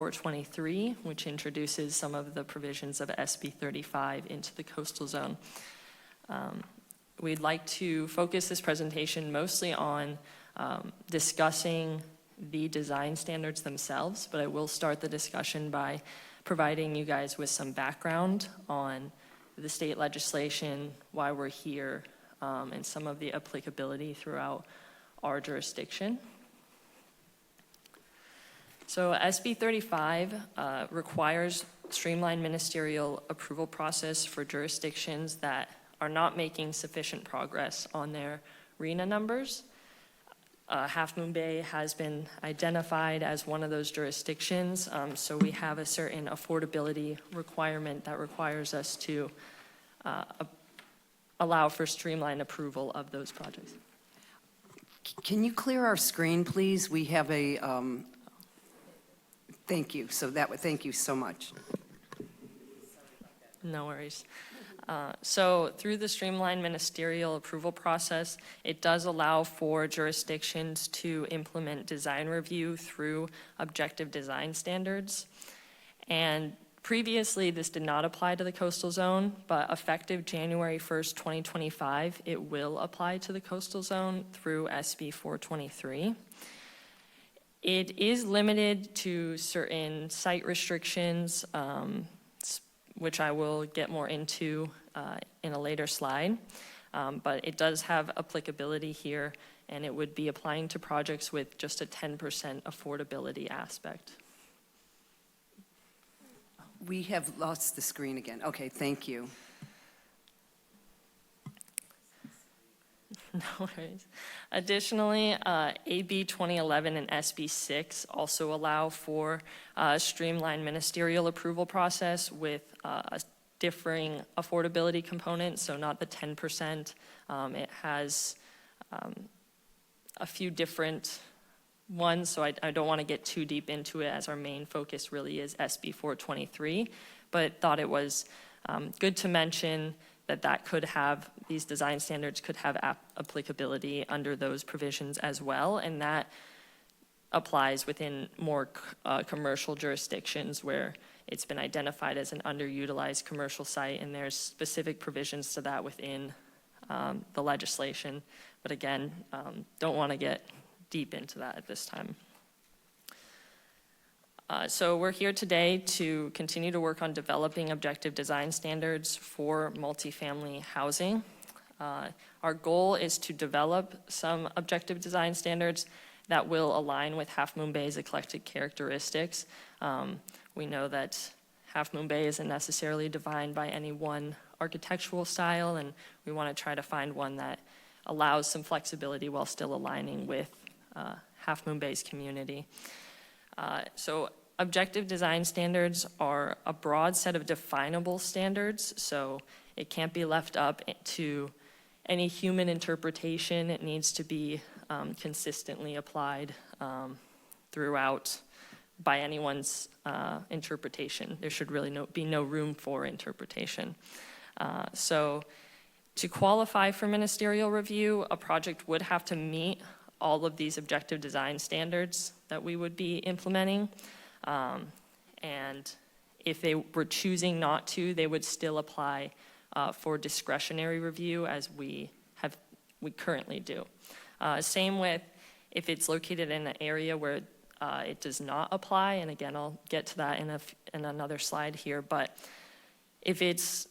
423, which introduces some of the provisions of SB 35 into the coastal zone. We'd like to focus this presentation mostly on discussing the design standards themselves, but I will start the discussion by providing you guys with some background on the state legislation, why we're here, and some of the applicability throughout our jurisdiction. So SB 35 requires streamlined ministerial approval process for jurisdictions that are not making sufficient progress on their RHNA numbers. Half Moon Bay has been identified as one of those jurisdictions, so we have a certain affordability requirement that requires us to allow for streamlined approval of those projects. Can you clear our screen, please? We have a, thank you. Thank you so much. No worries. So through the streamlined ministerial approval process, it does allow for jurisdictions to implement design review through objective design standards. And previously, this did not apply to the coastal zone, but effective January 1st, 2025, it will apply to the coastal zone through SB 423. It is limited to certain site restrictions, which I will get more into in a later slide. But it does have applicability here, and it would be applying to projects with just a 10% affordability aspect. We have lost the screen again. Okay, thank you. No worries. Additionally, AB 2011 and SB 6 also allow for a streamlined ministerial approval process with a differing affordability component, so not the 10%. It has a few different ones, so I don't want to get too deep into it, as our main focus really is SB 423, but thought it was good to mention that could have, these design standards could have applicability under those provisions as well, and that applies within more commercial jurisdictions where it's been identified as an underutilized commercial site, and there's specific provisions to that within the legislation. But again, don't want to get deep into that at this time. So we're here today to continue to work on developing objective design standards for multifamily housing. Our goal is to develop some objective design standards that will align with Half Moon Bay's eclectic characteristics. We know that Half Moon Bay isn't necessarily defined by any one architectural style, and we want to try to find one that allows some flexibility while still aligning with Half Moon Bay's community. So objective design standards are a broad set of definable standards, so it can't be left up to any human interpretation. It needs to be consistently applied throughout by anyone's interpretation. There should really be no room for interpretation. So to qualify for ministerial review, a project would have to meet all of these objective design standards that we would be implementing. And if they were choosing not to, they would still apply for discretionary review, as we currently do. Same with if it's located in an area where it does not apply, and again, I'll get to that in another slide here, but if it's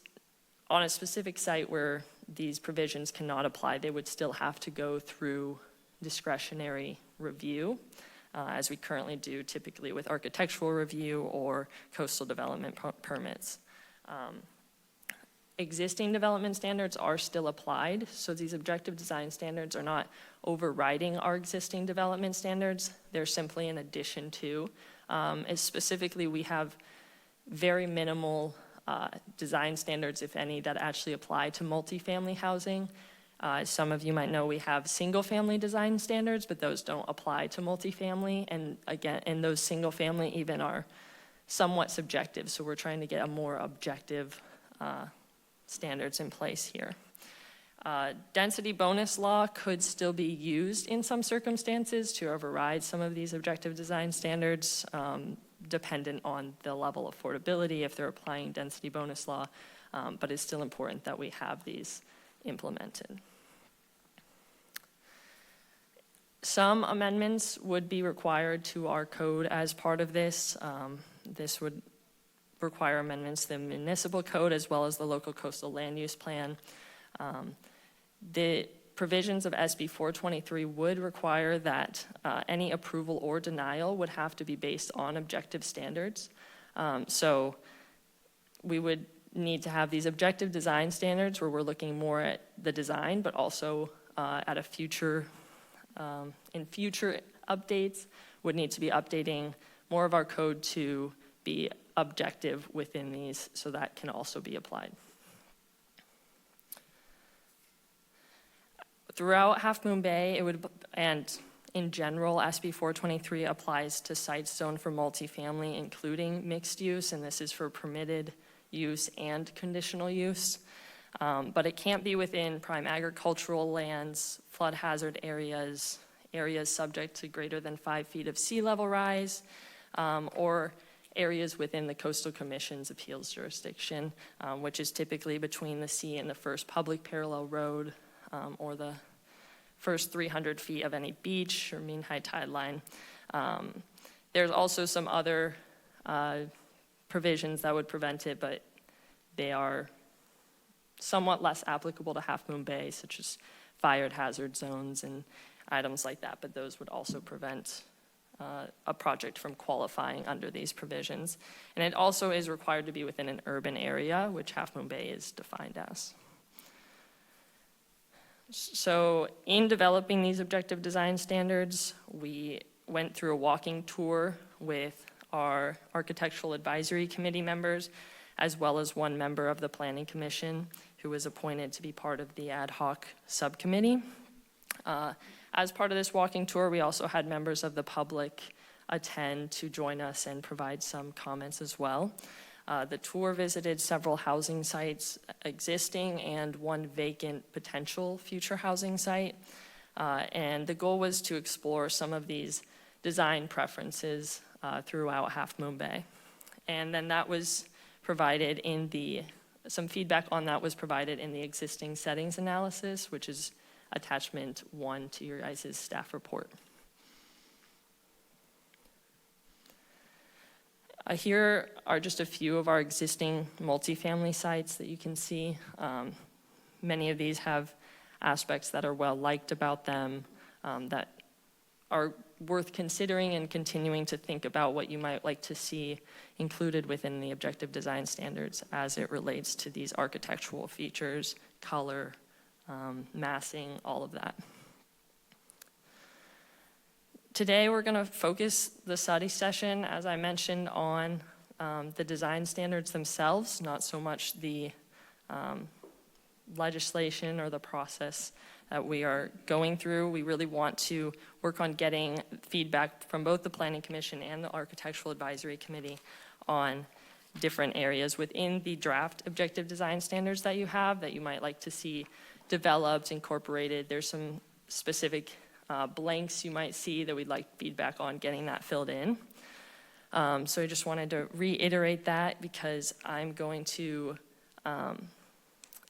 on a specific site where these provisions cannot apply, they would still have to go through discretionary review, as we currently do typically with architectural review or coastal development permits. Existing development standards are still applied, so these objective design standards are not overriding our existing development standards. They're simply an addition to. Specifically, we have very minimal design standards, if any, that actually apply to multifamily housing. Some of you might know we have single-family design standards, but those don't apply to multifamily. And again, and those single-family even are somewhat subjective, so we're trying to get a more objective standards in place here. Density bonus law could still be used in some circumstances to override some of these objective design standards. dependent on the level of affordability if they're applying density bonus law, but it's still important that we have these implemented. Some amendments would be required to our code as part of this. This would require amendments to the municipal code as well as the local coastal land use plan. The provisions of SB 423 would require that any approval or denial would have to be based on objective standards. So we would need to have these objective design standards where we're looking more at the design, but also at a future, in future updates, would need to be updating more of our code to be objective within these, so that can also be applied. Throughout Half Moon Bay, it would, and in general, SB 423 applies to sites zoned for multifamily, including mixed use, and this is for permitted use and conditional use. But it can't be within prime agricultural lands, flood hazard areas, areas subject to greater than 5 feet of sea level rise, or areas within the Coastal Commission's appeals jurisdiction, which is typically between the sea and the first public parallel road, or the first 300 feet of any beach or mean high tide line. There's also some other provisions that would prevent it, but they are somewhat less applicable to Half Moon Bay, such as fire hazard zones and items like that, but those would also prevent a project from qualifying under these provisions. And it also is required to be within an urban area, which Half Moon Bay is defined as. So in developing these objective design standards, we went through a walking tour with our architectural advisory committee members, as well as one member of the Planning Commission who was appointed to be part of the ad hoc subcommittee. As part of this walking tour, we also had members of the public attend to join us and provide some comments as well. The tour visited several housing sites existing and one vacant potential future housing site. And the goal was to explore some of these design preferences throughout Half Moon Bay. And then that was provided in some feedback on that was provided in the existing settings analysis, which is attachment 1 to your guys' staff report. Here are just a few of our existing multifamily sites that you can see. Many of these have aspects that are well liked about them, that are worth considering and continuing to think about what you might like to see included within the objective design standards as it relates to these architectural features, color, massing, all of that. Today we're going to focus the study session, as I mentioned, on the design standards themselves, not so much the legislation or the process that we are going through. We really want to work on getting feedback from both the Planning Commission and the Architectural Advisory Committee on different areas within the draft objective design standards that you have that you might like to see developed, incorporated. There's some specific blanks you might see that we'd like feedback on getting that filled in. So I just wanted to reiterate that because I'm going to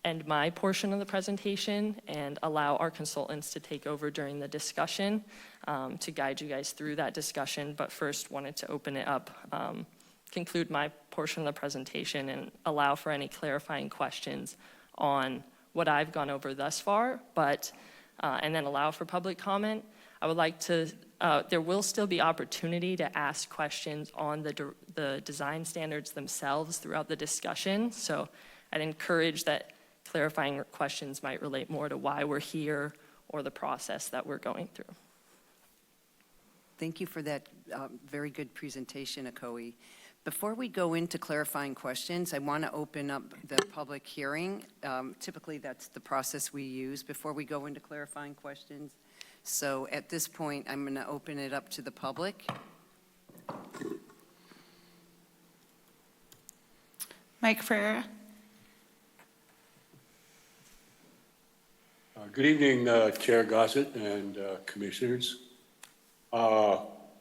end my portion of the presentation and allow our consultants to take over during the discussion to guide you guys through that discussion. But first wanted to open it up, conclude my portion of the presentation and allow for any clarifying questions on what I've gone over thus far, and then allow for public comment. I would like to, there will still be opportunity to ask questions on the design standards themselves throughout the discussion. So I'd encourage that clarifying questions might relate more to why we're here or the process that we're going through. Thank you for that very good presentation, Akoe. Before we go into clarifying questions, I want to open up the public hearing. Typically, that's the process we use before we go into clarifying questions. So at this point, I'm going to open it up to the public. Mike Ferreira. Good evening, Chair Gossett and Commissioners.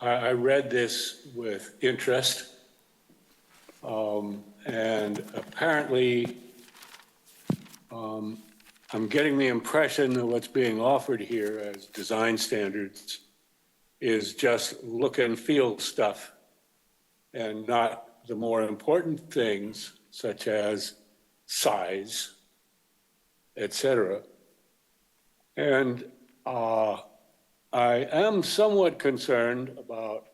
I read this with interest, and apparently I'm getting the impression that what's being offered here as design standards is just look and feel stuff and not the more important things such as size, et cetera. And I am somewhat concerned about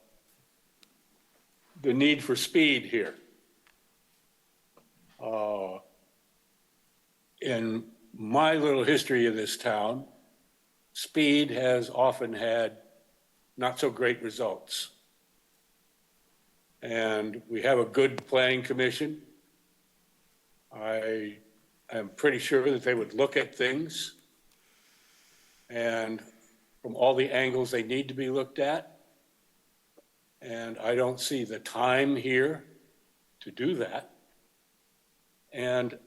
the need for speed here. In my little history of this town, speed has often had not so great results. And we have a good planning commission. I am pretty sure that they would look at things and from all the angles they need to be looked at. And I don't see the time here to do that. And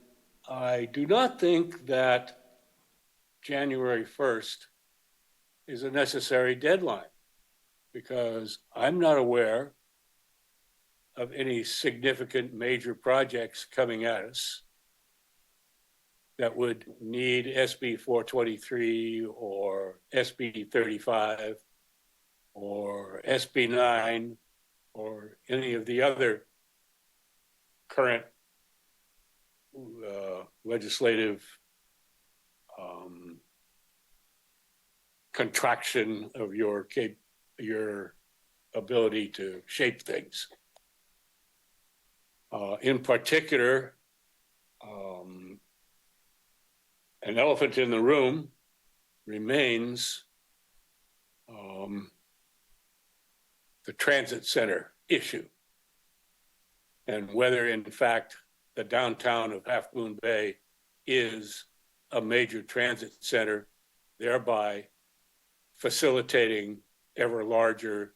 I do not think that January 1st is a necessary deadline, because I'm not aware of any significant major projects coming at us that would need SB 423 or SB 35 or SB 9 or any of the other current legislative contraction of your ability to shape things. In particular, an elephant in the room remains the transit center issue, and whether in fact the downtown of Half Moon Bay is a major transit center, thereby facilitating ever larger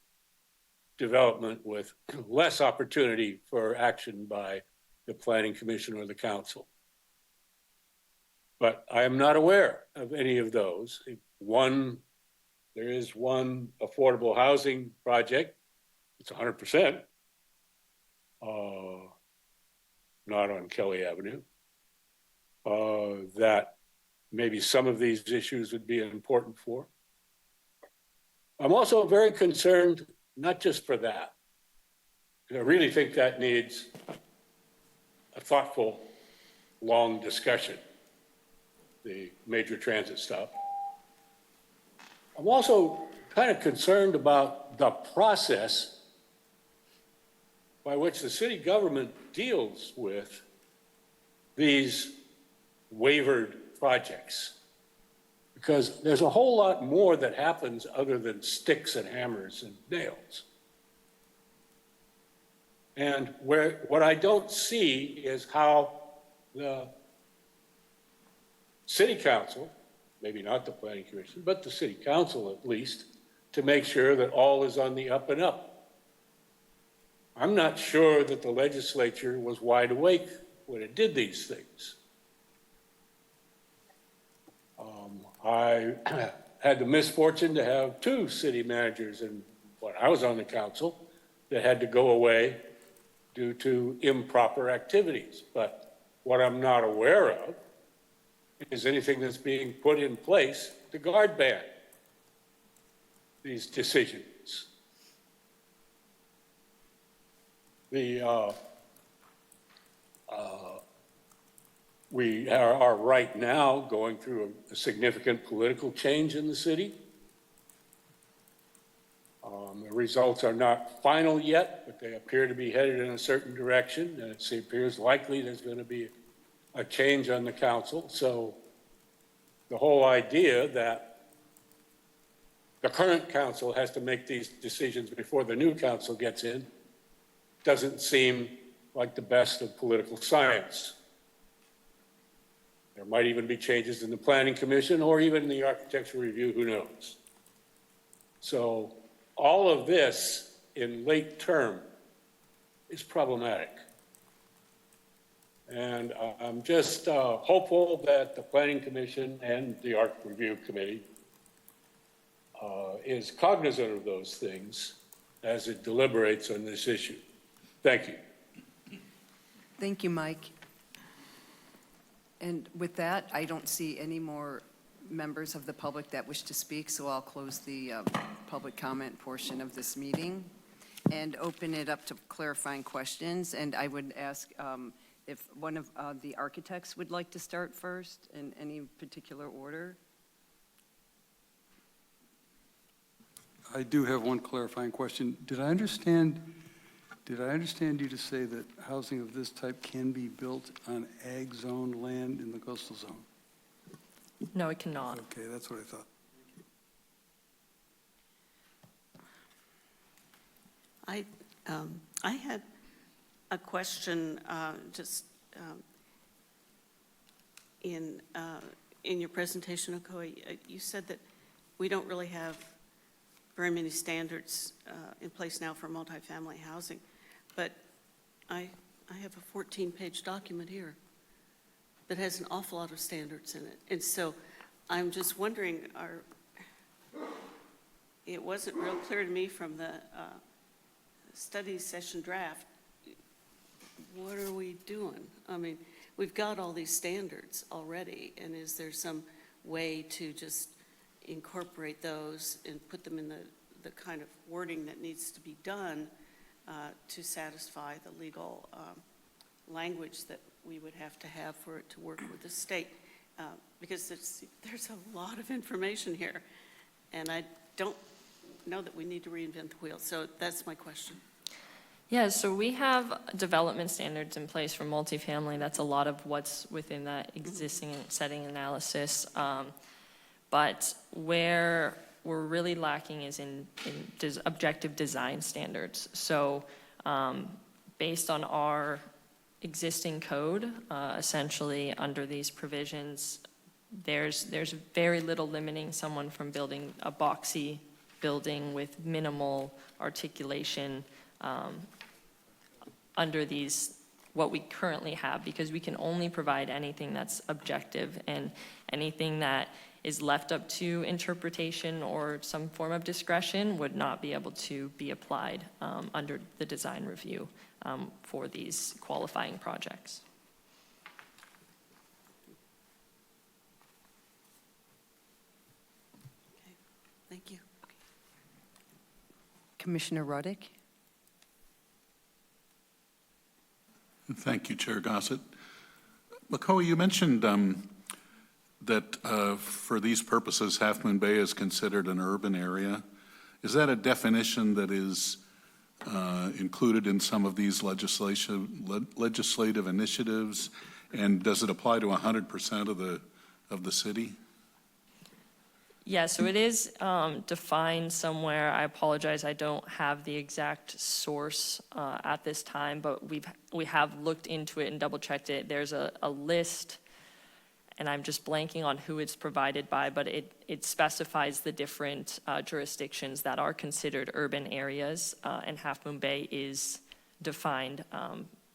development with less opportunity for action by the Planning Commission or the council. But I am not aware of any of those. There is one affordable housing project. It's 100%, not on Kelly Avenue, that maybe some of these issues would be important for. I'm also very concerned, not just for that. I really think that needs a thoughtful, long discussion, the major transit stop. I'm also kind of concerned about the process by which the city government deals with these waivered projects, because there's a whole lot more that happens other than sticks and hammers and nails. And what I don't see is how the city council, maybe not the planning commission, but the city council at least, to make sure that all is on the up and up. I'm not sure that the legislature was wide awake when it did these things. I had the misfortune to have two city managers when I was on the council that had to go away due to improper activities. But what I'm not aware of is anything that's being put in place to guard ban these decisions. We are right now going through a significant political change in the city. The results are not final yet, but they appear to be headed in a certain direction, and it appears likely there's going to be a change on the council. So the whole idea that the current council has to make these decisions before the new council gets in doesn't seem like the best of political science. There might even be changes in the Planning Commission or even the Architectural Review, who knows? So all of this in late term is problematic. And I'm just hopeful that the Planning Commission and the Art Review Committee is cognizant of those things as it deliberates on this issue. Thank you. Thank you, Mike. And with that, I don't see any more members of the public that wish to speak, so I'll close the public comment portion of this meeting and open it up to clarifying questions. And I would ask if one of the architects would like to start first in any particular order. I do have one clarifying question. Did I understand you to say that housing of this type can be built on ag zone land in the coastal zone? No, it cannot. Okay, that's what I thought. I had a question, in your presentation, Okoye, you said that we don't really have very many standards in place now for multifamily housing, but I have a 14-page document here that has an awful lot of standards in it. And so I'm just wondering, it wasn't real clear to me from the study session draft, what are we doing? I mean, we've got all these standards already, and is there some way to just incorporate those and put them in the kind of wording that needs to be done to satisfy the legal language that we would have to have for it to work with the state? Because there's a lot of information here, and I don't know that we need to reinvent the wheel. So that's my question. Yeah, so we have development standards in place for multifamily. That's a lot of what's within that existing setting analysis. But where we're really lacking is in objective design standards. So based on our existing code, essentially under these provisions, there's very little limiting someone from building a boxy building with minimal articulation under these, what we currently have, because we can only provide anything that's objective, and anything that is left up to interpretation or some form of discretion would not be able to be applied under the design review for these qualifying projects. Okay, thank you. Commissioner Ruddick? Thank you, Chair Gossett. Okoye, you mentioned that for these purposes, Half Moon Bay is considered an urban area. Is that a definition that is included in some of these legislative initiatives? And does it apply to 100% of the city? Yeah, so it is defined somewhere. I apologize, I don't have the exact source at this time, but we have looked into it and double checked it. There's a list, and I'm just blanking on who it's provided by, but it specifies the different jurisdictions that are considered urban areas, and Half Moon Bay is defined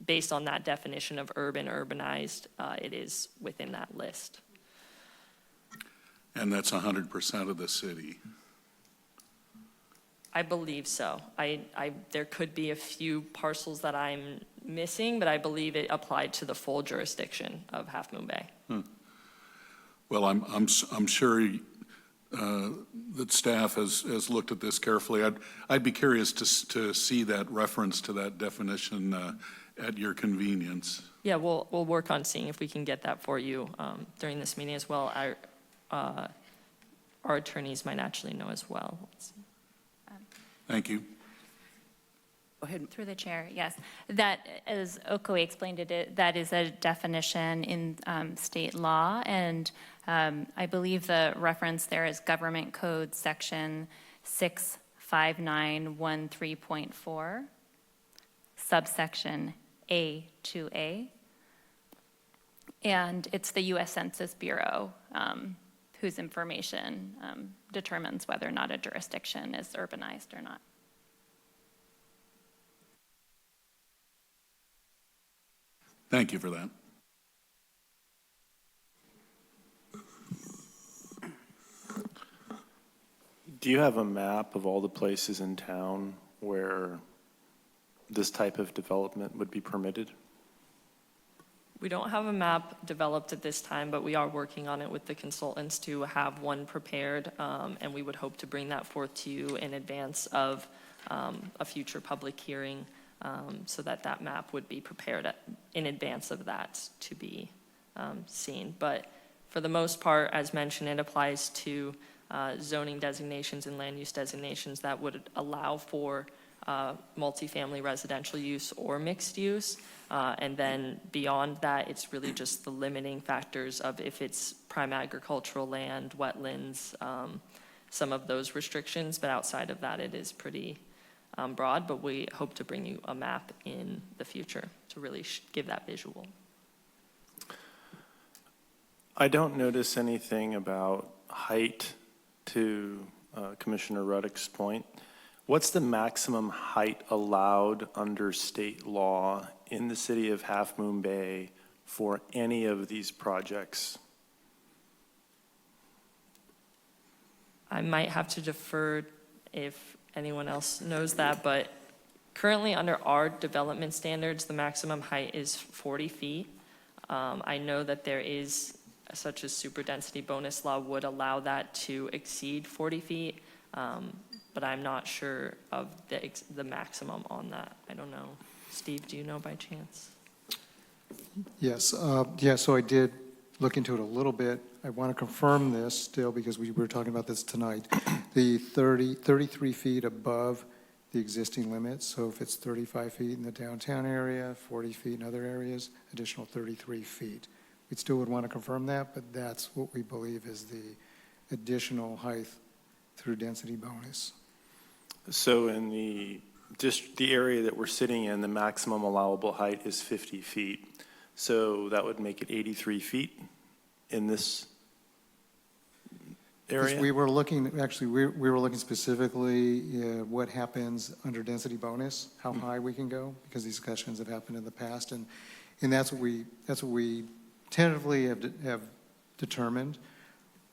based on that definition of urban, urbanized. It is within that list. And that's 100% of the city? I believe so. There could be a few parcels that I'm missing, but I believe it applied to the full jurisdiction of Half Moon Bay. Well, I'm sure that staff has looked at this carefully. I'd be curious to see that reference to that definition at your convenience. Yeah, we'll work on seeing if we can get that for you during this meeting as well. Our attorneys might actually know as well. Thank you. Go ahead. Through the chair, yes. That, as Okoye explained it, that is a definition in state law, and I believe the reference there is Government Code Section 65913.4, subsection A2A, and it's the U.S. Census Bureau whose information determines whether or not a jurisdiction is urbanized or not. Thank you for that. Do you have a map of all the places in town where this type of development would be permitted? We don't have a map developed at this time, but we are working on it with the consultants to have one prepared, and we would hope to bring that forth to you in advance of a future public hearing, so that that map would be prepared in advance of that to be seen. But for the most part, as mentioned, it applies to zoning designations and land use designations that would allow for multifamily residential use or mixed use. And then beyond that, it's really just the limiting factors of if it's prime agricultural land, wetlands, some of those restrictions. But outside of that, it is pretty broad. But we hope to bring you a map in the future to really give that visual. I don't notice anything about height, to Commissioner Ruddick's point. What's the maximum height allowed under state law in the city of Half Moon Bay for any of these projects? I might have to defer if anyone else knows that, but currently under our development standards, the maximum height is 40 feet. I know that there is such a super density bonus law would allow that to exceed 40 feet, but I'm not sure of the maximum on that. I don't know. Steve, do you know by chance? Yes, so I did look into it a little bit. I want to confirm this still because we were talking about this tonight. The 33 feet above the existing limits, so if it's 35 feet in the downtown area, 40 feet in other areas, additional 33 feet. We still would want to confirm that, but that's what we believe is the additional height through density bonus. So in the area that we're sitting in, the maximum allowable height is 50 feet. So that would make it 83 feet in this area? We were looking, actually, we were looking specifically what happens under density bonus, how high we can go, because these discussions have happened in the past, and that's what we tentatively have determined.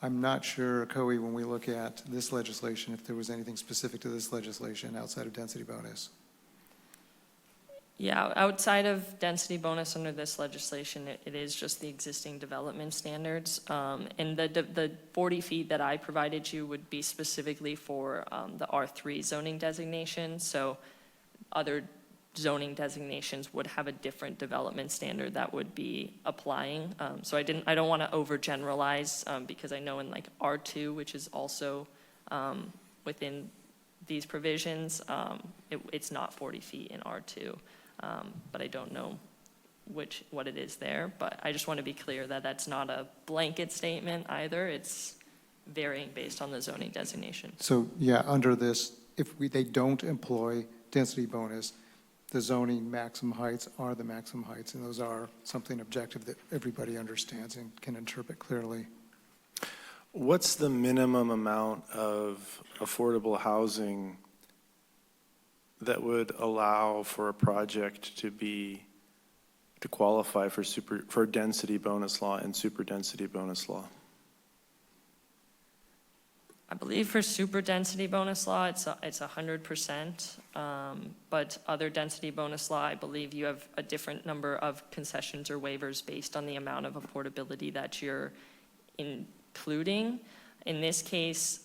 I'm not sure, Coe, when we look at this legislation, if there was anything specific to this legislation outside of density bonus. Yeah, outside of density bonus under this legislation, it is just the existing development standards. And the 40 feet that I provided you would be specifically for the R3 zoning designation. So other zoning designations would have a different development standard that would be applying. So I don't want to overgeneralize because I know in like R2, which is also within these provisions, it's not 40 feet in R2. But I don't know what it is there. But I just want to be clear that that's not a blanket statement either. It's varying based on the zoning designation. So yeah, under this, if they don't employ density bonus, the zoning maximum heights are the maximum heights, and those are something objective that everybody understands and can interpret clearly. What's the minimum amount of affordable housing that would allow for a project to qualify for density bonus law and super density bonus law? I believe for super density bonus law, it's 100%. But other density bonus law, I believe you have a different number of concessions or waivers based on the amount of affordability that you're including. In this case,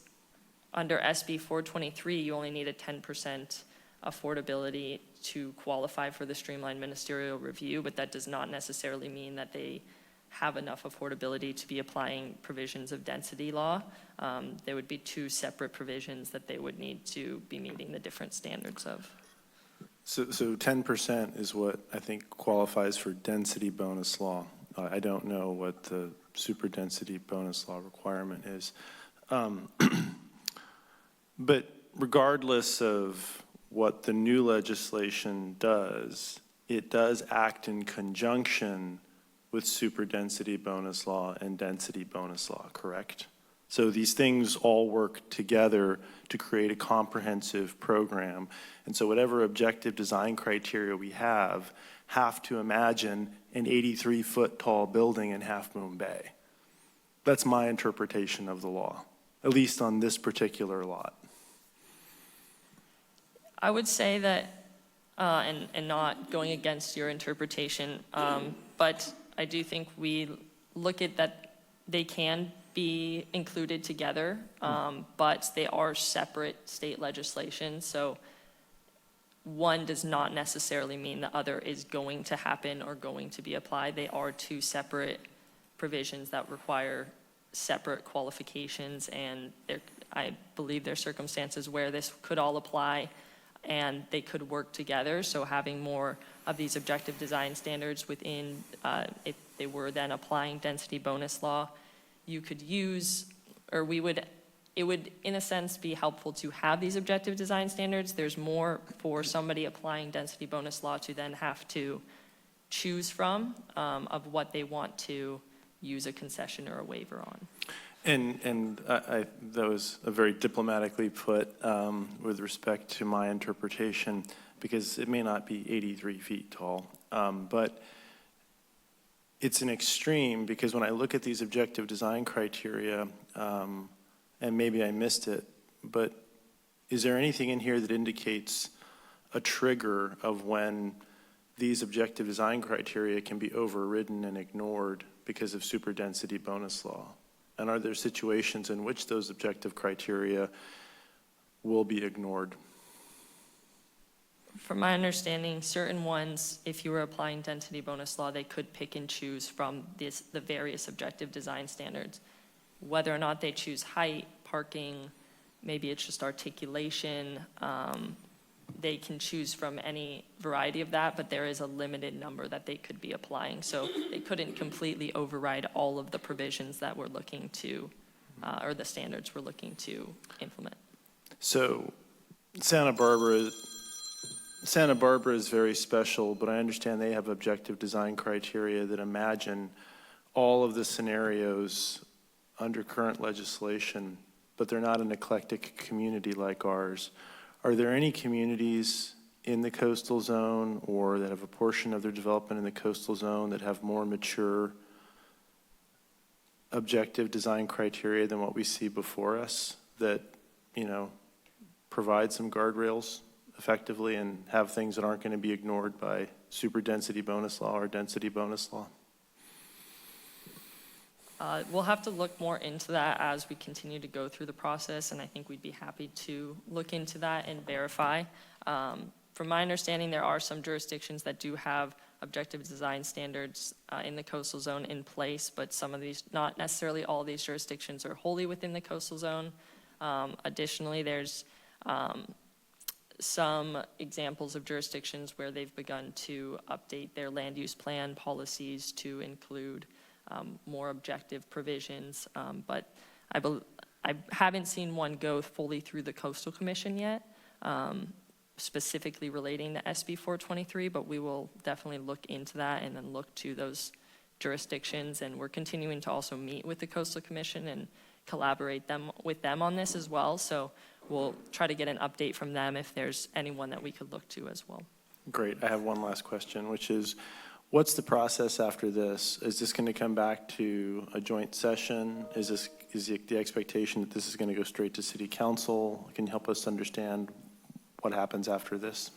under SB 423, you only need a 10% affordability to qualify for the streamlined ministerial review, but that does not necessarily mean that they have enough affordability to be applying provisions of density law. There would be two separate provisions that they would need to be meeting the different standards of. So 10% is what I think qualifies for density bonus law. I don't know what the super density bonus law requirement is. But regardless of what the new legislation does, it does act in conjunction with super density bonus law and density bonus law, correct? So these things all work together to create a comprehensive program. And so whatever objective design criteria we have to imagine an 83-foot tall building in Half Moon Bay. That's my interpretation of the law, at least on this particular lot. I would say that, and not going against your interpretation, but I do think we look at that they can be included together, but they are separate state legislation, so one does not necessarily mean the other is going to happen or going to be applied. They are two separate provisions that require separate qualifications, and I believe there are circumstances where this could all apply and they could work together. So having more of these objective design standards within, if they were then applying density bonus law, you could use, or it would, in a sense, be helpful to have these objective design standards. There's more for somebody applying density bonus law to then have to choose from of what they want to use a concession or a waiver on. And that was a very diplomatically put with respect to my interpretation, because it may not be 83 feet tall, but it's an extreme, because when I look at these objective design criteria, and maybe I missed it, but is there anything in here that indicates a trigger of when these objective design criteria can be overridden and ignored because of superdensity bonus law? And are there situations in which those objective criteria will be ignored? From my understanding, certain ones, if you were applying density bonus law, they could pick and choose from the various objective design standards. Whether or not they choose height, parking, maybe it's just articulation, they can choose from any variety of that, but there is a limited number that they could be applying. So they couldn't completely override all of the provisions that we're looking to, or the standards we're looking to implement. So Santa Barbara is very special, but I understand they have objective design criteria that imagine all of the scenarios under current legislation, but they're not an eclectic community like ours. Are there any communities in the coastal zone or that have a portion of their development in the coastal zone that have more mature objective design criteria than what we see before us that, provide some guardrails effectively and have things that aren't going to be ignored by superdensity bonus law or density bonus law? We'll have to look more into that as we continue to go through the process, and I think we'd be happy to look into that and verify. From my understanding, there are some jurisdictions that do have objective design standards in the coastal zone in place, but some of these, not necessarily all of these jurisdictions are wholly within the coastal zone. Additionally, there's some examples of jurisdictions where they've begun to update their land use plan policies to include more objective provisions, but I haven't seen one go fully through the Coastal Commission yet, specifically relating to SB 423, but we will definitely look into that and then look to those jurisdictions, and we're continuing to also meet with the Coastal Commission and collaborate with them on this as well, so we'll try to get an update from them if there's anyone that we could look to as well. Great. I have one last question, which is, what's the process after this? Is this going to come back to a joint session? Is the expectation that this is going to go straight to City Council? Can you help us understand what happens after this?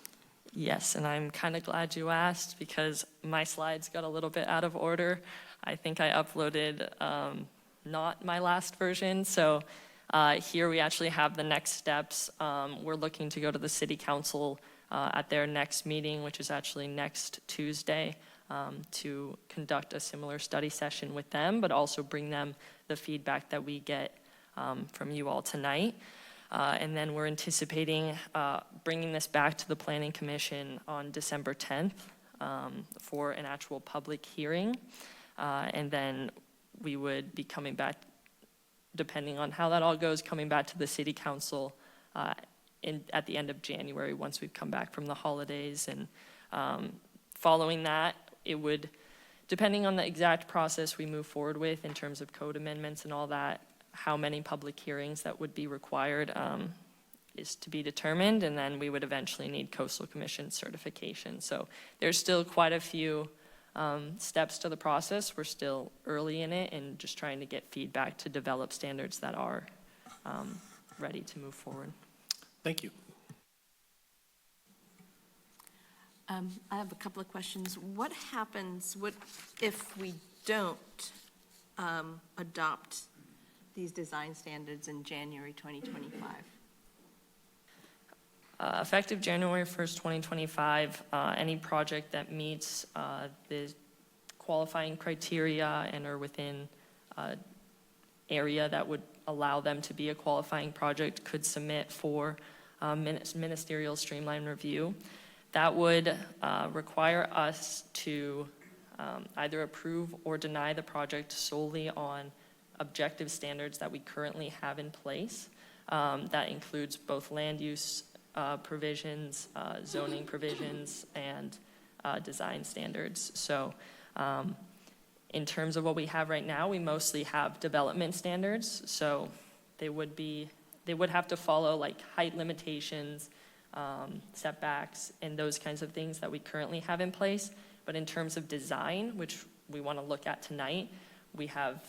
Yes, and I'm kind of glad you asked because my slides got a little bit out of order. I think I uploaded not my last version, so here we actually have the next steps. We're looking to go to the City Council at their next meeting, which is actually next Tuesday, to conduct a similar study session with them, but also bring them the feedback that we get from you all tonight. And then we're anticipating bringing this back to the Planning Commission on December 10th for an actual public hearing. And then we would be coming back, depending on how that all goes, coming back to the City Council at the end of January once we've come back from the holidays. And following that, it would, depending on the exact process we move forward with in terms of code amendments and all that, how many public hearings that would be required is to be determined, and then we would eventually need Coastal Commission certification. So there's still quite a few steps to the process. We're still early in it and just trying to get feedback to develop standards that are ready to move forward. Thank you. I have a couple of questions. What happens, if we don't adopt these design standards in January 2025? Effective January 1st, 2025, any project that meets the qualifying criteria and are within area that would allow them to be a qualifying project could submit for ministerial streamline review. That would require us to either approve or deny the project solely on objective standards that we currently have in place. That includes both land use provisions, zoning provisions, and design standards. So in terms of what we have right now, we mostly have development standards. So they would have to follow like height limitations, setbacks, and those kinds of things that we currently have in place. But in terms of design, which we want to look at tonight, we have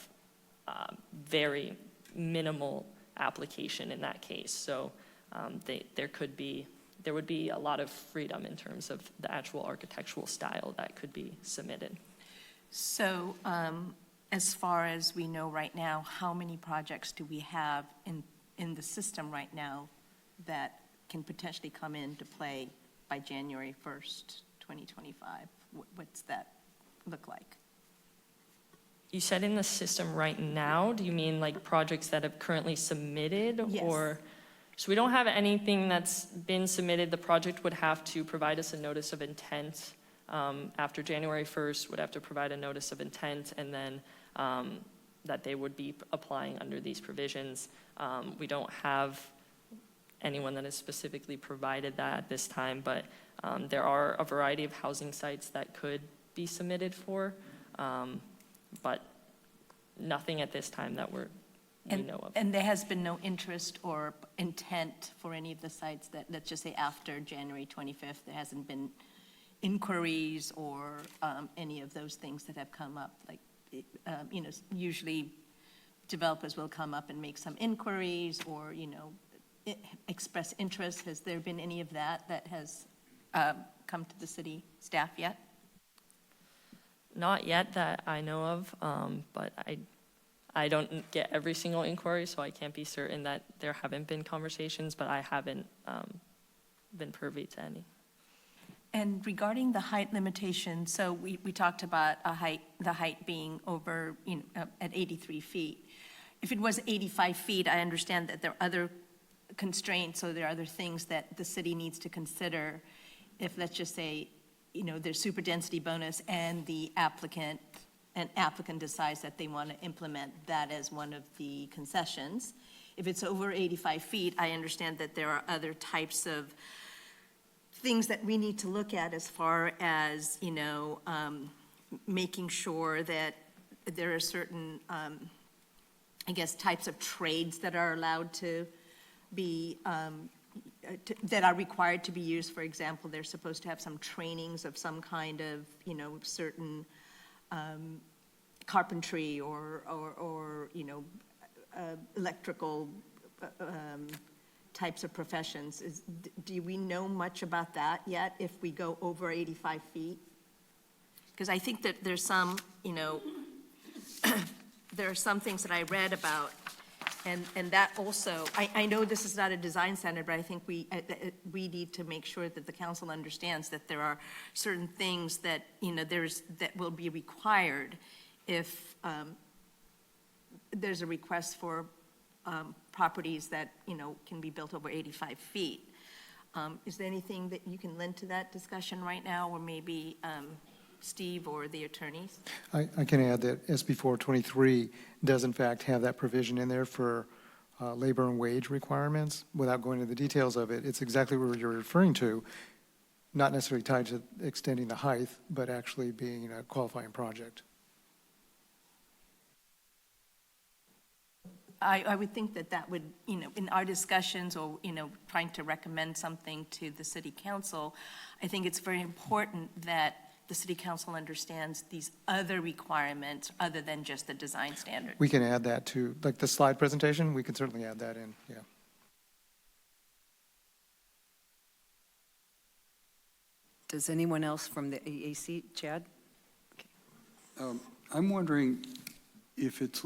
very minimal application in that case. So there would be a lot of freedom in terms of the actual architectural style that could be submitted. So as far as we know right now, how many projects do we have in the system right now that can potentially come into play by January 1st, 2025? What's that look like? You said in the system right now, do you mean like projects that have currently submitted? Yes. Or, so we don't have anything that's been submitted. The project would have to provide us a notice of intent. After January 1st, would have to provide a notice of intent, and then that they would be applying under these provisions. We don't have anyone that has specifically provided that at this time, but there are a variety of housing sites that could be submitted for, but nothing at this time that we know of. And there has been no interest or intent for any of the sites that, let's just say after January 25th, there hasn't been inquiries or any of those things that have come up? Like, usually developers will come up and make some inquiries or, express interest. Has there been any of that has come to the city staff yet? Not yet that I know of, but I don't get every single inquiry, so I can't be certain that there haven't been conversations, but I haven't been privy to any. And regarding the height limitation, so we talked about the height being over, at 83 feet. If it was 85 feet, I understand that there are other constraints, or there are other things that the city needs to consider. If, let's just say, there's super density bonus and an applicant decides that they want to implement that as one of the concessions. If it's over 85 feet, I understand that there are other types of things that we need to look at as far as, making sure that there are certain, types of trades that are allowed to be, that are required to be used. For example, they're supposed to have some trainings of some kind of, certain carpentry or electrical types of professions. Do we know much about that yet if we go over 85 feet? Because I think that there's some, there are some things that I read about, and that also, I know this is not a design standard, but I think we need to make sure that the council understands that there are certain things that, that will be required if there's a request for properties that, can be built over 85 feet. Is there anything that you can lend to that discussion right now, or maybe Steve or the attorneys? I can add that SB 423 does in fact have that provision in there for labor and wage requirements. Without going into the details of it, it's exactly what you're referring to, not necessarily tied to extending the height, but actually being a qualifying project. I would think that would, in our discussions or, trying to recommend something to the city council, I think it's very important that the city council understands these other requirements other than just the design standards. We can add that to, like the slide presentation, we can certainly add that in, yeah. Does anyone else from the AAC, Chad? I'm wondering if it's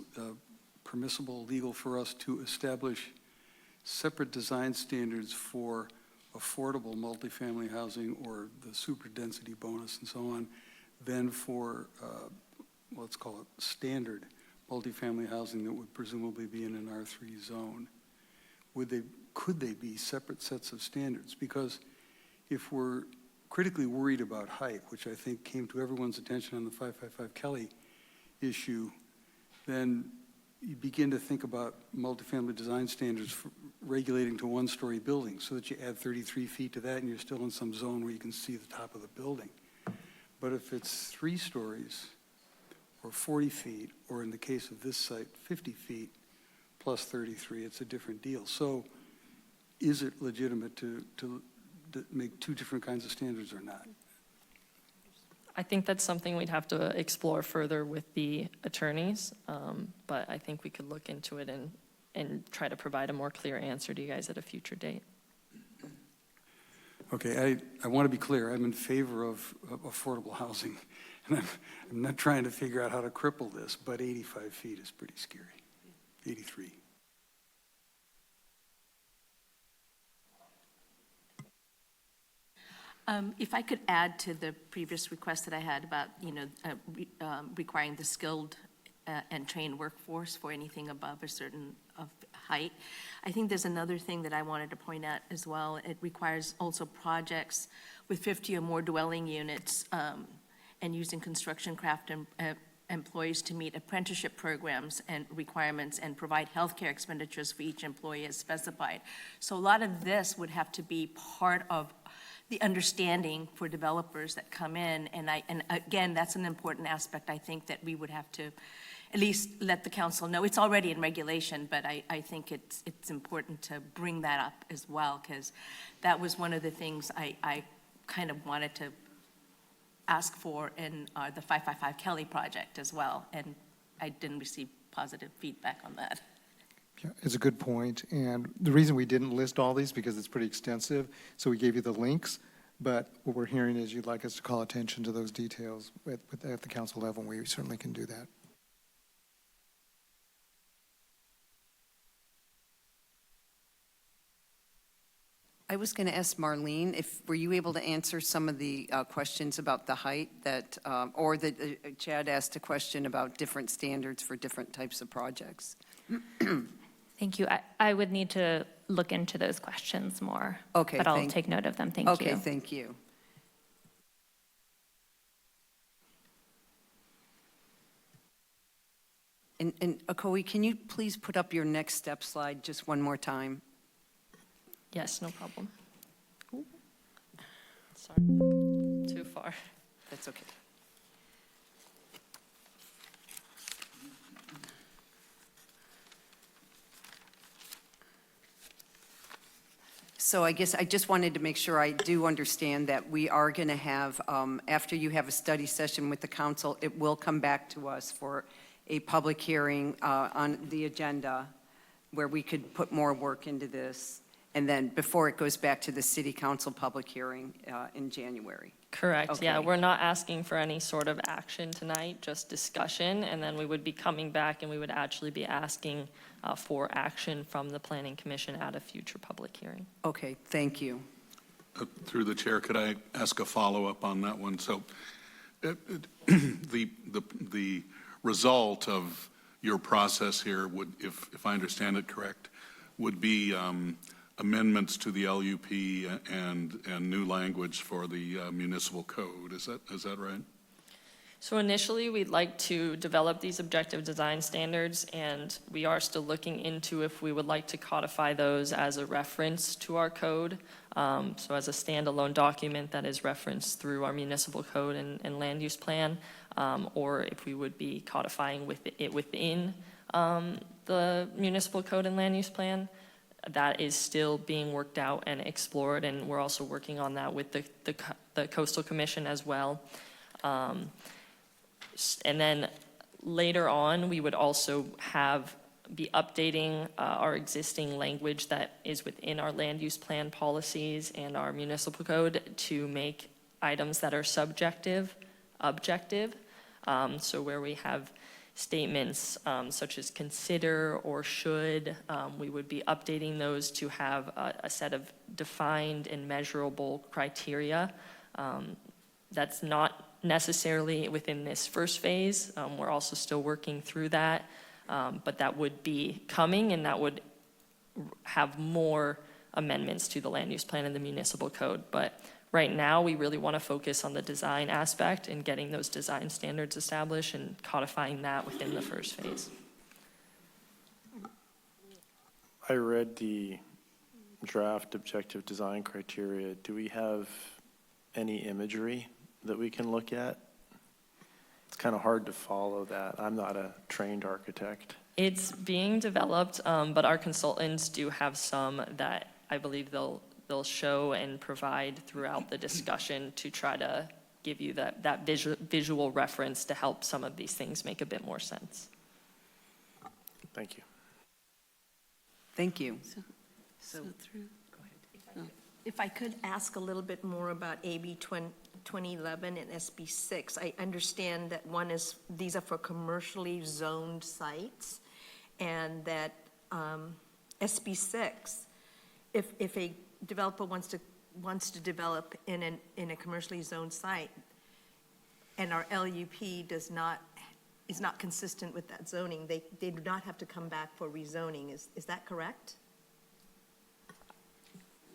permissible, legal for us to establish separate design standards for affordable multifamily housing or the super density bonus and so on than for, let's call it standard multifamily housing that would presumably be in an R3 zone. Could they be separate sets of standards? Because if we're critically worried about height, which I think came to everyone's attention on the 555 Kelly issue, then you begin to think about multifamily design standards for regulating to one-story buildings so that you add 33 feet to that and you're still in some zone where you can see the top of the building. But if it's 3 stories or 40 feet, or in the case of this site, 50 feet plus 33, it's a different deal. So is it legitimate to make 2 different kinds of standards or not? I think that's something we'd have to explore further with the attorneys, but I think we could look into it and try to provide a more clear answer to you guys at a future date. Okay, I want to be clear. I'm in favor of affordable housing, and I'm not trying to figure out how to cripple this, but 85 feet is pretty scary. 83. If I could add to the previous request that I had about, requiring the skilled and trained workforce for anything above a certain height, I think there's another thing that I wanted to point out as well. It requires also projects with 50 or more dwelling units and using construction craft employees to meet apprenticeship programs and requirements and provide healthcare expenditures for each employee as specified. So a lot of this would have to be part of the understanding for developers that come in, and again, that's an important aspect I think that we would have to at least let the council know. It's already in regulation, but I think it's important to bring that up as well, because that was one of the things I kind of wanted to ask for in the 555 Kelly project as well, and I didn't receive positive feedback on that. Yeah, it's a good point, and the reason we didn't list all these because it's pretty extensive, so we gave you the links, but what we're hearing is you'd like us to call attention to those details at the council level, and we certainly can do that. I was going to ask Marlene, were you able to answer some of the questions about the height that, or that Chad asked a question about different standards for different types of projects? Thank you. I would need to look into those questions more. Okay, but I'll take note of them. Thank you. Okay, thank you. And Akoi, can you please put up your next step slide just one more time? Yes, no problem. Ooh. Sorry, too far. That's okay. So I guess I just wanted to make sure I do understand that we are going to have, after you have a study session with the council, it will come back to us for a public hearing on the agenda where we could put more work into this, and then before it goes back to the city council public hearing in January. Correct, yeah, Okay. we're not asking for any sort of action tonight, just discussion, and then we would be coming back and we would actually be asking for action from the planning commission at a future public hearing. Okay, thank you. Through the chair, could I ask a follow-up on that one? So the result of your process here would, if I understand it correct, would be amendments to the LUP and new language for the municipal code. Is that right? So initially, we'd like to develop these objective design standards, and we are still looking into if we would like to codify those as a reference to our code, so as a standalone document that is referenced through our municipal code and land use plan, or if we would be codifying it within the municipal code and land use plan. That is still being worked out and explored, and we're also working on that with the Coastal Commission as well. And then later on, we would also be updating our existing language that is within our land use plan policies and our municipal code to make items that are subjective, objective. So where we have statements such as consider or should, we would be updating those to have a set of defined and measurable criteria. That's not necessarily within this first phase. We're also still working through that, but that would be coming, and that would have more amendments to the land use plan and the municipal code. But right now, we really want to focus on the design aspect and getting those design standards established and codifying that within the first phase. I read the draft objective design criteria. Do we have any imagery that we can look at? It's kind of hard to follow that. I'm not a trained architect. It's being developed, but our consultants do have some that I believe they'll show and provide throughout the discussion to try to give you that visual reference to help some of these things make a bit more sense. Thank you. Thank you. So through, If I could ask a little bit more about AB 2011 and SB 6. I understand that these are for commercially zoned sites, and that SB 6, if a developer wants to develop in a commercially zoned site, and our LUP is not consistent with that zoning, they do not have to come back for rezoning. Is that correct?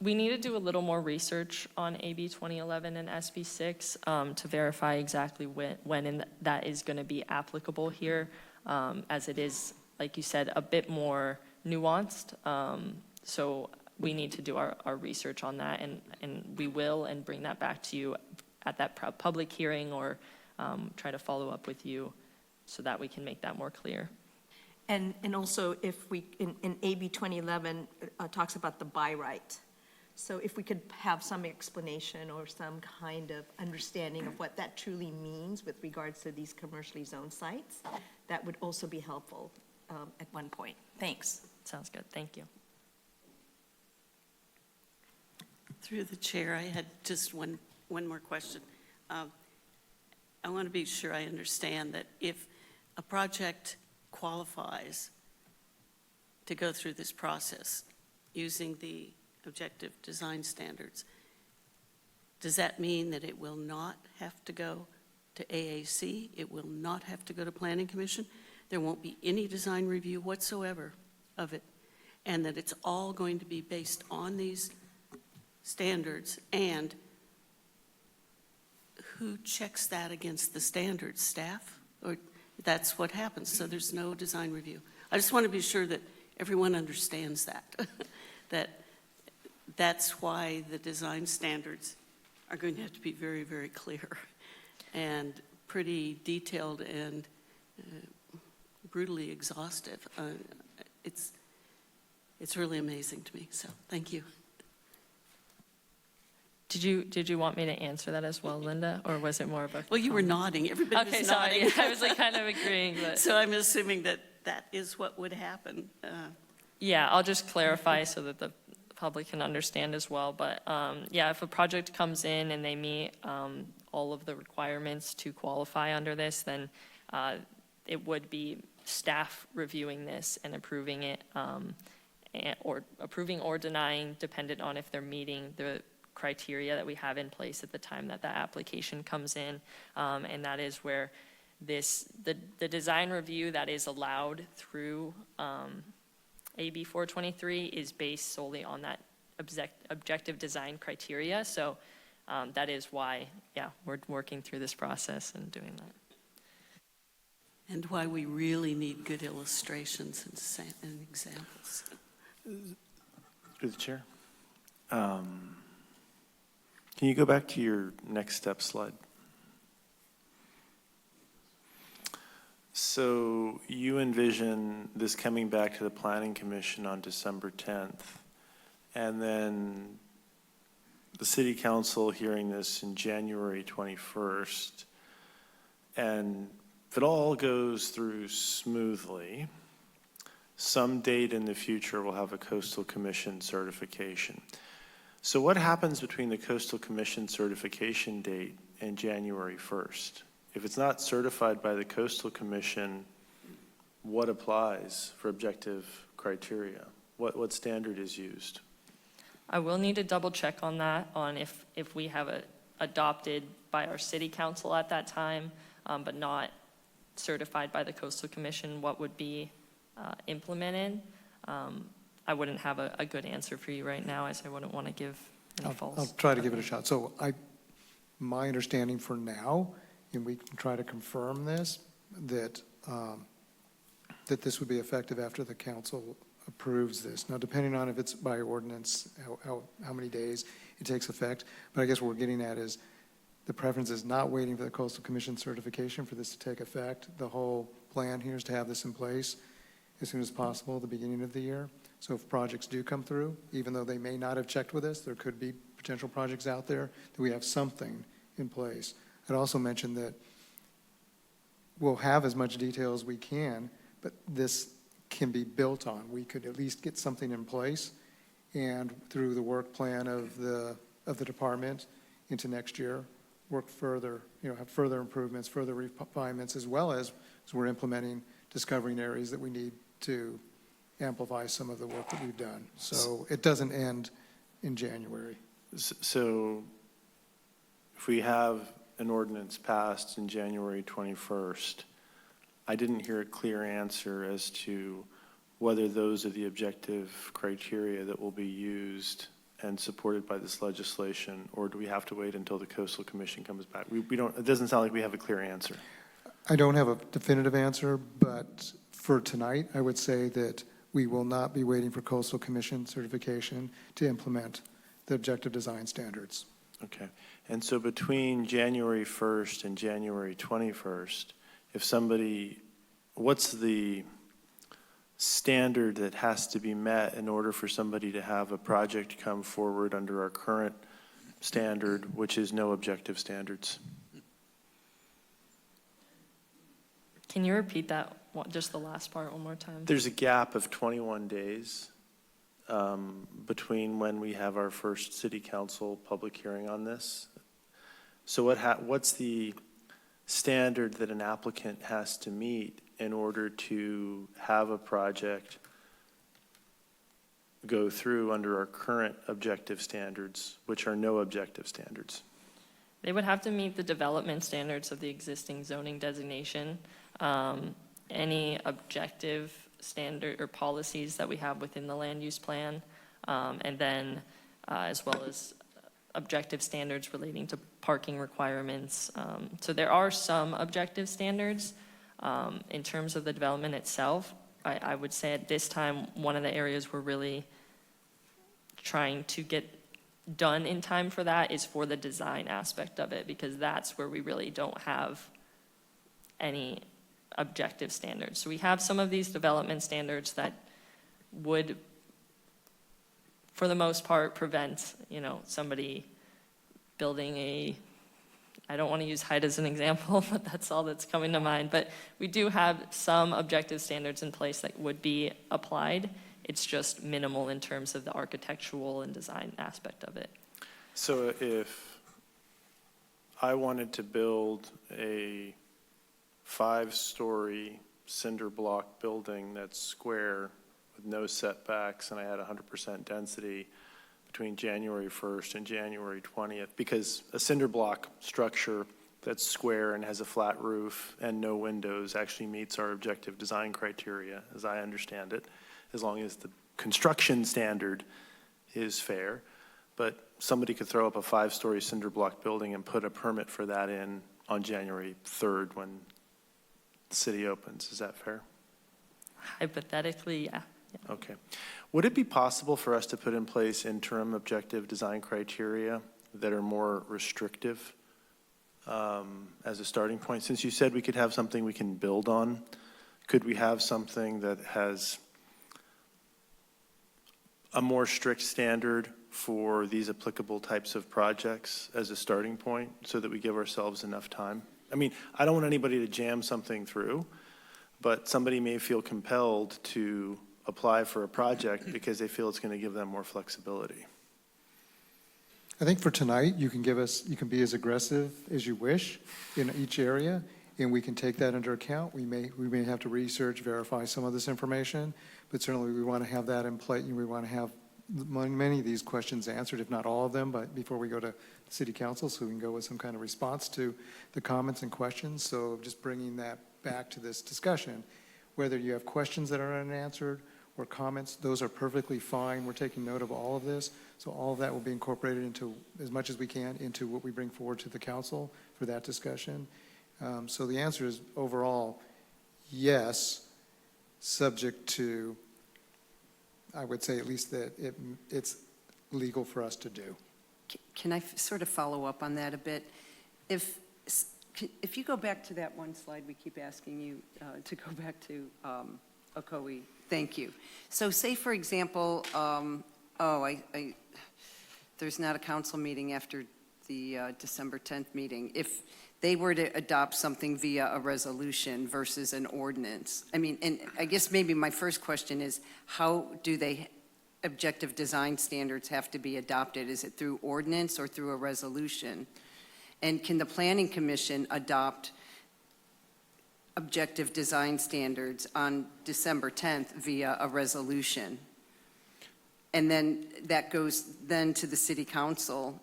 We need to do a little more research on AB 2011 and SB 6 to verify exactly when that is going to be applicable here, as it is, like you said, a bit more nuanced. So we need to do our research on that, and we will, and bring that back to you at that public hearing, or try to follow up with you so that we can make that more clear. And also, if we, in AB 2011, talks about the by right. So if we could have some explanation or some kind of understanding of what that truly means with regards to these commercially zoned sites, that would also be helpful at one point. Thanks. Sounds good. Thank you. through the chair, I had just one more question. I want to be sure I understand that if a project qualifies to go through this process using the objective design standards, does that mean that it will not have to go to AAC? It will not have to go to Planning Commission? There won't be any design review whatsoever of it? And that it's all going to be based on these standards? And who checks that against the standards? Staff? Or that's what happens, so there's no design review? I just want to be sure that everyone understands that, that's why the design standards are going to have to be very, very clear and pretty detailed and brutally exhaustive. It's really amazing to me, so thank you. Did you want me to answer that as well, Linda, or was it more of a? Well, you were nodding, everybody Okay, was sorry, nodding. I was like kind of agreeing, but. So I'm assuming that that is what would happen. Yeah, I'll just clarify so that the public can understand as well. But yeah, if a project comes in and they meet all of the requirements to qualify under this, then it would be staff reviewing this and approving it, or approving or denying, dependent on if they're meeting the criteria that we have in place at the time that that application comes in. And that is where the design review that is allowed through AB 423 is based solely on that objective design criteria. So that is why, yeah, we're working through this process and doing that. And why we really need good illustrations and examples. Through the chair. Can you go back to your next step slide? So you envision this coming back to the Planning Commission on December 10th, and then the City Council hearing this in January 21st. And if it all goes through smoothly, some date in the future we'll have a Coastal Commission certification. So what happens between the Coastal Commission certification date and January 1st? If it's not certified by the Coastal Commission, what applies for objective criteria? What standard is used? I will need to double check on that, on if we have it adopted by our city council at that time, but not certified by the Coastal Commission, what would be implemented. I wouldn't have a good answer for you right now, as I wouldn't want to give any false. I'll try to give it a shot. So my understanding for now, and we can try to confirm this, that this would be effective after the council approves this. Now, depending on if it's by ordinance, how many days it takes effect. But I guess what we're getting at is the preference is not waiting for the Coastal Commission certification for this to take effect. The whole plan here is to have this in place as soon as possible at the beginning of the year. So if projects do come through, even though they may not have checked with us, there could be potential projects out there, that we have something in place. I'd also mention that we'll have as much detail as we can, but this can be built on. We could at least get something in place, and through the work plan of the department into next year, work further, have further improvements, further refinements, as well as we're implementing, discovering areas that we need to amplify some of the work that we've done. So it doesn't end in January. So if we have an ordinance passed in January 21st, I didn't hear a clear answer as to whether those are the objective criteria that will be used and supported by this legislation, or do we have to wait until the Coastal Commission comes back? We don't, it doesn't sound like we have a clear answer. I don't have a definitive answer, but for tonight, I would say that we will not be waiting for Coastal Commission certification to implement the objective design standards. Okay. And so between January 1st and January 21st, if somebody, what's the standard that has to be met in order for somebody to have a project come forward under our current standard, which is no objective standards? Can you repeat that, just the last part one more time? There's a gap of 21 days between when we have our first city council public hearing on this. So what's the standard that an applicant has to meet in order to have a project go through under our current objective standards, which are no objective standards? They would have to meet the development standards of the existing zoning designation, any objective standard or policies that we have within the land use plan, and then as well as objective standards relating to parking requirements. So there are some objective standards. In terms of the development itself, I would say at this time, one of the areas we're really trying to get done in time for that is for the design aspect of it, because that's where we really don't have any objective standards. So we have some of these development standards that would, for the most part, prevent, somebody building I don't want to use height as an example, but that's all that's coming to mind. But we do have some objective standards in place that would be applied. It's just minimal in terms of the architectural and design aspect of it. So if I wanted to build a 5-story cinder block building that's square with no setbacks, and I had 100% density between January 1st and January 20th, because a cinder block structure that's square and has a flat roof and no windows actually meets our objective design criteria, as I understand it, as long as the construction standard is fair. But somebody could throw up a 5-story cinder block building and put a permit for that in on January 3rd when the city opens. Is that fair? Hypothetically, yeah. Okay. Would it be possible for us to put in place interim objective design criteria that are more restrictive as a starting point? Since you said we could have something we can build on, could we have something that has a more strict standard for these applicable types of projects as a starting point so that we give ourselves enough time? I mean, I don't want anybody to jam something through, but somebody may feel compelled to apply for a project because they feel it's going to give them more flexibility. I think for tonight, you can be as aggressive as you wish in each area, and we can take that into account. We may have to research, verify some of this information, but certainly we want to have that in play. We want to have many of these questions answered, if not all of them, but before we go to city council, so we can go with some kind of response to the comments and questions. So just bringing that back to this discussion, whether you have questions that are unanswered or comments, those are perfectly fine. We're taking note of all of this. So all of that will be incorporated into, as much as we can, into what we bring forward to the council for that discussion. So the answer is overall, yes, subject to, I would say at least that it's legal for us to do. Can I sort of follow up on that a bit? If you go back to that one slide, we keep asking you to go back to Ocoee. Thank you. So say, for example, there's not a council meeting after the December 10th meeting. If they were to adopt something via a resolution versus an ordinance, I mean, and I guess maybe my first question is, how do objective design standards have to be adopted? Is it through ordinance or through a resolution? And can the Planning Commission adopt objective design standards on December 10th via a resolution? And then that goes then to the city council.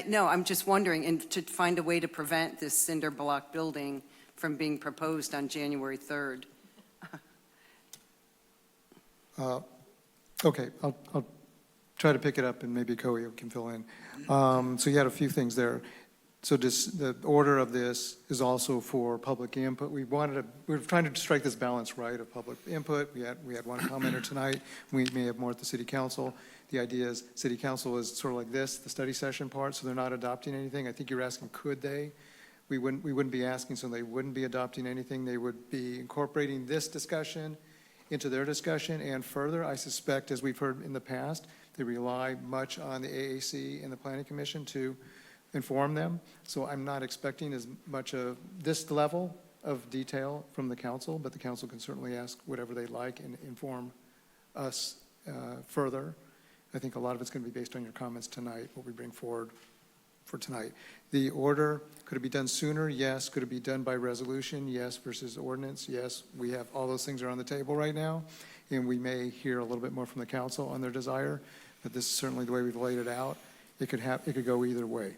No, I'm just wondering, and to find a way to prevent this cinder block building from being proposed on January 3rd. Okay, I'll try to pick it up and maybe Koei can fill in. So you had a few things there. So the order of this is also for public input. We're trying to strike this balance right of public input. We had one commenter tonight. We may have more at the city council. The idea is city council is sort of like this, the study session part, so they're not adopting anything. I think you're asking, could they? We wouldn't be asking, so they wouldn't be adopting anything. They would be incorporating this discussion into their discussion, and further, I suspect, as we've heard in the past, they rely much on the AAC and the Planning Commission to inform them. So I'm not expecting as much of this level of detail from the council, but the council can certainly ask whatever they like and inform us further. I think a lot of it's going to be based on your comments tonight, what we bring forward for tonight. The order, could it be done sooner? Yes. Could it be done by resolution? Yes. Versus ordinance? Yes. We have all those things are on the table right now, and we may hear a little bit more from the council on their desire, but this is certainly the way we've laid it out. It could go either way.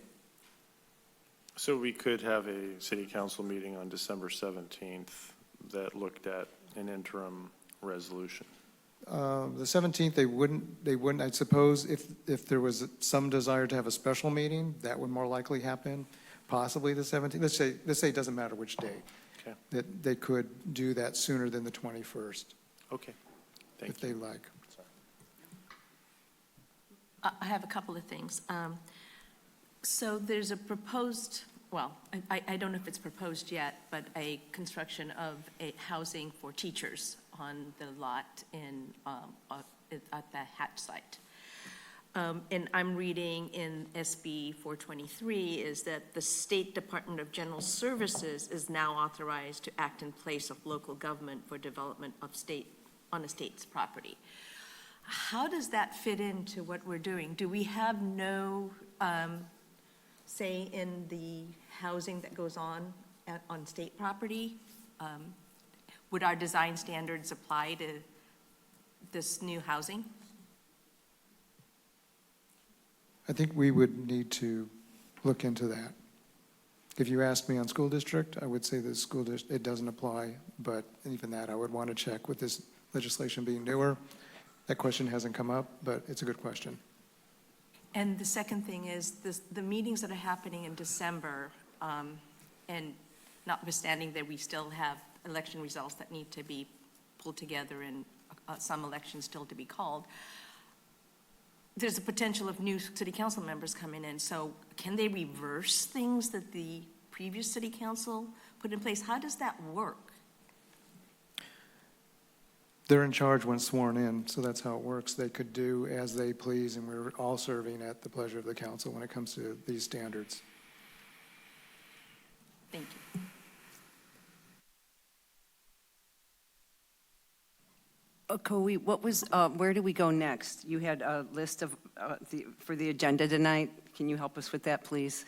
So we could have a city council meeting on December 17th that looked at an interim resolution. The 17th, they wouldn't, I suppose, if there was some desire to have a special meeting, that would more likely happen, possibly the 17th. Let's say it doesn't matter which date. Okay. That they could do that sooner than the 21st. Okay. Thank if they like. I have a couple of things. So there's a proposed, well, I don't know if it's proposed yet, but a construction of a housing for teachers on the lot at the Hatch site. And I'm reading in SB 423 is that the State Department of General Services is now authorized to act in place of local government for development of on a state's property. How does that fit into what we're doing? Do we have no say in the housing that goes on state property? Would our design standards apply to this new housing? I think we would need to look into that. If you asked me on school district, I would say the school district, it doesn't apply, but even that I would want to check with this legislation being newer. That question hasn't come up, but it's a good question. And the second thing is the meetings that are happening in December, and notwithstanding that we still have election results that need to be pulled together and some elections still to be called, there's a potential of new city council members coming in. So can they reverse things that the previous city council put in place? How does that work? They're in charge when sworn in, so that's how it works. They could do as they please, and we're all serving at the pleasure of the council when it comes to these standards. Thank you. Okoye, what was, where do we go next? You had a list of, for the agenda tonight. Can you help us with that, please?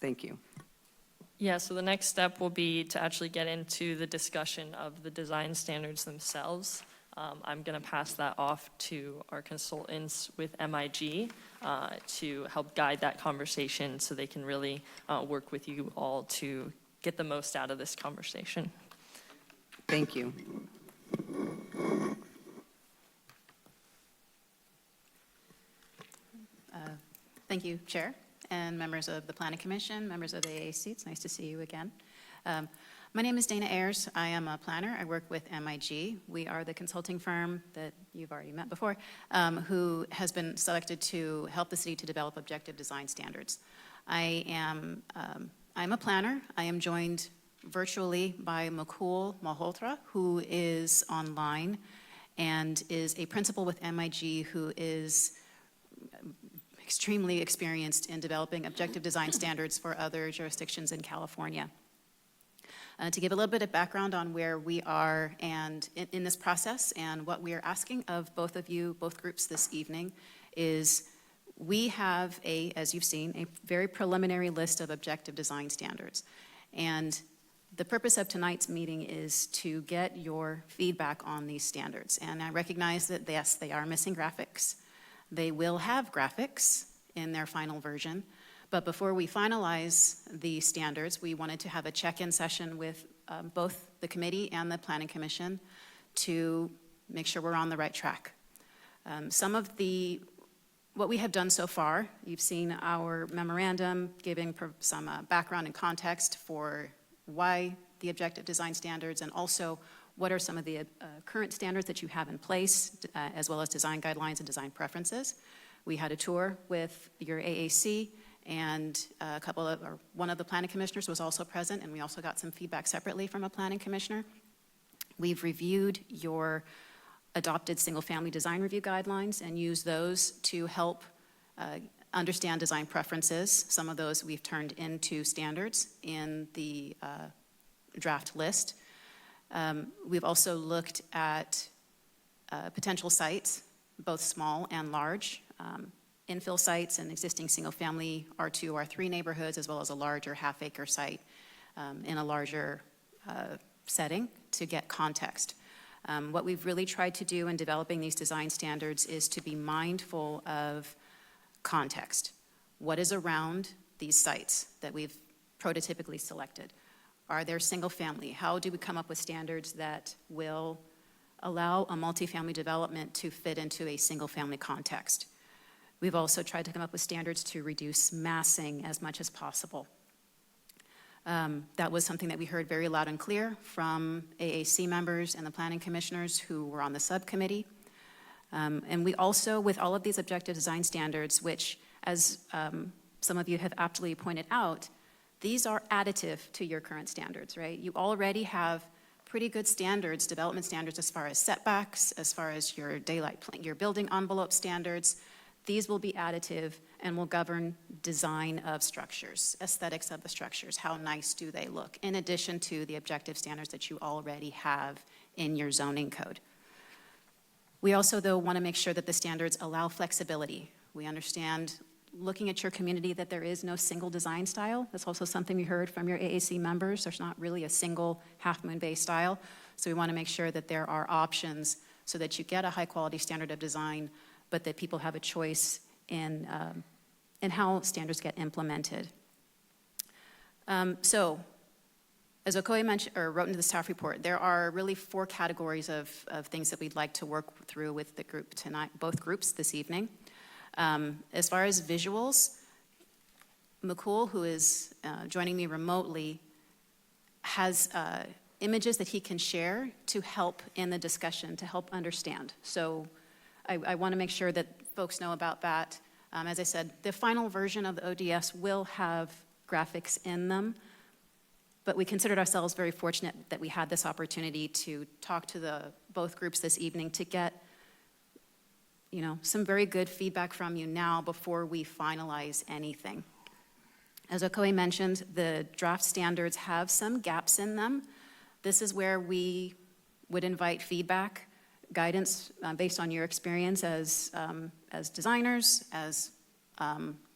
Thank you. Yeah, so the next step will be to actually get into the discussion of the design standards themselves. I'm going to pass that off to our consultants with MIG to help guide that conversation so they can really work with you all to get the most out of this conversation. Thank you. Thank you, Chair, and members of the Planning Commission, members of the AAC. It's nice to see you again. My name is Dana Ayers. I am a planner. I work with MIG. We are the consulting firm that you've already met before, who has been selected to help the city to develop objective design standards. I'm a planner. I am joined virtually by Mukul Malhotra, who is online and is a principal with MIG who is extremely experienced in developing objective design standards for other jurisdictions in California. To give a little bit of background on where we are and in this process and what we are asking of both of you, both groups this evening, is we have as you've seen, a very preliminary list of objective design standards. And the purpose of tonight's meeting is to get your feedback on these standards. And I recognize that, yes, they are missing graphics. They will have graphics in their final version. But before we finalize the standards, we wanted to have a check-in session with both the committee and the Planning Commission to make sure we're on the right track. What we have done so far, you've seen our memorandum giving some background and context for why the objective design standards, and also what are some of the current standards that you have in place, as well as design guidelines and design preferences. We had a tour with your AAC, and one of the planning commissioners was also present, and we also got some feedback separately from a planning commissioner. We've reviewed your adopted single-family design review guidelines and used those to help understand design preferences. Some of those we've turned into standards in the draft list. We've also looked at potential sites, both small and large, infill sites and existing single-family R2, R3 neighborhoods, as well as a larger half-acre site in a larger setting to get context. What we've really tried to do in developing these design standards is to be mindful of context. What is around these sites that we've prototypically selected? Are there single-family? How do we come up with standards that will allow a multifamily development to fit into a single-family context? We've also tried to come up with standards to reduce massing as much as possible. That was something that we heard very loud and clear from AAC members and the planning commissioners who were on the subcommittee. And we also, with all of these objective design standards, which, as some of you have aptly pointed out, these are additive to your current standards, right? You already have pretty good standards, development standards, as far as setbacks, as far as your your building envelope standards. These will be additive and will govern design of structures, aesthetics of the structures, how nice do they look, in addition to the objective standards that you already have in your zoning code. We also, though, want to make sure that the standards allow flexibility. We understand, looking at your community, that there is no single design style. That's also something we heard from your AAC members. There's not really a single Half Moon Bay style. So we want to make sure that there are options so that you get a high-quality standard of design, but that people have a choice in how standards get implemented. So, as Okoye mentioned, or wrote into the staff report, there are really 4 categories of things that we'd like to work through with the group tonight, both groups this evening. As far as visuals, Mukul, who is joining me remotely, has images that he can share to help in the discussion, to help understand. So I want to make sure that folks know about that. As I said, the final version of the ODS will have graphics in them, but we considered ourselves very fortunate that we had this opportunity to talk to both groups this evening to get some very good feedback from you now before we finalize anything. As Okoye mentioned, the draft standards have some gaps in them. This is where we would invite feedback. guidance based on your experience as designers, as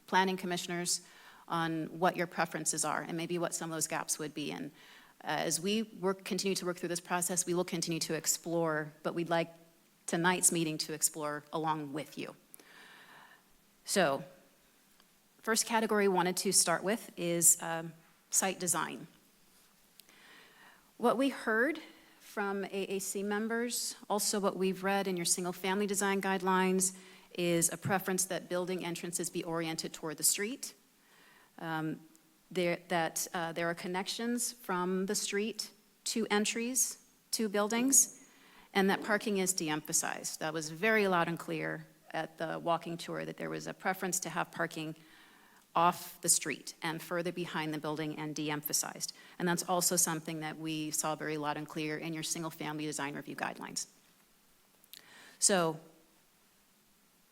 planning commissioners, on what your preferences are and maybe what some of those gaps would be. And as we continue to work through this process, we will continue to explore, but we'd like tonight's meeting to explore along with you. So, first category we wanted to start with is site design. What we heard from AAC members, also what we've read in your single-family design guidelines, is a preference that building entrances be oriented toward the street, there are connections from the street to entries to buildings, and that parking is de-emphasized. That was very loud and clear at the walking tour, that there was a preference to have parking off the street and further behind the building and de-emphasized. And that's also something that we saw very loud and clear in your single-family design review guidelines. So,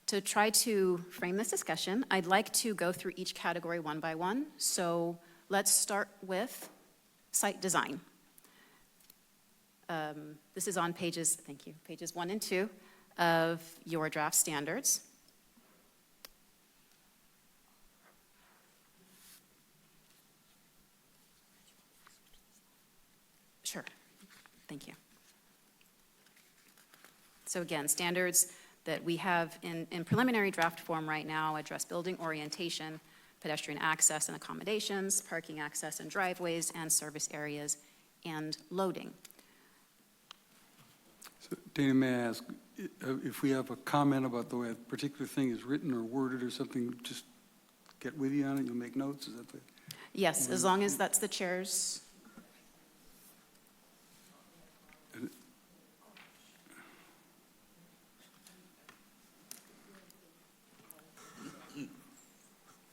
to try to frame this discussion, I'd like to go through each category one by one. So let's start with site design. This is on pages 1 and 2 of your draft standards. Sure, thank you. So again, standards that we have in preliminary draft form right now address building orientation, pedestrian access and accommodations, parking access and driveways, and service areas, and loading. So, Dana, may I ask, if we have a comment about the way a particular thing is written or worded or something, just get with you on it, you'll make notes, is that the? Yes, as long as that's the chair's.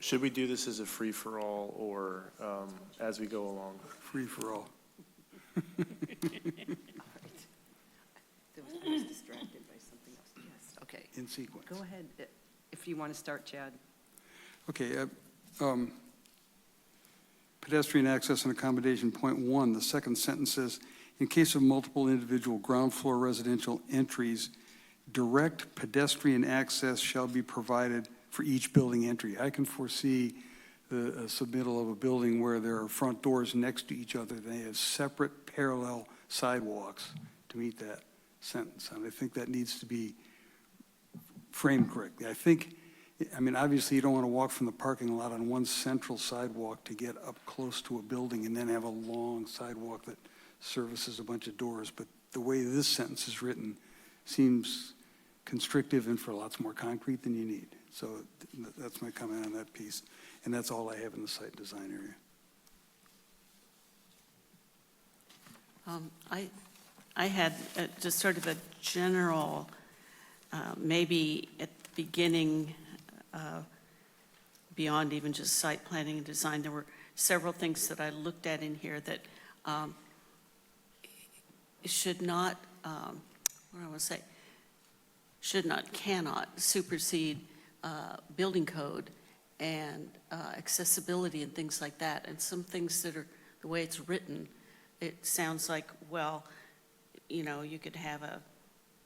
Should we do this as a free-for-all or as we go along? Free-for-all. I was distracted by something else. Yes, okay. In sequence. Go ahead, if you want to start, Chad. Okay, pedestrian access and accommodation, point 1, the second sentence says, in case of multiple individual ground floor residential entries, direct pedestrian access shall be provided for each building entry. I can foresee the submittal of a building where there are front doors next to each other. They have separate parallel sidewalks to meet that sentence. And I think that needs to be framed correctly. I mean, obviously you don't want to walk from the parking lot on one central sidewalk to get up close to a building and then have a long sidewalk that services a bunch of doors. But the way this sentence is written seems constrictive and for lots more concrete than you need. So that's my comment on that piece. And that's all I have in the site design area. I had just sort of a general, maybe at the beginning, beyond even just site planning and design, there were several things that I looked at in here that should not, what do I want to say, should not, cannot supersede building code and accessibility and things like that. And some things that are, the way it's written, it sounds like, well, you know, you could have a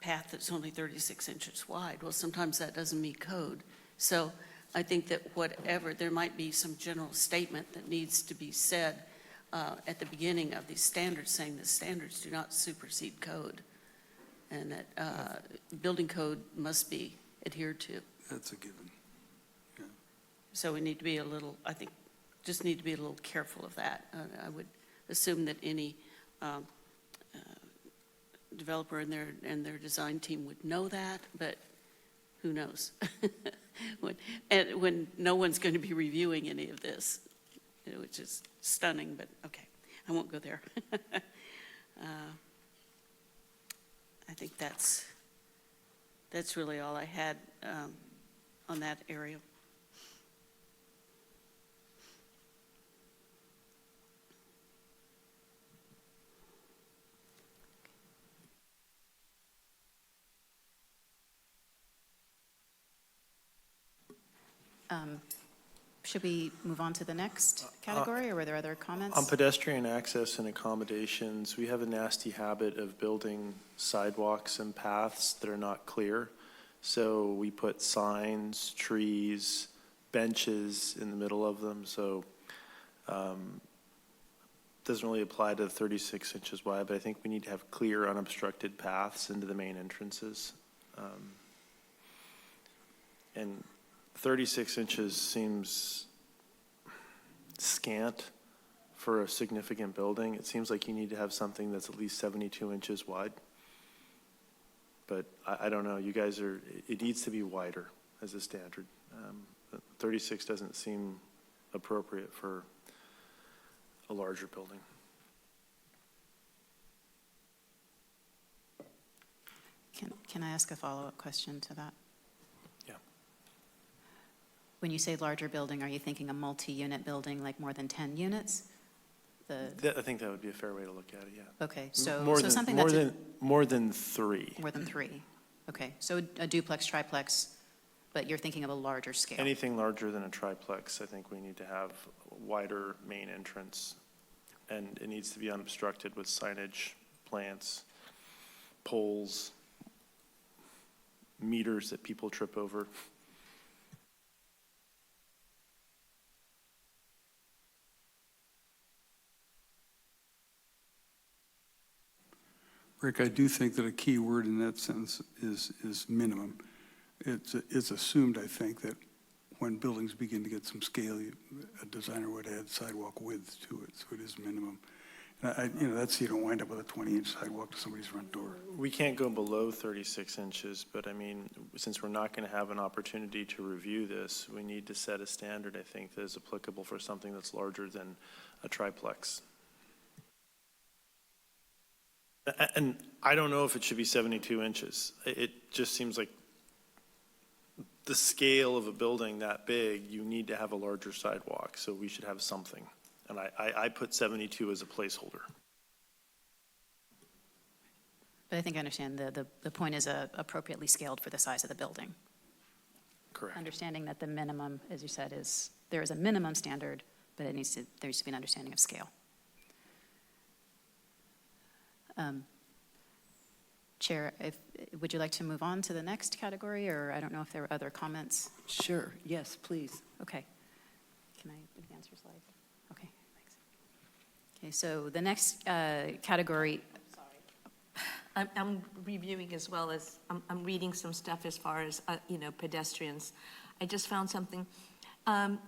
path that's only 36 inches wide. Well, sometimes that doesn't meet code. So I think that whatever, there might be some general statement that needs to be said at the beginning of these standards, saying that standards do not supersede code, and that building code must be adhered to. That's a given. Yeah. So we need to be a little, I think, just need to be a little careful of that. I would assume that any developer and their design team would know that, but who knows? when no one's going to be reviewing any of this, which is stunning, but okay, I won't go there. I think that's really all I had on that area. Should we move on to the next category, or were there other comments? On pedestrian access and accommodations, we have a nasty habit of building sidewalks and paths that are not clear. So we put signs, trees, benches in the middle of them, so doesn't really apply to the 36 inches wide, but I think we need to have clear, unobstructed paths into the main entrances. And 36 inches seems scant for a significant building. It seems like you need to have something that's at least 72 inches wide. But I don't know, you guys are, it needs to be wider as a standard. 36 doesn't seem appropriate for a larger building. Can I ask a follow-up question to that? Yeah. When you say larger building, are you thinking a multi-unit building, like more than 10 units? I think that would be a fair way to look at it, yeah. Okay, so More than- something more that's than more than three. more than 3. Okay, so a duplex, triplex, but you're thinking of a larger scale. Anything larger than a triplex, I think we need to have a wider main entrance. And it needs to be unobstructed with signage, plants, poles, meters that people trip over. Rick, I do think that a key word in that sentence is minimum. It's assumed, I think, that when buildings begin to get some scale, a designer would add sidewalk width to it, so it is minimum. And that's so you don't wind up with a 20-inch sidewalk to somebody's front door. We can't go below 36 inches, but I mean, since we're not going to have an opportunity to review this, we need to set a standard, I think, that is applicable for something that's larger than a triplex. And I don't know if it should be 72 inches. It just seems like the scale of a building that big, you need to have a larger sidewalk, so we should have something. And I put 72 as a placeholder. But I think I understand the point is appropriately scaled for the size of the building. Correct. Understanding that the minimum, as you said, is, there is a minimum standard, but there needs to be an understanding of scale. Chair, would you like to move on to the next category, or I don't know if there were other comments? Sure, yes, please. Okay. Can I advance your slide? Okay, thanks. Okay, so the next category. I'm reviewing as well as, I'm reading some stuff as far as, pedestrians. I just found something.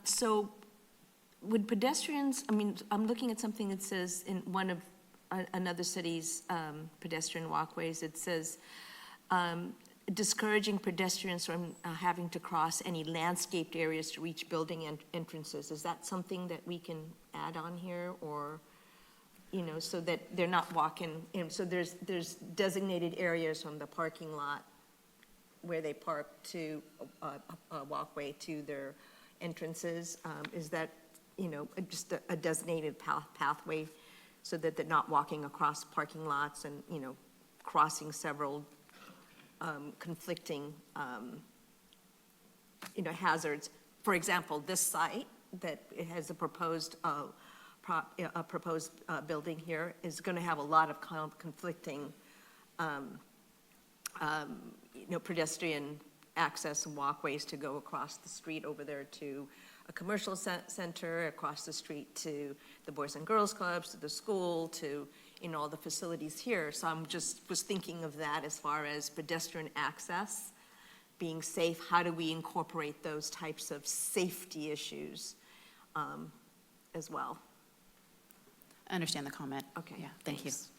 So would pedestrians, I'm looking at something that says in one of another city's pedestrian walkways, it says discouraging pedestrians from having to cross any landscaped areas to reach building entrances. Is that something that we can add on here, or, so that they're not walking, so there's designated areas from the parking lot where they park to a walkway to their entrances? Is that, just a designated pathway, so that they're not walking across parking lots and, crossing several conflicting, hazards? For example, this site that it has a proposed building here is going to have a lot of conflicting, pedestrian access and walkways to go across the street over there to a commercial center, across the street to the Boys and Girls Clubs, to the school, to, all the facilities here. So I'm just was thinking of that as far as pedestrian access, being safe. How do we incorporate those types of safety issues as well? I understand the comment. Okay, Yeah, thank you. thanks.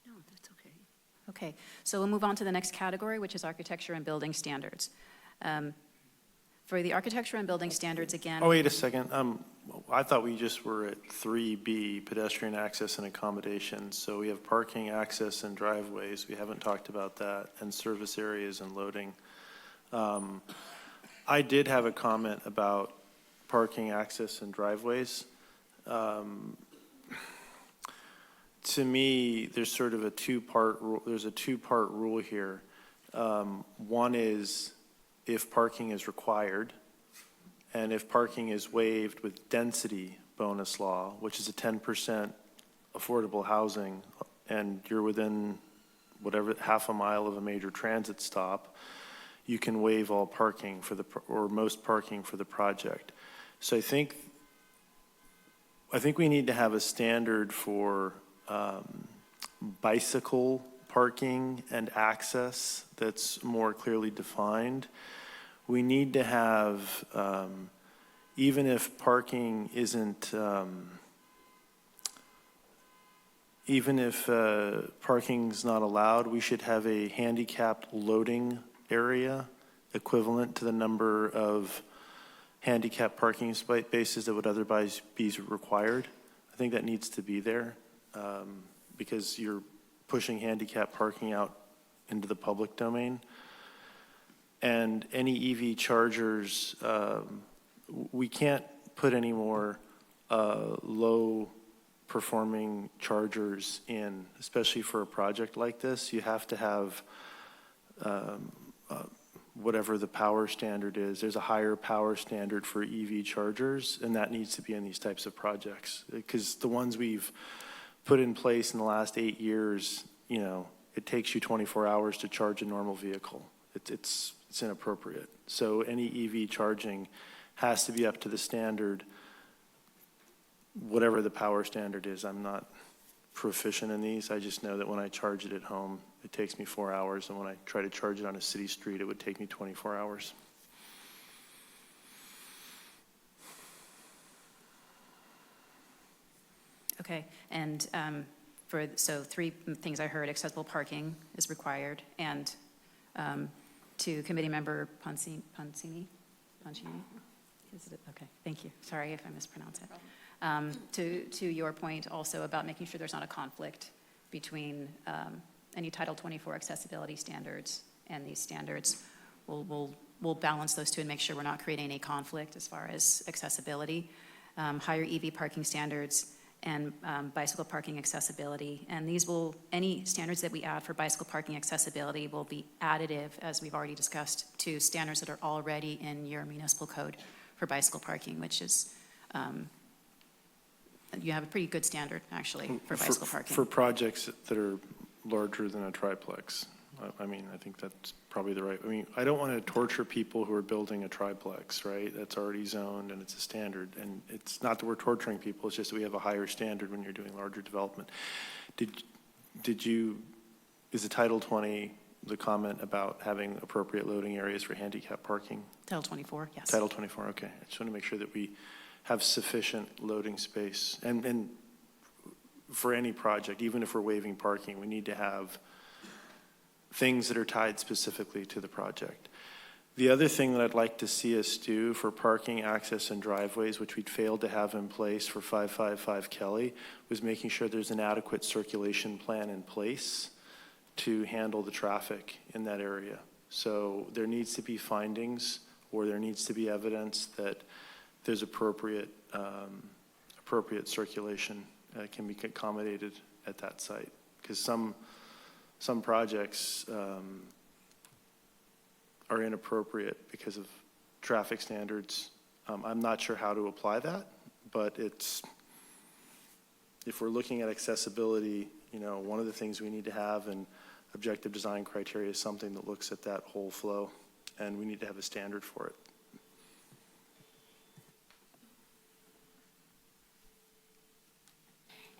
No, that's okay. Okay, so we'll move on to the next category, which is architecture and building standards. For the architecture and building standards, again. Oh, wait a second. I thought we just were at 3B, pedestrian access and accommodations. So we have parking, access, and driveways. We haven't talked about that, and service areas and loading. I did have a comment about parking, access, and driveways. to me, there's sort of a two-part rule, there's a two-part rule here. One is if parking is required, and if parking is waived with density bonus law, which is a 10% affordable housing, and you're within whatever, half a mile of a major transit stop, you can waive all parking for the, or most parking for the project. So I think we need to have a standard for bicycle parking and access that's more clearly defined. We need to have, even if parking isn't, even if parking's not allowed, we should have a handicapped loading area equivalent to the number of handicap parking spaces that would otherwise be required. I think that needs to be there because you're pushing handicap parking out into the public domain. And any EV chargers, we can't put any more low performing chargers in, especially for a project like this. You have to have whatever the power standard is. There's a higher power standard for EV chargers, and that needs to be in these types of projects. Because the ones we've put in place in the last 8 years, you know, it takes you 24 hours to charge a normal vehicle. It's inappropriate. So any EV charging has to be up to the standard, whatever the power standard is. I'm not proficient in these. I just know that when I charge it at home, it takes me 4 hours, and when I try to charge it on a city street, it would take me 24 hours. Okay, and so 3 things I heard: accessible parking is required, and to committee member Pancini? Is it, okay, thank you. Sorry if I mispronounce it. To your point also about making sure there's not a conflict between any Title 24 accessibility standards and these standards. We'll balance those two and make sure we're not creating any conflict as far as accessibility. Higher EV parking standards and bicycle parking accessibility. And these will, any standards that we add for bicycle parking accessibility will be additive, as we've already discussed, to standards that are already in your municipal code for bicycle parking, which is, you have a pretty good standard, actually, for bicycle parking. For projects that are larger than a triplex. I mean, I think that's probably the right, I mean, I don't want to torture people who are building a triplex, right? That's already zoned and it's a standard. And it's not that we're torturing people, it's just that we have a higher standard when you're doing larger development. Did you, is the Title 20, the comment about having appropriate loading areas for handicap parking? Title 24, yes. Title 24, okay. I just want to make sure that we have sufficient loading space. And for any project, even if we're waiving parking, we need to have things that are tied specifically to the project. The other thing that I'd like to see us do for parking, access, and driveways, which we'd failed to have in place for 555 Kelly, was making sure there's an adequate circulation plan in place to handle the traffic in that area. So there needs to be findings, or there needs to be evidence that there's appropriate circulation can be accommodated at that site. Because some projects are inappropriate because of traffic standards. I'm not sure how to apply that, but if we're looking at accessibility, you know, one of the things we need to have in objective design criteria is something that looks at that whole flow, and we need to have a standard for it.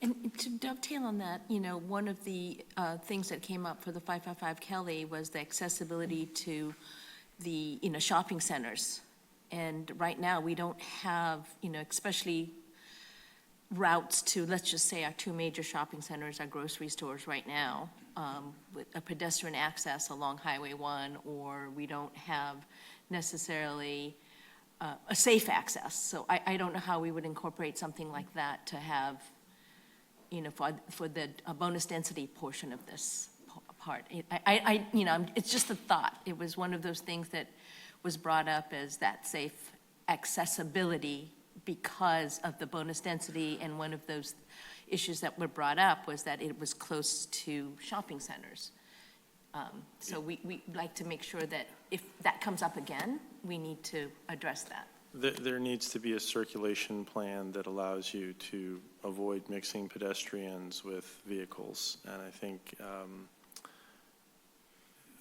And to dovetail on that, you know, one of the things that came up for the 555 Kelly was the accessibility to the, you know, shopping centers. And right now, we don't have, you know, especially routes to, let's just say, our 2 major shopping centers, our grocery stores right now, with a pedestrian access along Highway 1, or we don't have necessarily a safe access. So I don't know how we would incorporate something like that to have, you know, for the bonus density portion of this part. You know, it's just a thought. It was one of those things that was brought up as that safe accessibility because of the bonus density, and one of those, issues that were brought up was that it was close to shopping centers. So we like to make sure that if that comes up again, we need to address that. There needs to be a circulation plan that allows you to avoid mixing pedestrians with vehicles. And I think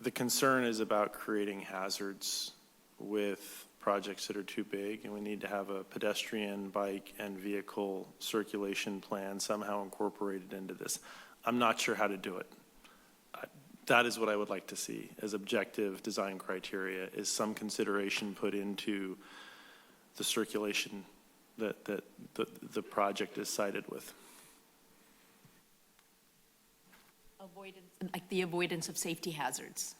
the concern is about creating hazards with projects that are too big, and we need to have a pedestrian, bike, and vehicle circulation plan somehow incorporated into this. I'm not sure how to do it. That is what I would like to see as objective design criteria, is some consideration put into the circulation that the project is cited with. Avoidance, like the avoidance of safety hazards.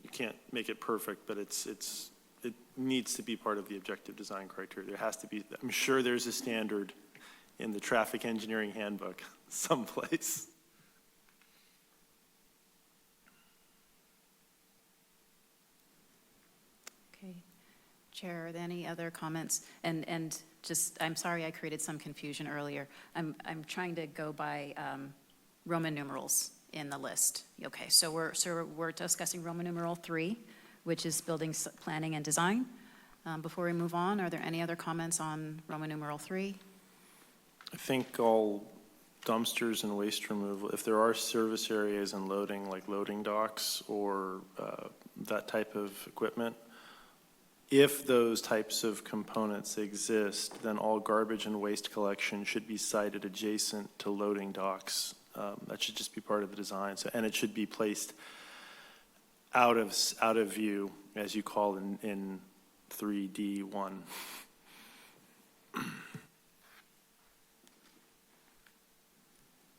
You can't make it perfect, but it needs to be part of the objective design criteria. There has to be, I'm sure there's a standard in the traffic engineering handbook someplace. Okay. Chair, are there any other comments? And just, I'm sorry I created some confusion earlier. I'm trying to go by Roman numerals in the list. Okay, so we're discussing Roman numeral 3, which is building planning and design. Before we move on, are there any other comments on Roman numeral 3? I think all dumpsters and waste removal, if there are service areas and loading, like loading docks or that type of equipment, if those types of components exist, then all garbage and waste collection should be sited adjacent to loading docks. That should just be part of the design. So, and it should be placed out of view, as you call in 3D1.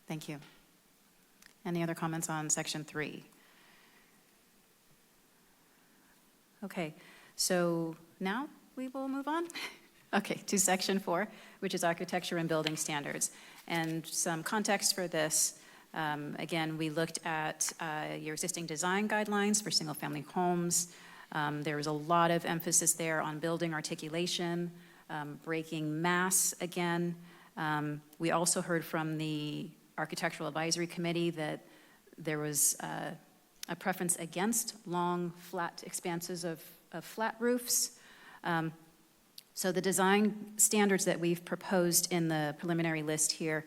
Thank you. Any other comments on section 3? Okay, so now we will move on. Okay, to section 4, which is architecture and building standards. And some context for this, again, we looked at your existing design guidelines for single-family homes. There was a lot of emphasis there on building articulation, breaking mass again. We also heard from the Architectural Advisory Committee that there was a preference against long, flat expanses of flat roofs. So the design standards that we've proposed in the preliminary list here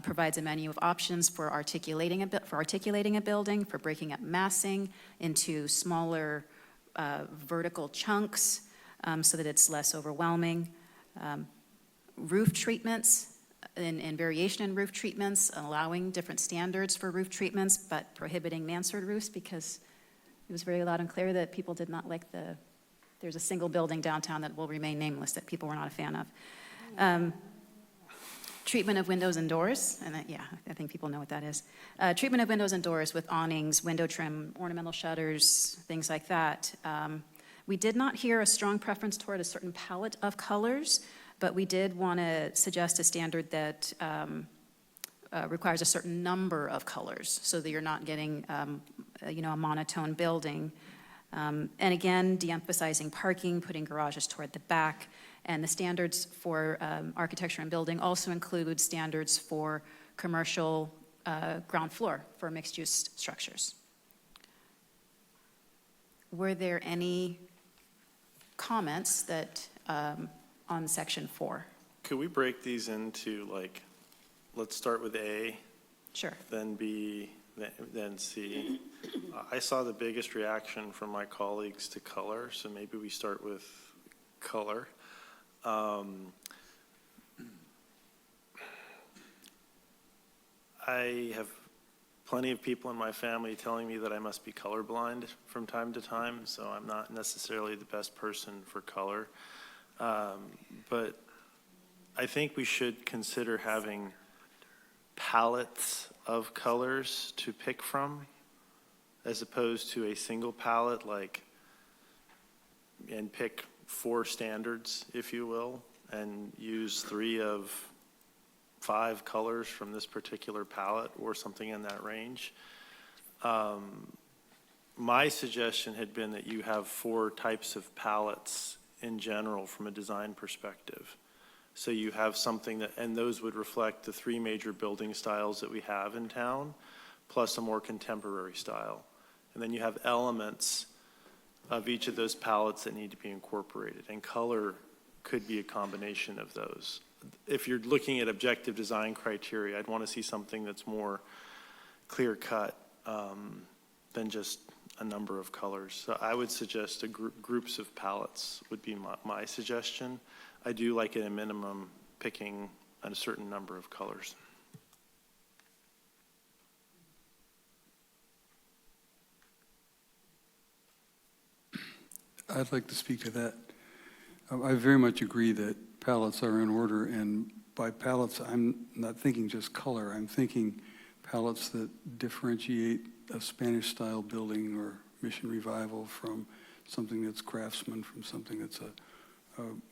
provides a menu of options for articulating a building, for breaking up massing into smaller vertical chunks so that it's less overwhelming. Roof treatments and variation in roof treatments, allowing different standards for roof treatments, but prohibiting mansard roofs because it was very loud and clear that people did not like there's a single building downtown that will remain nameless that people were not a fan of. Treatment of windows and doors, and yeah, I think people know what that is. Treatment of windows and doors with awnings, window trim, ornamental shutters, things like that. We did not hear a strong preference toward a certain palette of colors, but we did want to suggest a standard that requires a certain number of colors so that you're not getting a monotone building. And again, de-emphasizing parking, putting garages toward the back. And the standards for architecture and building also include standards for commercial ground floor for mixed-use structures. Were there any comments that on section 4? Could we break these into, like, let's start with A, Sure. then B, then C. I saw the biggest reaction from my colleagues to color, so maybe we start with color. I have plenty of people in my family telling me that I must be colorblind from time to time, so I'm not necessarily the best person for color. But I think we should consider having palettes of colors to pick from, as opposed to a single palette, and pick 4 standards, if you will, and use 3 of 5 colors from this particular palette or something in that range. My suggestion had been that you have 4 types of palettes in general from a design perspective. So you have something that, and those would reflect the three major building styles that we have in town, plus a more contemporary style. And then you have elements of each of those palettes that need to be incorporated, and color could be a combination of those. If you're looking at objective design criteria, I'd want to see something that's more clear-cut than just a number of colors. So I would suggest groups of palettes would be my suggestion. I do like at a minimum picking a certain number of colors. I'd like to speak to that. I very much agree that palettes are in order, and by palettes, I'm not thinking just color. I'm thinking palettes that differentiate a Spanish-style building or Mission Revival from something that's craftsman, from something that's a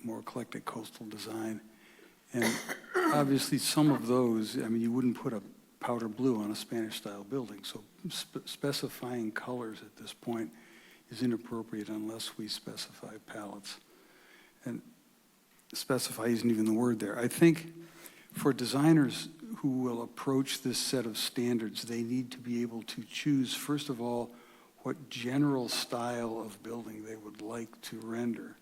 more eclectic coastal design. And obviously, some of those, I mean, you wouldn't put a powder blue on a Spanish-style building, so specifying colors at this point is inappropriate unless we specify palettes. And specify isn't even the word there. I think for designers who will approach this set of standards, they need to be able to choose, first of all, what general style of building they would like to render,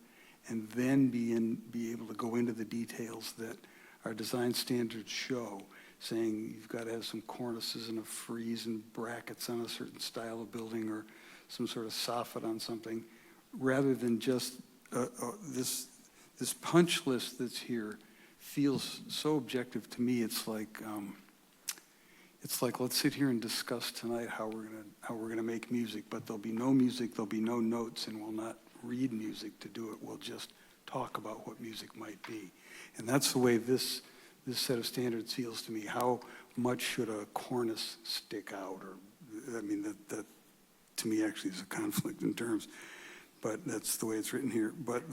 and then be able to go into the details that our design standards show, saying you've got to have some cornices and a frieze and brackets on a certain style of building, or some sort of soffit on something, rather than just this punch list that's here feels so objective to me. It's like let's sit here and discuss tonight how we're gonna make music, but there'll be no music, there'll be no notes, and we'll not read music to do it. We'll just talk about what music might be, and that's the way this set of standards feels to me. How much should a cornice stick out? Or I mean that to me actually is a conflict in terms, but that's the way it's written here. But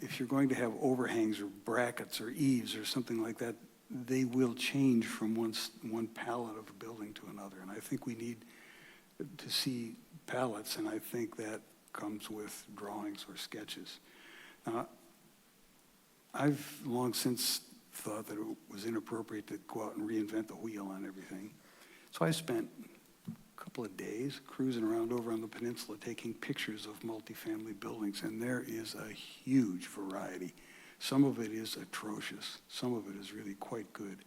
if you're going to have overhangs or brackets or eaves or something like that, they will change from one palette of a building to another. And I think we need to see palettes, and I think that comes with drawings or sketches. I've long since thought that it was inappropriate to go out and reinvent the wheel on everything. So I spent a couple of days cruising around over on the peninsula taking pictures of multifamily buildings, and there is a huge variety. Some of it is atrocious. Some of it is really quite good.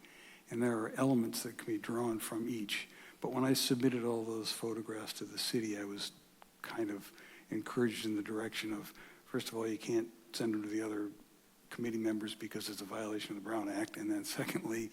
And there are elements that can be drawn from each. But when I submitted all those photographs to the city, I was kind of encouraged in the direction of, first of all, you can't send them to the other committee members because it's a violation of the Brown Act. And then secondly,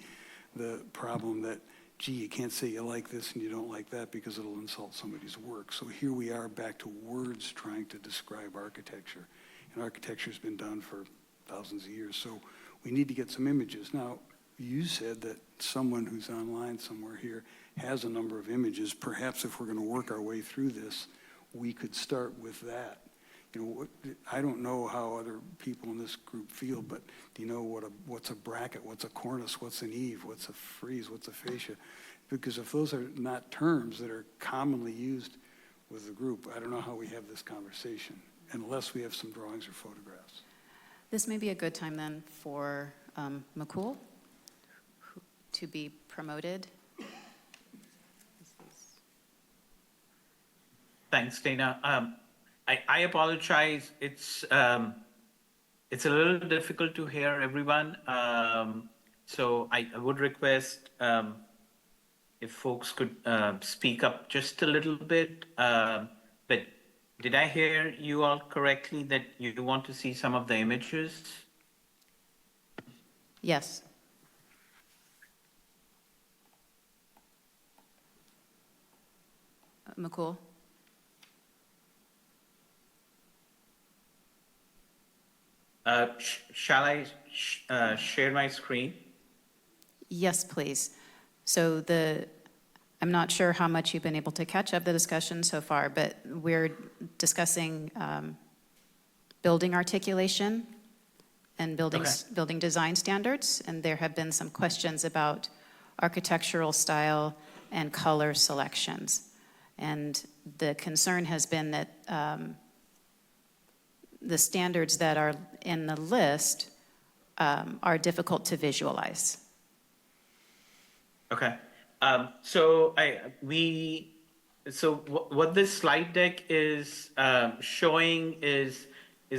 the problem that, gee, you can't say you like this and you don't like that because it'll insult somebody's work. So here we are back to words trying to describe architecture. And architecture's been done for thousands of years. So we need to get some images. Now, you said that someone who's online somewhere here has a number of images. Perhaps if we're going to work our way through this, we could start with that. You know, I don't know how other people in this group feel, but do you know what's a bracket, what's a cornice, what's an eave, what's a frieze, what's a fascia? Because if those are not terms that are commonly used with the group, I don't know how we have this conversation unless we have some drawings or photographs. This may be a good time then for McCool to be promoted. Thanks, Dana. I apologize. It's a little difficult to hear everyone. So I would request if folks could speak up just a little bit. But did I hear you all correctly that you want to see some of the images? Yes. McCool? Shall I share my screen? Yes, please. So I'm not sure how much you've been able to catch up the discussion so far, but we're discussing building articulation and building design standards, and there have been some questions about architectural style and color selections. And the concern has been that the standards that are in the list are difficult to visualize. Okay. So what this slide deck is showing is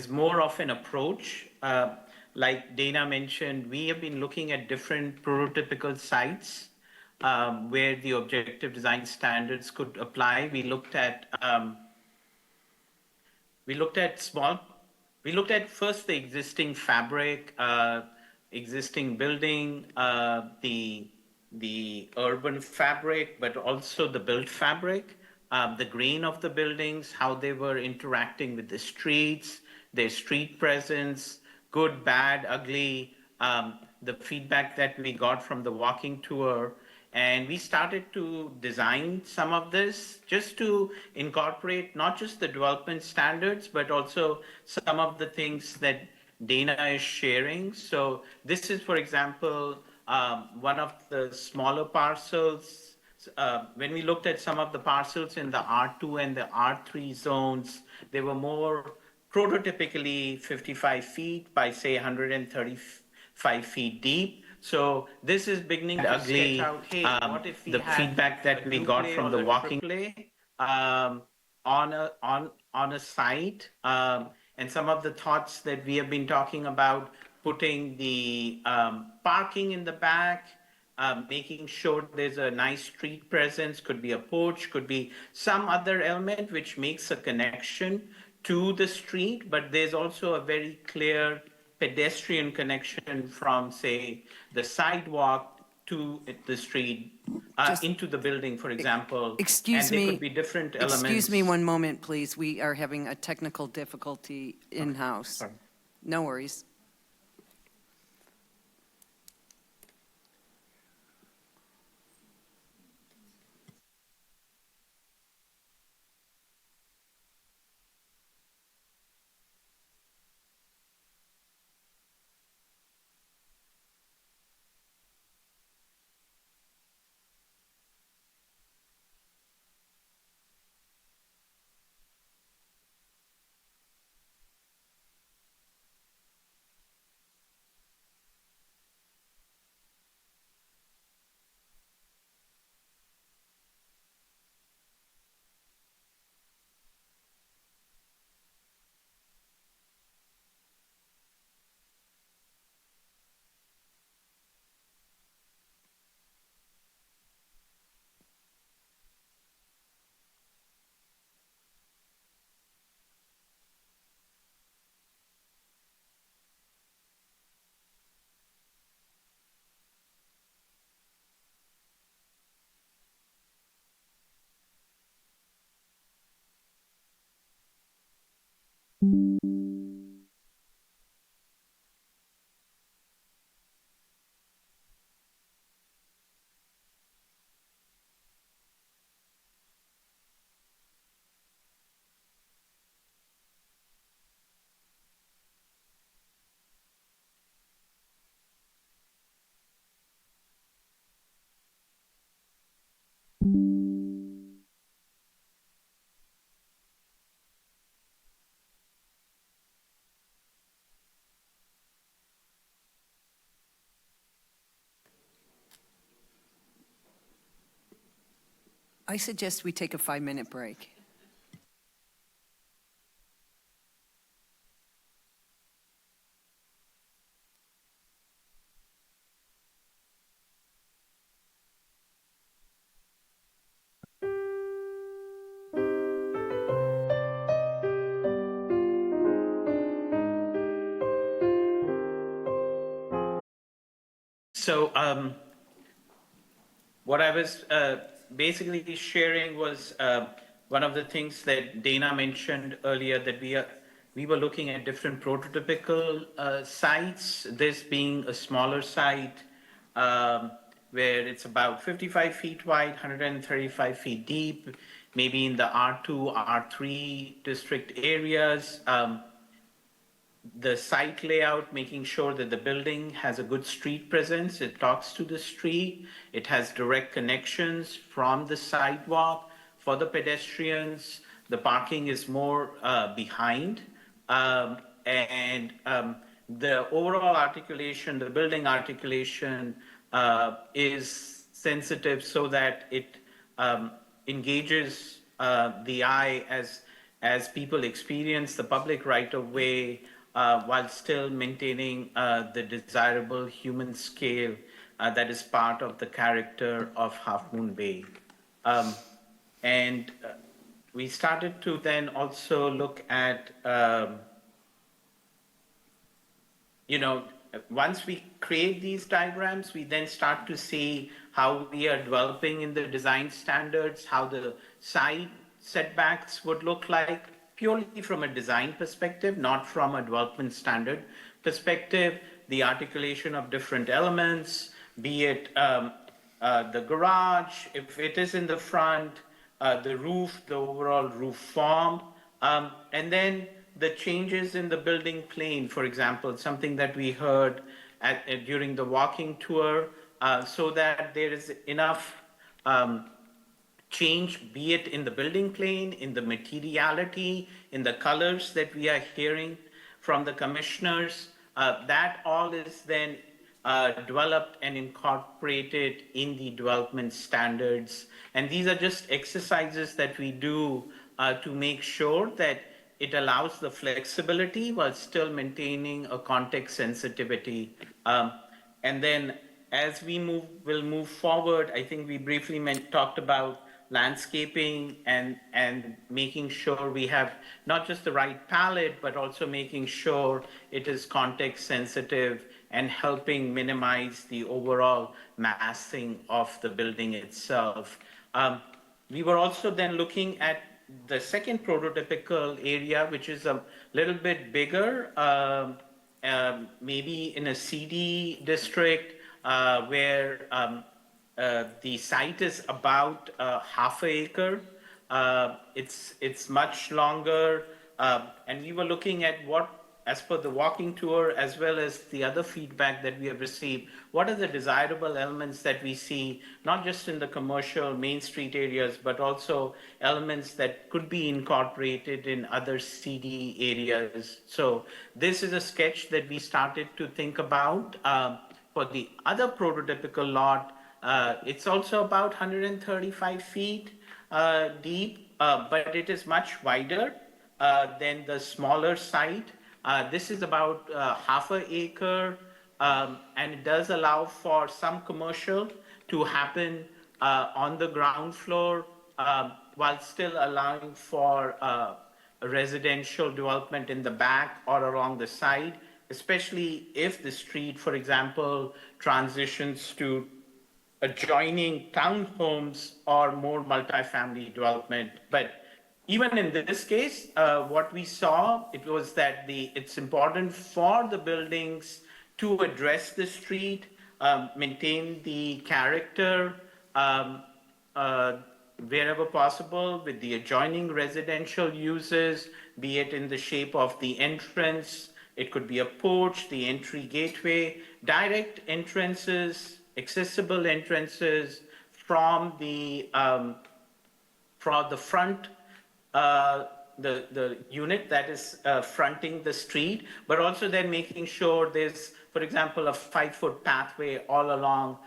more of an approach. Like Dana mentioned, we have been looking at different prototypical sites where the objective design standards could apply. We looked at first the existing fabric, existing building, the urban fabric, but also the built fabric, the grain of the buildings, how they were interacting with the streets, their street presence, good, bad, ugly, the feedback that we got from the walking tour. And we started to design some of this just to incorporate not just the development standards, but also some of the things that Dana is sharing. So this is, for example, one of the smaller parcels. When we looked at some of the parcels in the R2 and the R3 zones, they were more prototypically 55 feet by, say, 135 feet deep. So this is beginning to ugly. Out, hey, what if the feedback that we got from the walking play on a site, and some of the thoughts that we have been talking about, putting the parking in the back, making sure there's a nice street presence, could be a porch, could be some other element which makes a connection to the street, but there's also a very clear pedestrian connection from, say, the sidewalk to the street, into the building, for example. Excuse and me. There could be different elements. Excuse me one moment, please. We are having a technical difficulty in-house. Sorry. No worries. I suggest we take a 5-minute break. So what I was basically sharing was one of the things that Dana mentioned earlier, that we were looking at different prototypical sites, this being a smaller site where it's about 55 feet wide, 135 feet deep, maybe in the R2, R3 district areas. The site layout, making sure that the building has a good street presence, it talks to the street, it has direct connections from the sidewalk for the pedestrians, the parking is more behind, and the overall articulation, the building articulation is sensitive so that it engages the eye as people experience the public right of way while still maintaining the desirable human scale that is part of the character of Half Moon Bay. And we started to then also look at once we create these diagrams, we then start to see how we are developing in the design standards, how the side setbacks would look like, purely from a design perspective, not from a development standard perspective, the articulation of different elements, be it the garage, if it is in the front, the roof, the overall roof form, and then the changes in the building plane, for example, something that we heard during the walking tour, so that there is enough change, be it in the building plane, in the materiality, in the colors that we are hearing from the commissioners. That all is then developed and incorporated in the development standards. And these are just exercises that we do to make sure that it allows the flexibility while still maintaining a context sensitivity. And then as we will move forward, I think we briefly talked about landscaping and making sure we have not just the right palette, but also making sure it is context sensitive and helping minimize the overall massing of the building itself. We were also then looking at the second prototypical area, which is a little bit bigger, maybe in a CD district where the site is about half an acre. It's much longer, and we were looking at what, as per the walking tour, as well as the other feedback that we have received, what are the desirable elements that we see, not just in the commercial Main Street areas, but also elements that could be incorporated in other CD areas. So this is a sketch that we started to think about. For the other prototypical lot, it's also about 135 feet deep, but it is much wider than the smaller site. This is about half an acre, and it does allow for some commercial to happen on the ground floor while still allowing for residential development in the back or along the side, especially if the street, for example, transitions to adjoining townhomes or more multifamily development. But even in this case, what we saw, it was that it's important for the buildings to address the street, maintain the character wherever possible with the adjoining residential uses, be it in the shape of the entrance, it could be a porch, the entry gateway, direct entrances, accessible entrances from the front, the unit that is fronting the street, but also then making sure there's, for example, a 5-foot pathway all along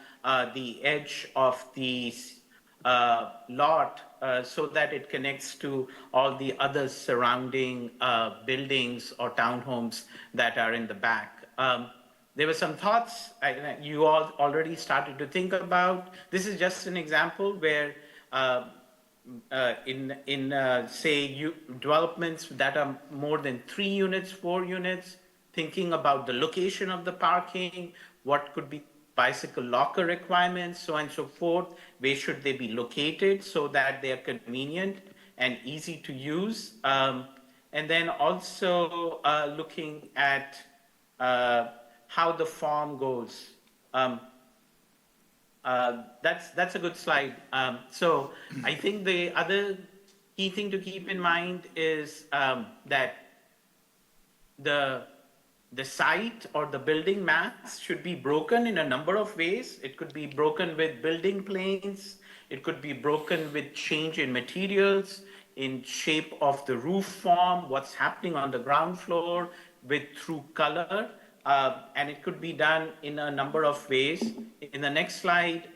the edge of the lot so that it connects to all the other surrounding buildings or townhomes that are in the back. There were some thoughts you all already started to think about. This is just an example where say developments that are more than 3 units, 4 units, thinking about the location of the parking, what could be bicycle locker requirements, so on and so forth, where should they be located so that they are convenient and easy to use. And then also looking at how the form goes. That's a good slide. So I think the other key thing to keep in mind is that the site or the building mass should be broken in a number of ways. It could be broken with building planes. It could be broken with change in materials, in shape of the roof form, what's happening on the ground floor, through color. and it could be done in a number of ways. In the next slide,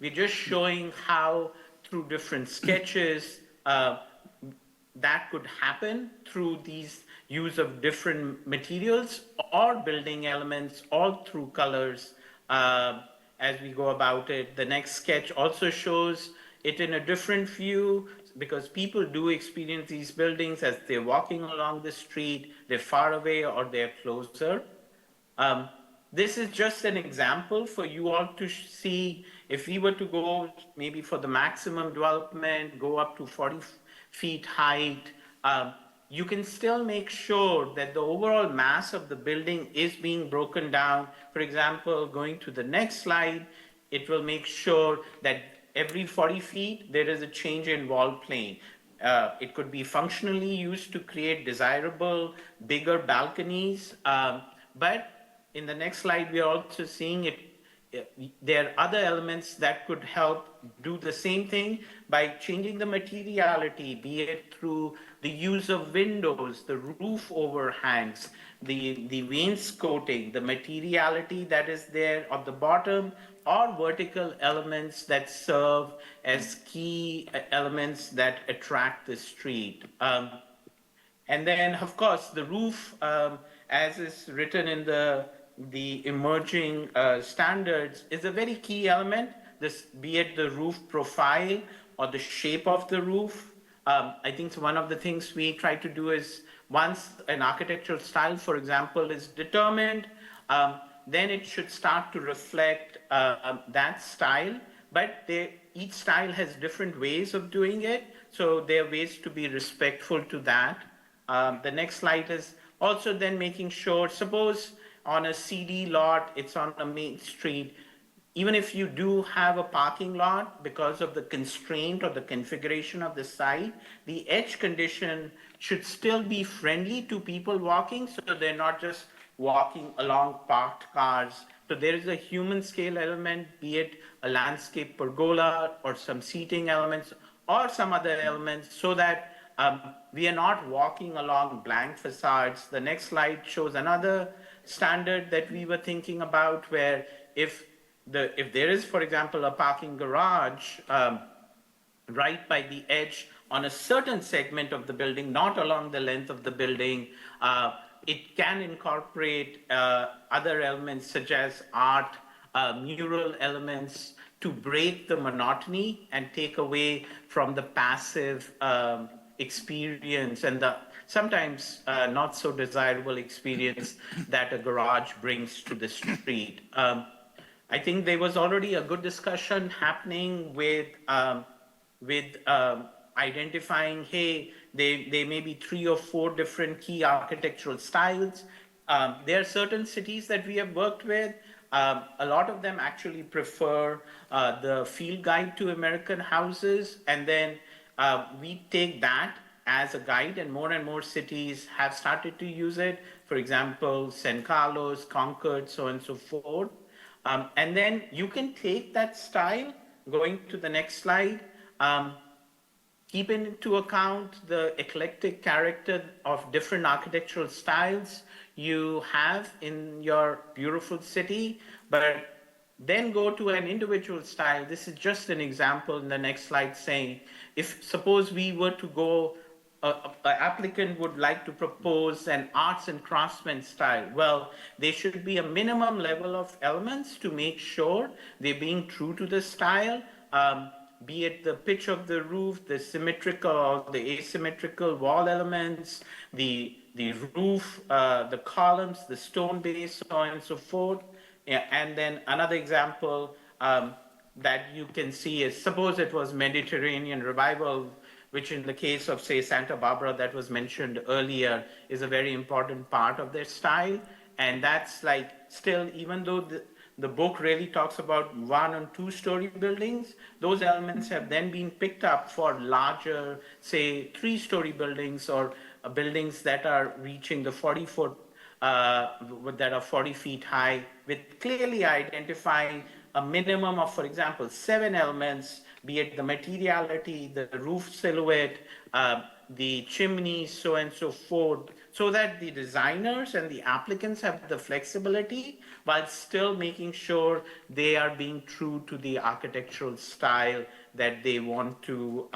we're just showing how through different sketches that could happen through these use of different materials or building elements, all through colors as we go about it. The next sketch also shows it in a different view because people do experience these buildings as they're walking along the street, they're far away or they're closer. This is just an example for you all to see if we were to go maybe for the maximum development, go up to 40 feet height, you can still make sure that the overall mass of the building is being broken down. For example, going to the next slide, it will make sure that every 40 feet there is a change in wall plane. It could be functionally used to create desirable, bigger balconies, but in the next slide, we are also seeing it. There are other elements that could help do the same thing by changing the materiality, be it through the use of windows, the roof overhangs, the wainscoting, the materiality that is there at the bottom, or vertical elements that serve as key elements that attract the street. And then, of course, the roof, as is written in the emerging standards, is a very key element, this, be it the roof profile or the shape of the roof. I think one of the things we try to do is once an architectural style, for example, is determined, then it should start to reflect that style, but each style has different ways of doing it, so there are ways to be respectful to that. The next slide is also then making sure, suppose on a CD lot, it's on a main street, even if you do have a parking lot, because of the constraint or the configuration of the site, the edge condition should still be friendly to people walking, so they're not just walking along parked cars. So there is a human scale element, be it a landscape pergola or some seating elements or some other elements, so that we are not walking along blank facades. The next slide shows another standard that we were thinking about, where if there is, for example, a parking garage right by the edge on a certain segment of the building, not along the length of the building, it can incorporate other elements such as art, mural elements, to break the monotony and take away from the passive experience and the sometimes not so desirable experience that a garage brings to the street. I think there was already a good discussion happening with identifying, hey, there may be 3 or 4 different key architectural styles. There are certain cities that we have worked with. A lot of them actually prefer the field guide to American houses, and then we take that as a guide, and more cities have started to use it. For example, San Carlos, Concord, so on and so forth. And then you can take that style, going to the next slide, keeping into account the eclectic character of different architectural styles you have in your beautiful city, but then go to an individual style. This is just an example in the next slide saying, if suppose we were to go, an applicant would like to propose an arts and craftsman style. Well, there should be a minimum level of elements to make sure they're being true to the style, be it the pitch of the roof, the symmetrical or the asymmetrical wall elements, the roof, the columns, the stone base, so on and so forth. Yeah, and then another example that you can see is, suppose it was Mediterranean revival, which in the case of, say, Santa Barbara that was mentioned earlier, is a very important part of their style. And that's like still, even though the book really talks about 1- and 2-story buildings, those elements have then been picked up for larger, say, 3-story buildings or buildings that are reaching the 40-foot, that are 40 feet high, with clearly identifying a minimum of, for example, 7 elements be it the materiality, the roof silhouette, the chimney, so and so forth, so that the designers and the applicants have the flexibility while still making sure they are being true to the architectural style that they want to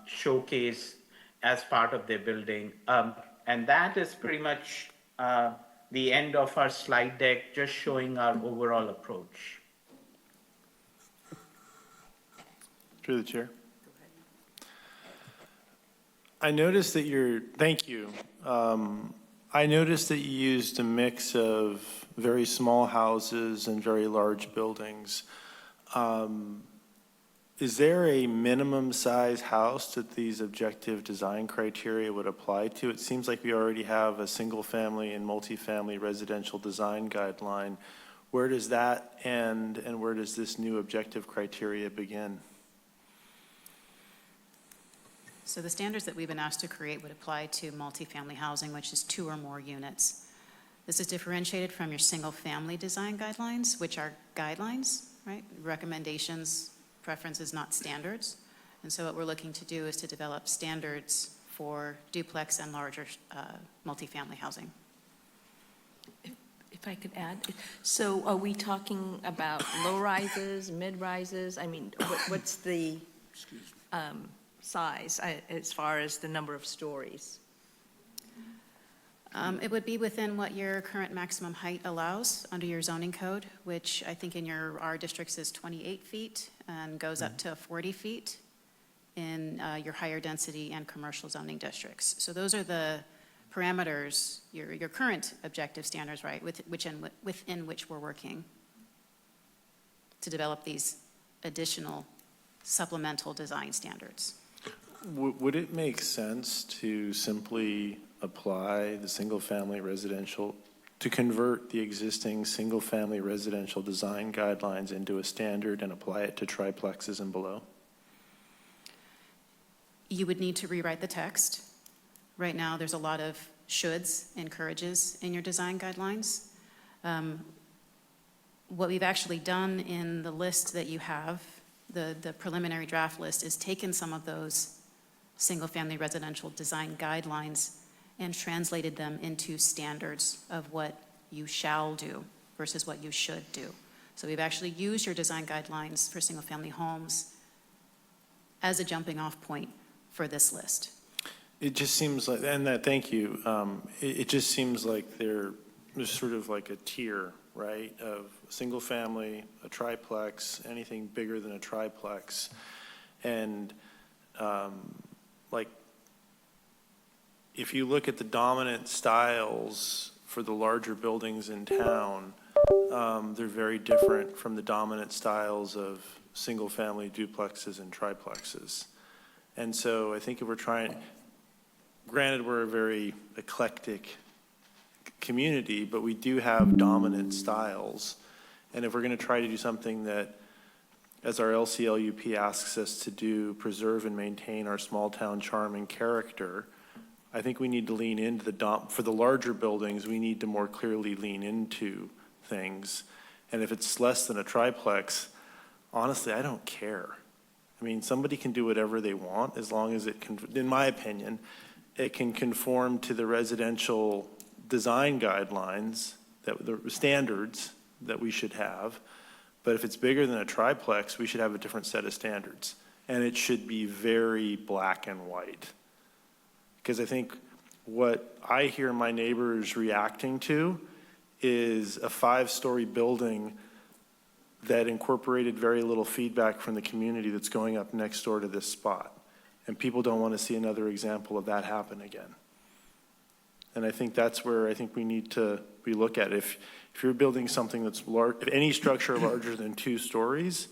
showcase as part of their building. And that is pretty much the end of our slide deck, just showing our overall approach. Through the chair. I noticed that thank you. I noticed that you used a mix of very small houses and very large buildings. Is there a minimum size house that these objective design criteria would apply to? It seems like we already have a single family and multifamily residential design guideline. Where does that end and where does this new objective criteria begin? So the standards that we've been asked to create would apply to multifamily housing, which is 2 or more units. This is differentiated from your single-family design guidelines, which are guidelines, right? Recommendations, preferences, not standards. And so what we're looking to do is to develop standards for duplex and larger multifamily housing. If I could add, so are we talking about low rises, mid rises? I mean, what's the size as far as the number of stories? It would be within what your current maximum height allows under your zoning code, which I think in our districts is 28 feet and goes up to 40 feet in your higher density and commercial zoning districts. So those are the parameters, your current objective standards, right, within which we're working to develop these additional supplemental design standards. Would it make sense to simply apply the single-family residential, to convert the existing single-family residential design guidelines into a standard and apply it to triplexes and below? You would need to rewrite the text. Right now, there's a lot of shoulds and encourages in your design guidelines. What we've actually done in the list that you have, the preliminary draft list, is taken some of those single-family residential design guidelines and translated them into standards of what you shall do versus what you should do. So we've actually used your design guidelines for single-family homes as a jumping-off point for this list. It just seems like, thank you. It just seems like there's sort of like a tier, right, of single family, a triplex, anything bigger than a triplex. And like, if you look at the dominant styles for the larger buildings in town, they're very different from the dominant styles of single family duplexes and triplexes. And so I think if we're trying, granted, we're a very eclectic community, but we do have dominant styles. And if we're going to try to do something that, as our LCLUP asks us to do, preserve and maintain our small town charm and character, I think we need to lean into for the larger buildings, we need to more clearly lean into things. And if it's less than a triplex, honestly, I don't care. I mean, somebody can do whatever they want as long as it can, in my opinion, it can conform to the residential design guidelines, the standards that we should have. But if it's bigger than a triplex, we should have a different set of standards. And it should be very black and white. Because I think what I hear my neighbors reacting to is a 5-story building that incorporated very little feedback from the community that's going up next door to this spot. And people don't want to see another example of that happen again. And I think that's where I think we need to look at it. If you're building something that's large, if any structure larger than 2 stories,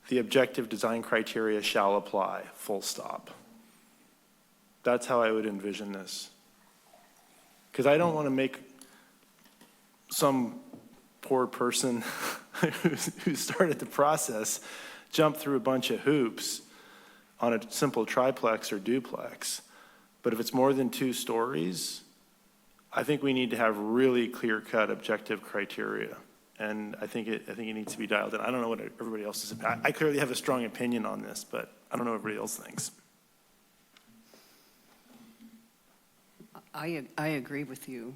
the objective design criteria shall apply, full stop. That's how I would envision this. Because I don't want to make some poor person who started the process jump through a bunch of hoops on a simple triplex or duplex. But if it's more than 2 stories, I think we need to have really clear-cut objective criteria. and I think it needs to be dialed in. I don't know what everybody else is. I clearly have a strong opinion on this, but I don't know what everybody else thinks. I agree with you.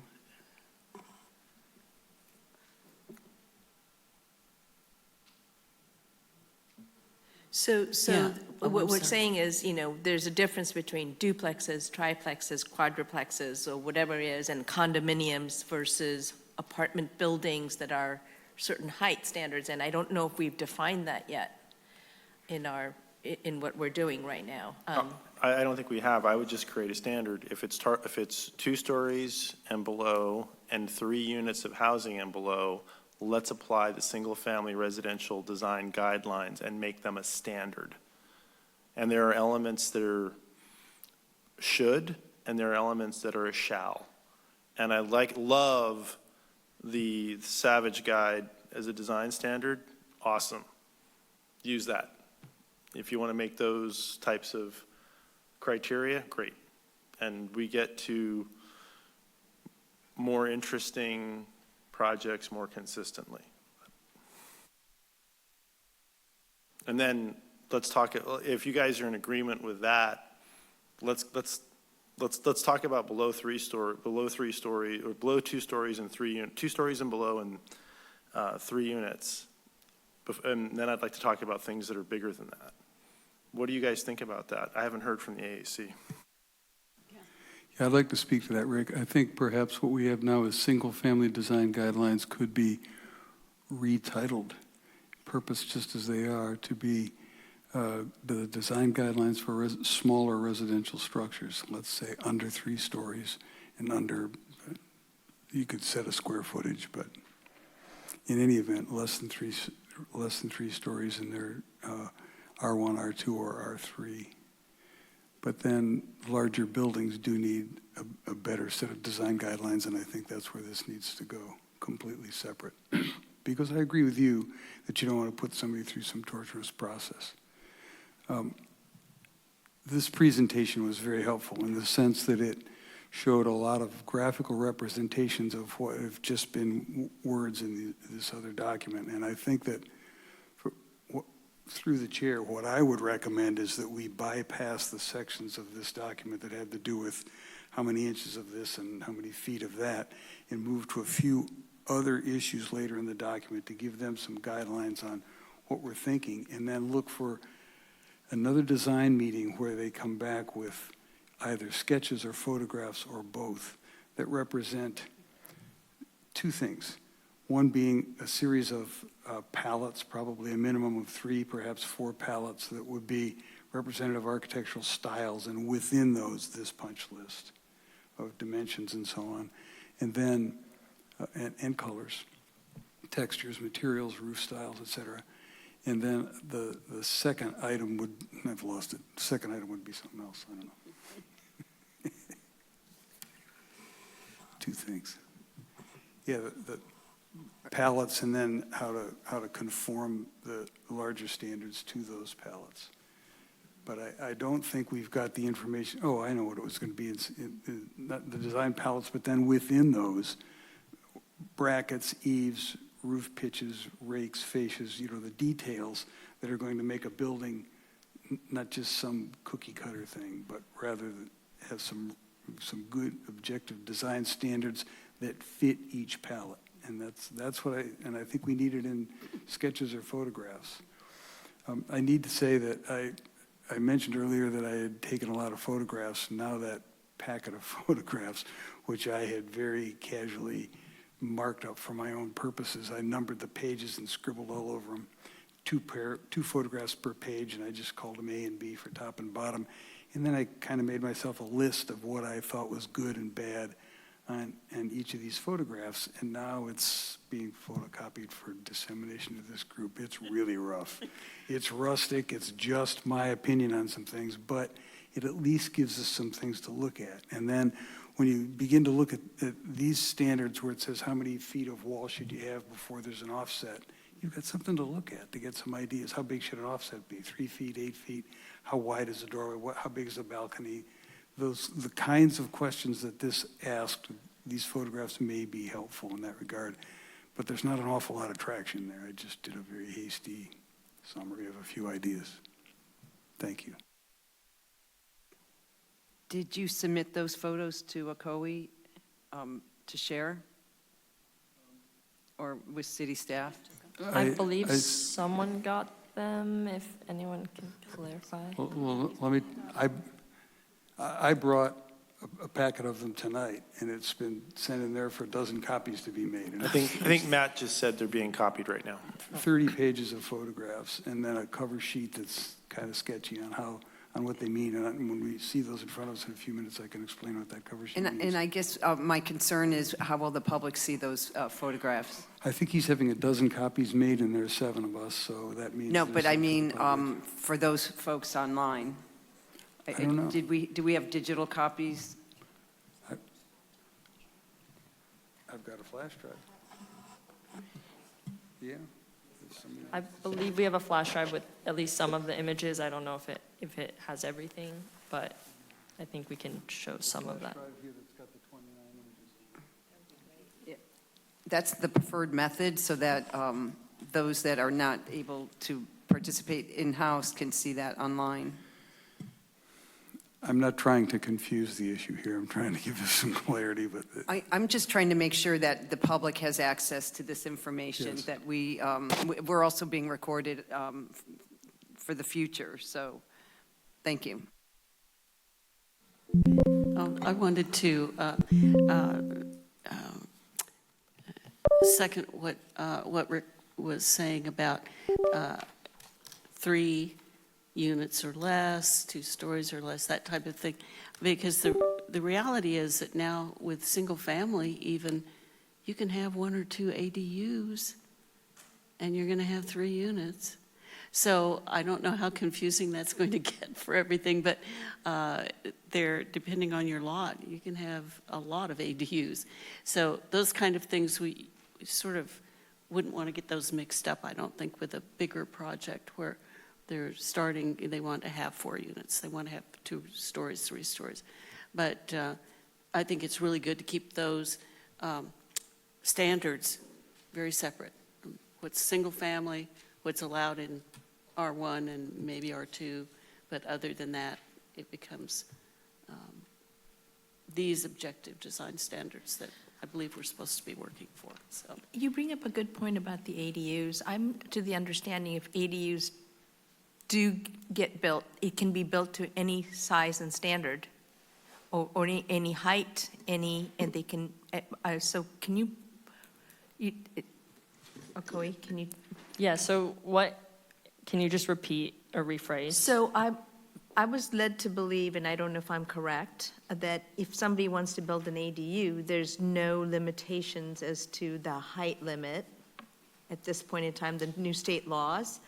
So Yeah. Oh, what I'm we're sorry. saying is, there's a difference between duplexes, triplexes, quadruplexes, or whatever it is, and condominiums versus apartment buildings that are certain height standards, and I don't know if we've defined that yet in what we're doing right now. I don't think we have. I would just create a standard. If it's 2 stories and below and 3 units of housing and below, let's apply the single-family residential design guidelines and make them a standard. And there are elements that are should, and there are elements that are a shall. And I love the Savage Guide as a design standard. Awesome. Use that. If you want to make those types of criteria, great. And we get to more interesting projects more consistently. And then let's talk, if you guys are in agreement with that, let's talk about below 2 stories and 2 stories and below and 3 units. And then I'd like to talk about things that are bigger than that. What do you guys think about that? I haven't heard from the AAC. Yeah, I'd like to speak to that, Rick. I think perhaps what we have now is single-family design guidelines could be retitled, purposed just as they are, to be the design guidelines for smaller residential structures, let's say under 3 stories and under, you could set a square footage, but in any event, less than 3 stories in their R1, R2, or R3. But then larger buildings do need a better set of design guidelines, and I think that's where this needs to go, completely separate. Because I agree with you that you don't want to put somebody through some torturous process. This presentation was very helpful in the sense that it showed a lot of graphical representations of what have just been words in this other document. And I think that through the chair, what I would recommend is that we bypass the sections of this document that had to do with how many inches of this and how many feet of that, and move to a few other issues later in the document to give them some guidelines on what we're thinking, and then look for another design meeting where they come back with either sketches or photographs or both that represent 2 things. One being a series of palettes, probably a minimum of 3, perhaps 4 palettes that would be representative architectural styles, and within those, this punch list of dimensions and so on. And then, and colors, textures, materials, roof styles, et cetera. And then the second item would, I've lost it, the second item would be something else, I don't know. 2 things. Yeah, the palettes, and then how to conform the larger standards to those palettes. But I don't think we've got the information. Oh, I know what it was going to be. Not the design palettes, but then within those, brackets, eaves, roof pitches, rakes, fascias, the details that are going to make a building not just some cookie cutter thing, but rather have some good objective design standards that fit each palette. And that's what I think we need it in sketches or photographs. I need to say that I mentioned earlier that I had taken a lot of photographs. Now that packet of photographs, which I had very casually marked up for my own purposes, I numbered the pages and scribbled all over them. 2 photographs per page, and I just called them A and B for top and bottom. And then I kind of made myself a list of what I thought was good and bad on each of these photographs, and now it's being photocopied for dissemination to this group. It's really rough. It's rustic. It's just my opinion on some things, but it at least gives us some things to look at. And then when you begin to look at these standards where it says how many feet of wall should you have before there's an offset, you've got something to look at to get some ideas. How big should an offset be? 3 feet, 8 feet? How wide is the doorway? How big is the balcony? The kinds of questions that this asked, these photographs may be helpful in that regard. but there's not an awful lot of traction there. I just did a very hasty summary of a few ideas. Thank you. Did you submit those photos to ACOE to share? Or with city staff? I believe someone got them, if anyone can clarify. Well, let me, I brought a packet of them tonight, and it's been sent in there for a dozen copies to be made. And I think Matt just said they're being copied right now. 30 pages of photographs, and then a cover sheet that's kind of sketchy on what they mean. And when we see those in front of us in a few minutes, I can explain what that cover sheet means. And I guess my concern is how will the public see those photographs? I think he's having a dozen copies made, and there's 7 of us, so that means. No, there's but I some for the mean, public. for those folks online. I don't know. Do we have digital copies? I've got a flash drive. Yeah. I believe we have a flash drive with at least some of the images. I don't know if it has everything, but I think we can show some of that. That's the preferred method, so that those that are not able to participate in-house can see that online. I'm not trying to confuse the issue here. I'm trying to give us some clarity, but I'm just trying to make sure that the public has access to this information, Yes. that we're also being recorded for the future, so thank you. I wanted to second what Rick was saying about 3 units or less, 2 stories or less, that type of thing. Because the reality is that now with single family even, you can have 1 or 2 ADUs and you're going to have 3 units. So I don't know how confusing that's going to get for everything, but depending on your lot, you can have a lot of ADUs. So those kind of things, we sort of wouldn't want to get those mixed up, I don't think, with a bigger project where they're starting, they want to have 4 units. They want to have 2 stories, 3 stories. But I think it's really good to keep those standards very separate. What's single family, what's allowed in R1 and maybe R2, but other than that, it becomes these objective design standards that I believe we're supposed to be working for. So You bring up a good point about the ADUs. I'm to the understanding if ADUs do get built, it can be built to any size and standard, or any height, and they can, so can you, Okoye, can you? Yeah, so can you just repeat or rephrase? So I was led to believe, and I don't know if I'm correct, that if somebody wants to build an ADU, there's no limitations as to the height limit at this point in time. The new state laws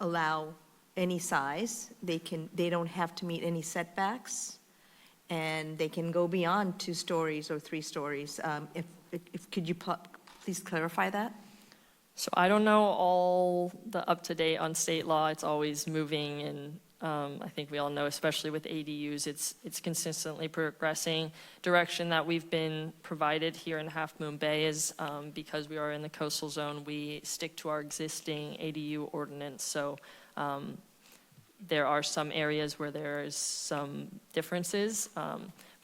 allow any size. They don't have to meet any setbacks, and they can go beyond 2 stories or 3 stories. Could you please clarify that? So I don't know all the up-to-date on state law. It's always moving, and I think we all know, especially with ADUs, it's consistently progressing. Direction that we've been provided here in Half Moon Bay is because we are in the coastal zone, we stick to our existing ADU ordinance. So there are some areas where there is some differences,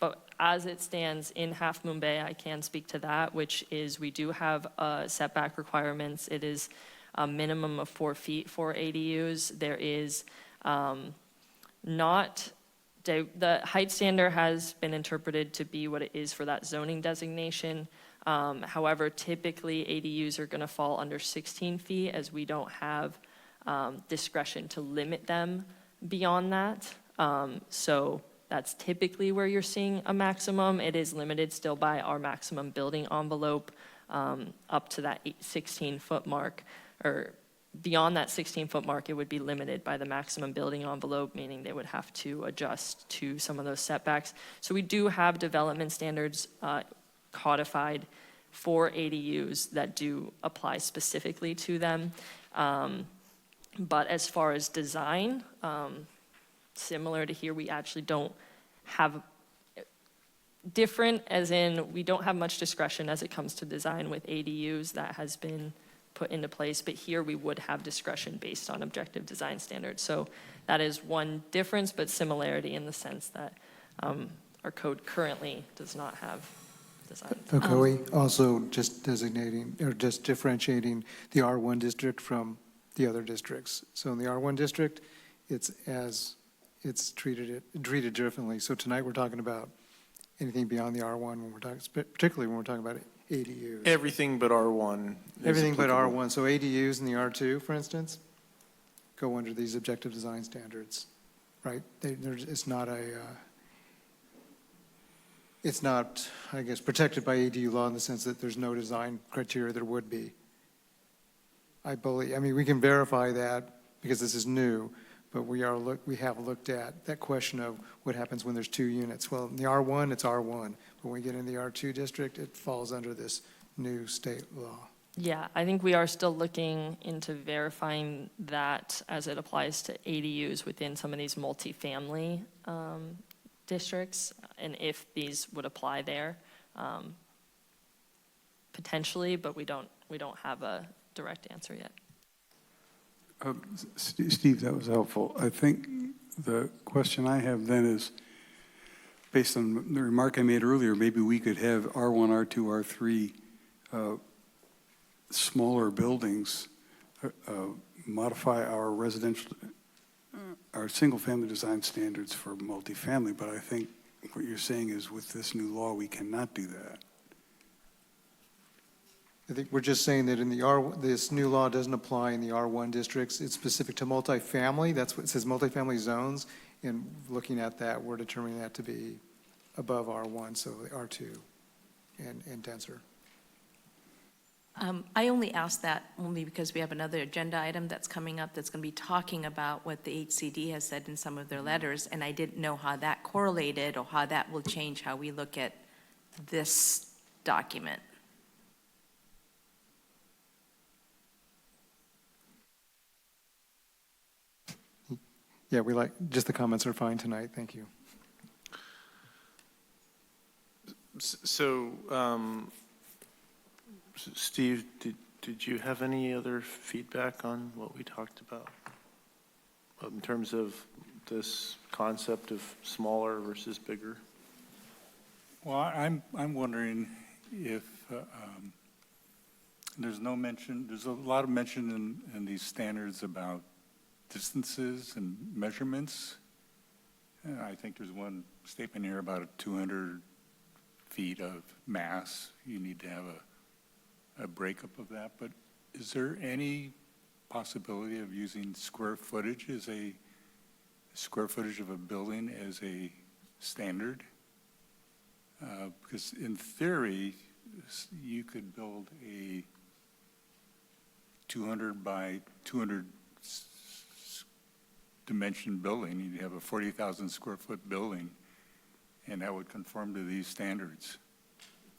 but as it stands in Half Moon Bay, I can speak to that, which is we do have setback requirements. It is a minimum of 4 feet for ADUs. There is the height standard has been interpreted to be what it is for that zoning designation. However, typically ADUs are going to fall under 16 feet as we don't have discretion to limit them beyond that. So that's typically where you're seeing a maximum. It is limited still by our maximum building envelope up to that 16-foot mark, or beyond that 16-foot mark, it would be limited by the maximum building envelope, meaning they would have to adjust to some of those setbacks. So we do have development standards codified for ADUs that do apply specifically to them. But as far as design, similar to here, we actually don't have different as in, we don't have much discretion as it comes to design with ADUs. That has been put into place, but here we would have discretion based on objective design standards. So that is one difference, but similarity in the sense that our code currently does not have design. Ocoee also just designating, or just differentiating the R1 district from the other districts. So in the R1 district, it's treated differently. So tonight, we're talking about anything beyond the R1 when we're talking, particularly when we're talking about ADUs. Everything but R1. is Everything but applicable. R1. So ADUs in the R2, for instance, go under these objective design standards, right? It's not, I guess, protected by ADU law in the sense that there's no design criteria there would be. I believe, I mean, we can verify that because this is new, but we have looked at that question of what happens when there's 2 units. Well, in the R1, it's R1, but when we get in the R2 district, it falls under this new state law. Yeah, I think we are still looking into verifying that as it applies to ADUs within some of these multifamily districts, and if these would apply there, potentially, but we don't have a direct answer yet. Steve, that was helpful. I think the question I have then is, based on the remark I made earlier, maybe we could have R1, R2, R3 smaller buildings modify our residential, our single-family design standards for multifamily, but I think what you're saying is with this new law, we cannot do that. I think we're just saying that in this new law doesn't apply in the R1 districts. It's specific to multifamily. That's what it says, multifamily zones. And looking at that, we're determining that to be above R1, so R2 and denser. I only asked that only because we have another agenda item that's coming up that's going to be talking about what the HCD has said in some of their letters, and I didn't know how that correlated or how that will change how we look at this document. Yeah, just the comments are fine tonight. Thank you. So, Steve, did you have any other feedback on what we talked about in terms of this concept of smaller versus bigger? Well, I'm wondering if there's a lot of mention in these standards about distances and measurements. I think there's one statement here about 200 feet of mass. You need to have a breakup of that, but is there any possibility of using square footage of a building as a standard? Because in theory, you could build a 200 by 200 dimension building. You'd have a 40,000 square foot building, and that would conform to these standards.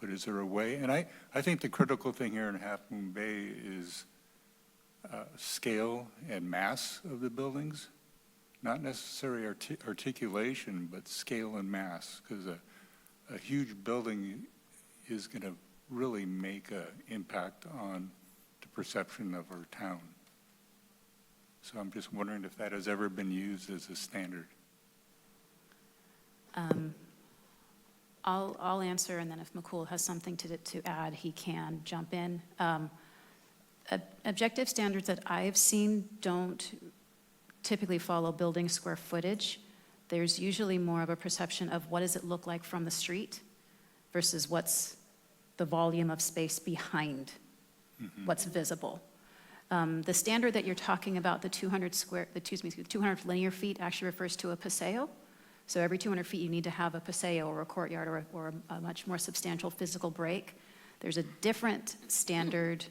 But is there a way? And I think the critical thing here in Half Moon Bay is scale and mass of the buildings, not necessarily articulation, but scale and mass, because a huge building is going to really make an impact on the perception of our town. So I'm just wondering if that has ever been used as a standard. I'll answer, and then if McCool has something to add, he can jump in. Objective standards that I have seen don't typically follow building square footage. There's usually more of a perception of what does it look like from the street versus what's the volume of space behind what's visible. The standard that you're talking about, the 200 linear feet, actually refers to a paseo. So every 200 feet, you need to have a paseo or a courtyard or a much more substantial physical break. There's a different standard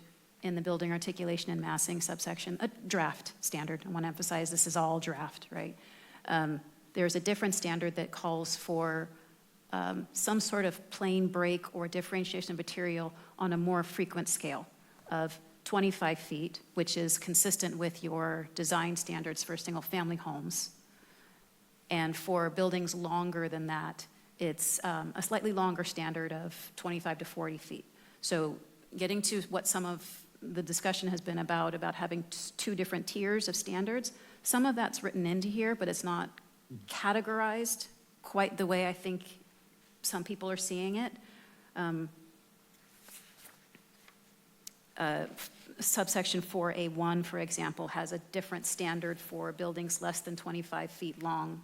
in the building articulation and massing subsection, a draft standard. I want to emphasize this is all draft, right? There's a different standard that calls for some sort of plane break or differentiation of material on a more frequent scale of 25 feet, which is consistent with your design standards for single-family homes. And for buildings longer than that, it's a slightly longer standard of 25 to 40 feet. So getting to what some of the discussion has been about having two different tiers of standards, some of that's written into here, but it's not categorized quite the way I think some people are seeing it. Subsection 4A1, for example, has a different standard for buildings less than 25 feet long,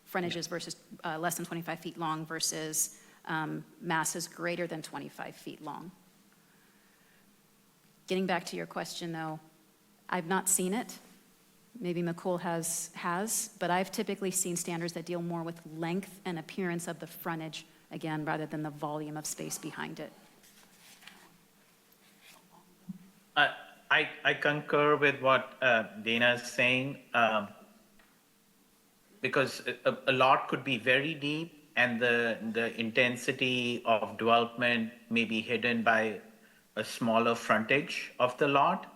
frontages versus less than 25 feet long versus masses greater than 25 feet long. Getting back to your question, though, I've not seen it. Maybe McCool has, but I've typically seen standards that deal more with length and appearance of the frontage, again, rather than the volume of space behind it. I concur with what Dana is saying, because a lot could be very deep and the intensity of development may be hidden by a smaller frontage of the lot,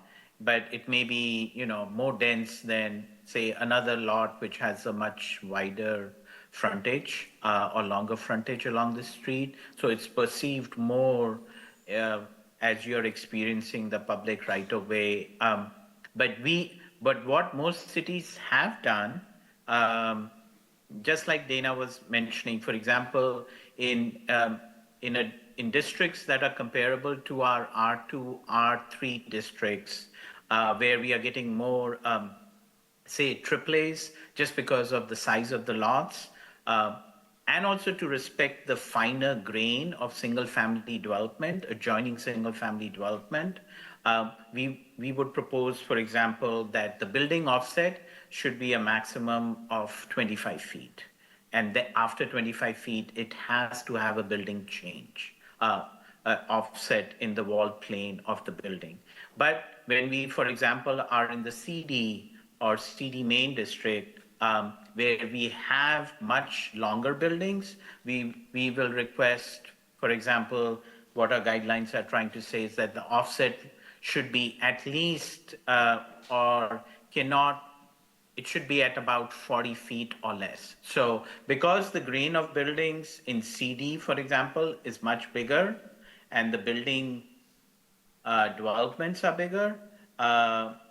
but it may be, more dense than, say, another lot which has a much wider frontage or longer frontage along the street. So it's perceived more as you're experiencing the public right of way. But what most cities have done, just like Dana was mentioning, for example, in districts that are comparable to our R2, R3 districts, where we are getting more, say, AAAs, just because of the size of the lots, and also to respect the finer grain of single-family development, adjoining single-family development. We would propose, for example, that the building offset should be a maximum of 25 feet. And after 25 feet, it has to have a building change, offset in the wall plane of the building. But when we, for example, are in the CD or CD main district, where we have much longer buildings, we will request, for example, what our guidelines are trying to say is that the offset should be at least it should be at about 40 feet or less. So because the grain of buildings in CD, for example, is much bigger and the building developments are bigger,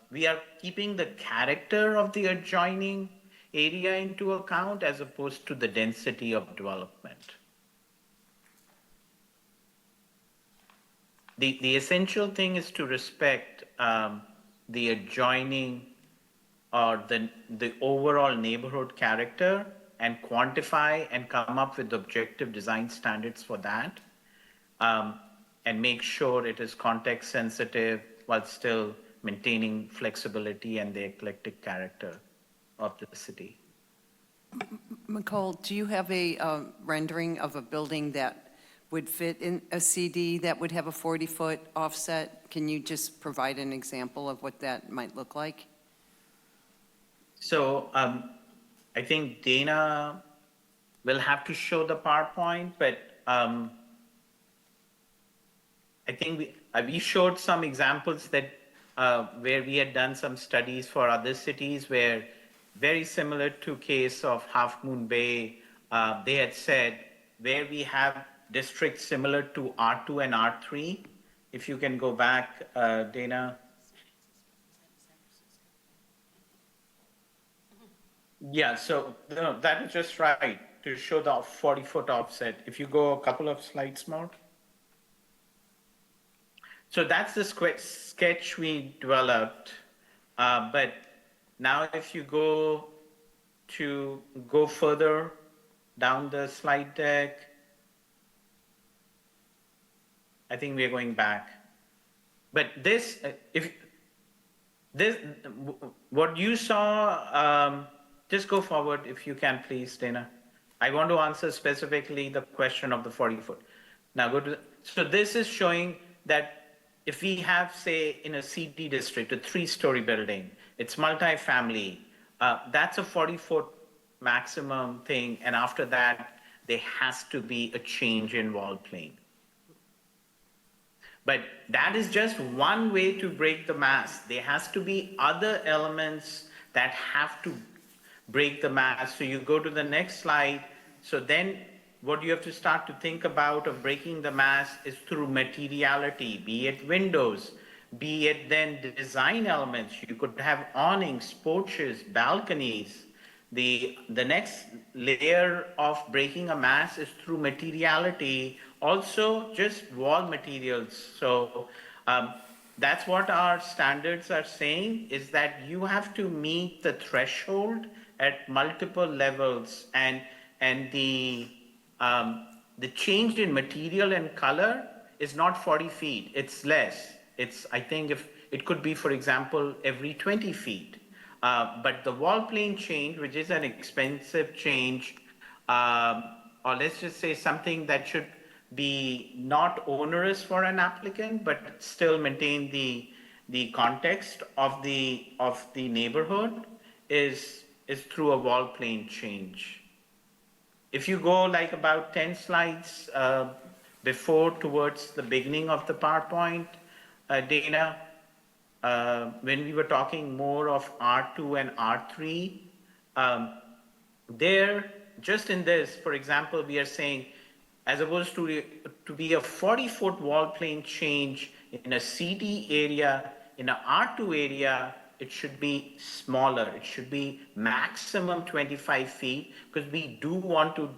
we are keeping the character of the adjoining area into account as opposed to the density of development. The essential thing is to respect the adjoining or the overall neighborhood character and quantify and come up with objective design standards for that, and make sure it is context sensitive while still maintaining flexibility and the eclectic character of the city. Nicole, do you have a rendering of a building that would fit in a CD that would have a 40-foot offset? Can you just provide an example of what that might look like? So I think Dana will have to show the PowerPoint, but I think we showed some examples that where we had done some studies for other cities where, very similar to case of Half Moon Bay, they had said where we have districts similar to R2 and R3. If you can go back, Dana. Yeah, so no, that is just right to show the 40-foot offset. If you go a couple of slides more. So that's the sketch we developed, but now if you go further down the slide deck, I think we are going back. But what you saw, just go forward if you can, please, Dana. I want to answer specifically the question of the 40-foot. Now go to, so this is showing that if we have, say, in a CD district, a 3-story building, it's multifamily, that's a 40-foot maximum thing, and after that, there has to be a change in wall plane. But that is just one way to break the mass. There has to be other elements that have to break the mass. So you go to the next slide. So then what you have to start to think about of breaking the mass is through materiality, be it windows, be it then the design elements. You could have awnings, porches, balconies. The next layer of breaking a mass is through materiality, also just wall materials. So that's what our standards are saying, is that you have to meet the threshold at multiple levels, and the change in material and color is not 40 feet, it's less. It's, I think, if it could be, for example, every 20 feet. But the wall plane change, which is an expensive change, or let's just say something that should be not onerous for an applicant, but still maintain the context of the neighborhood, is through a wall plane change. If you go like about 10 slides before, towards the beginning of the PowerPoint, Dana, when we were talking more of R2 and R3, there, just in this, for example, we are saying, as opposed to be a 40-foot wall plane change in a CD area, in an R2 area, it should be smaller. It should be maximum 25 feet, because we do want to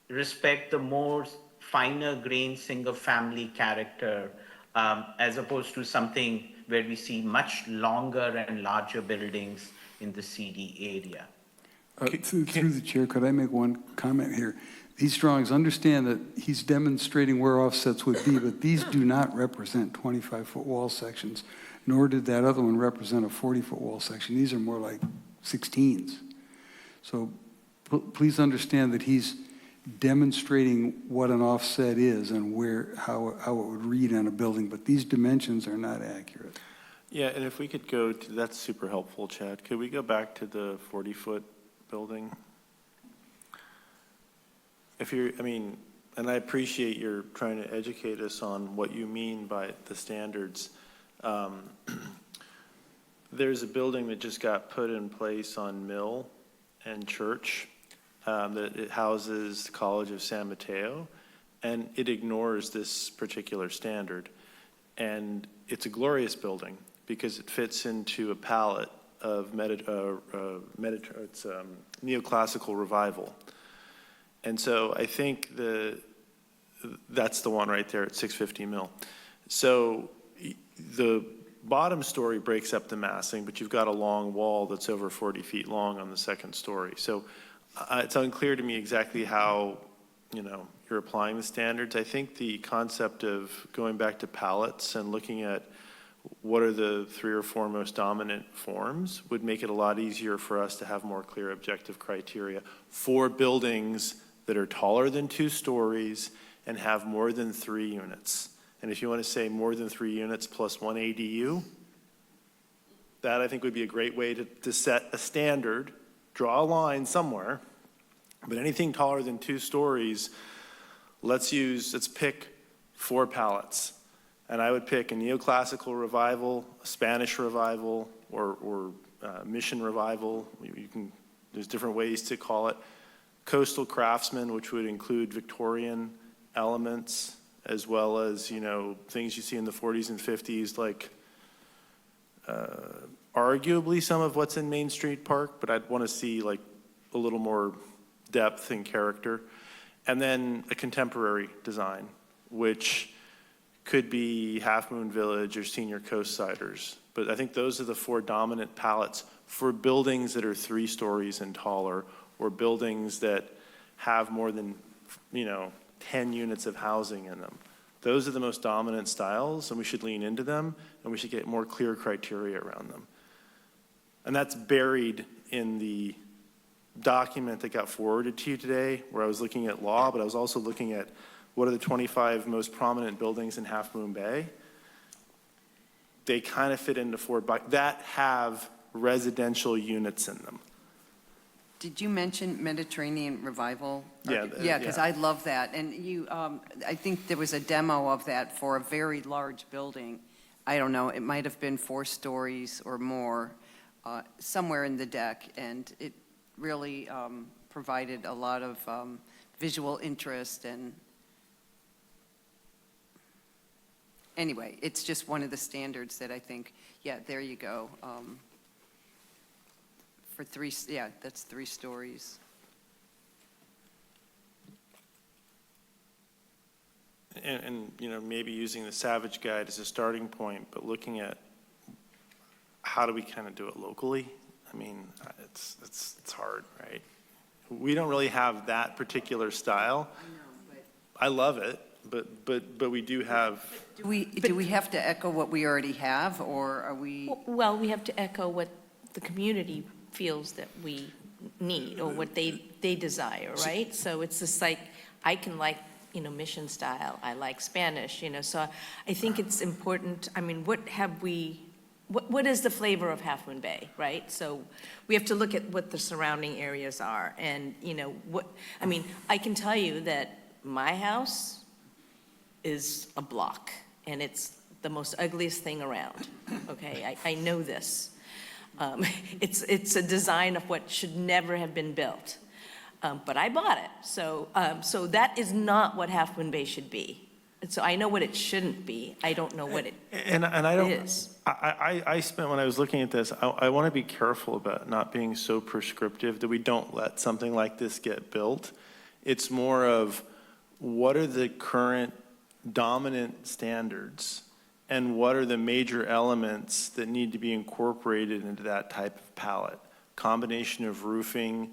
respect the more finer grain single family character, as opposed to something where we see much longer and larger buildings in the CD area. Through the chair, could I make one comment here? These drawings, understand that he's demonstrating where offsets would be, but these do not represent 25-foot wall sections, nor did that other one represent a 40-foot wall section. These are more like 16s. So please understand that he's demonstrating what an offset is and how it would read on a building, but these dimensions are not accurate. Yeah, and if we could go to, that's super helpful, Chad. Could we go back to the 40-foot building? If you're, I mean, and I appreciate you're trying to educate us on what you mean by the standards. There's a building that just got put in place on Mill and Church that it houses the College of San Mateo, and it ignores this particular standard. And it's a glorious building because it fits into a palette of neoclassical revival. And so I think that's the one right there at 650 Mill. So the bottom story breaks up the massing, but you've got a long wall that's over 40 feet long on the second story. So it's unclear to me exactly how, you're applying the standards. I think the concept of going back to palettes and looking at what are the 3 or 4 most dominant forms would make it a lot easier for us to have more clear objective criteria for buildings that are taller than 2 stories and have more than 3 units. And if you want to say more than 3 units plus 1 ADU, that I think would be a great way to set a standard, draw a line somewhere. But anything taller than 2 stories, let's pick 4 palettes. And I would pick a neoclassical revival, a Spanish revival, or mission revival. There's different ways to call it. Coastal craftsman, which would include Victorian elements, as well as, things you see in the 40s and 50s, like arguably some of what's in Main Street Park, but I'd want to see like a little more depth and character. And then a contemporary design, which could be Half Moon Village or Senior Coastsiders. But I think those are the 4 dominant palettes for buildings that are 3 stories and taller, or buildings that have more than, 10 units of housing in them. Those are the most dominant styles, and we should lean into them, and we should get more clear criteria around them. And that's buried in the document that got forwarded to you today, where I was looking at law, but I was also looking at what are the 25 most prominent buildings in Half Moon Bay. They kind of fit into 4 that have residential units in them. Did you mention Mediterranean Revival? Yeah. Yeah, because I love that. And I think there was a demo of that for a very large building. I don't know, it might have been 4 stories or more, somewhere in the deck. And it really provided a lot of visual interest, and anyway, it's just one of the standards that I think, yeah, there you go. For three, yeah, that's 3 stories. And, you know, maybe using the Savage Guide as a starting point, but looking at how do we kind of do it locally? I mean, it's hard, right? We don't really have that particular style. I love it, but we do have. Do we have to echo what we already have, or are we? Well, we have to echo what the community feels that we need, or what they desire, right? So it's just like, I can like, you know, mission style, I like Spanish, you know, so I think it's important, I mean, what is the flavor of Half Moon Bay, right? So we have to look at what the surrounding areas are, and, you know, I mean, I can tell you that my house is a block, and it's the most ugliest thing around, okay? I know this. It's a design of what should never have been built. But I bought it, so that is not what Half Moon Bay should be. And so I know what it shouldn't be. I don't know what it I don't, is. I spent, when I was looking at this, I want to be careful about not being so prescriptive that we don't let something like this get built. It's more of, what are the current dominant standards, and what are the major elements that need to be incorporated into that type of palette? Combination of roofing,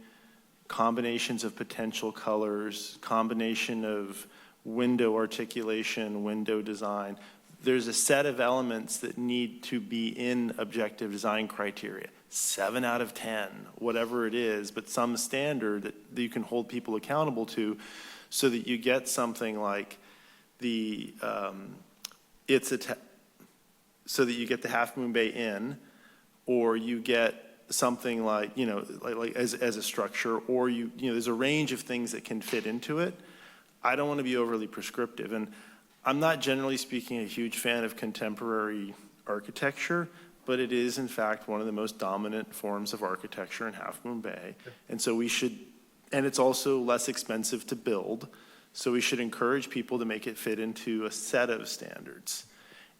combinations of potential colors, combination of window articulation, window design. There's a set of elements that need to be in objective design criteria. 7 out of 10, whatever it is, but some standard that you can hold people accountable to, so that you get something like the, so that you get the Half Moon Bay Inn, or you get something like, you know, like as a structure, or you know, there's a range of things that can fit into it. I don't want to be overly prescriptive, and I'm not generally speaking a huge fan of contemporary architecture, but it is in fact one of the most dominant forms of architecture in Half Moon Bay. And so we should, and it's also less expensive to build, so we should encourage people to make it fit into a set of standards.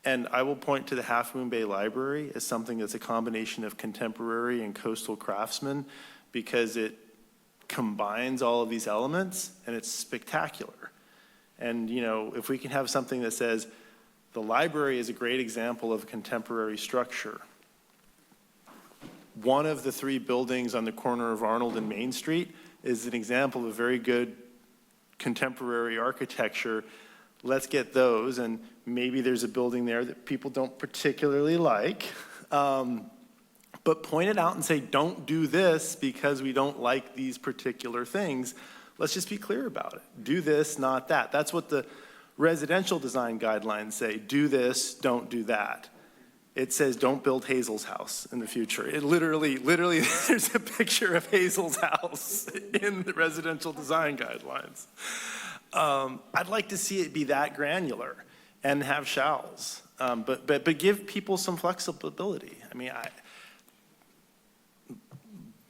And I will point to the Half Moon Bay Library as something that's a combination of contemporary and coastal craftsmen, because it combines all of these elements, and it's spectacular. And, you know, if we can have something that says, the library is a great example of contemporary structure. One of the 3 buildings on the corner of Arnold and Main Street is an example of very good contemporary architecture. Let's get those, and maybe there's a building there that people don't particularly like, but point it out and say, don't do this because we don't like these particular things. Let's just be clear about it. Do this, not that. That's what the residential design guidelines say. Do this, don't do that. It says, don't build Hazel's house in the future. It literally, there's a picture of Hazel's house in the residential design guidelines. I'd like to see it be that granular and have shalls, but give people some flexibility. I mean,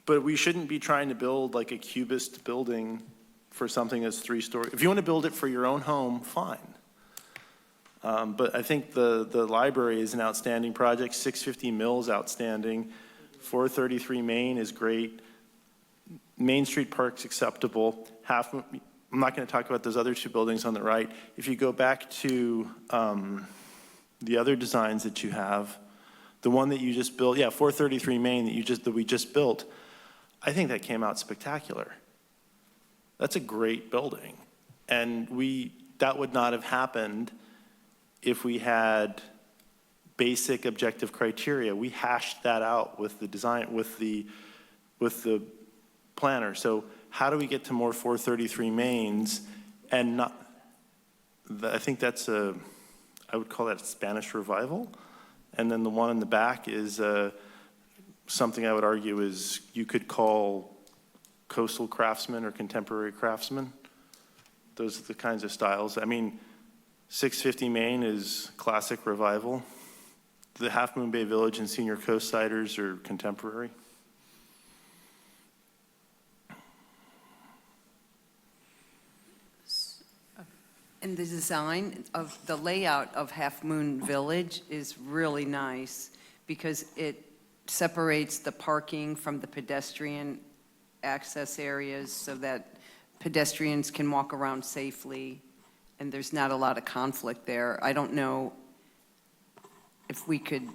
but we shouldn't be trying to build like a cubist building for something that's 3-story. If you want to build it for your own home, fine. But I think the library is an outstanding project. 650 Mill's outstanding. 433 Main is great. Main Street Park's acceptable. I'm not going to talk about those other 2 buildings on the right. If you go back to the other designs that you have, the one that you just built, 433 Main that we just built, I think that came out spectacular. That's a great building. And that would not have happened if we had basic objective criteria. We hashed that out with the design, with the planner. So how do we get to more 433 Mains and not, I think that's I would call that a Spanish revival. And then the one in the back is something I would argue is you could call coastal craftsman or contemporary craftsman. Those are the kinds of styles. I mean, 650 Main is classic revival. The Half Moon Bay Village and Senior Coast Siders are contemporary. And the design of, the layout of Half Moon Village is really nice because it separates the parking from the pedestrian access areas so that pedestrians can walk around safely, and there's not a lot of conflict there. I don't know if we could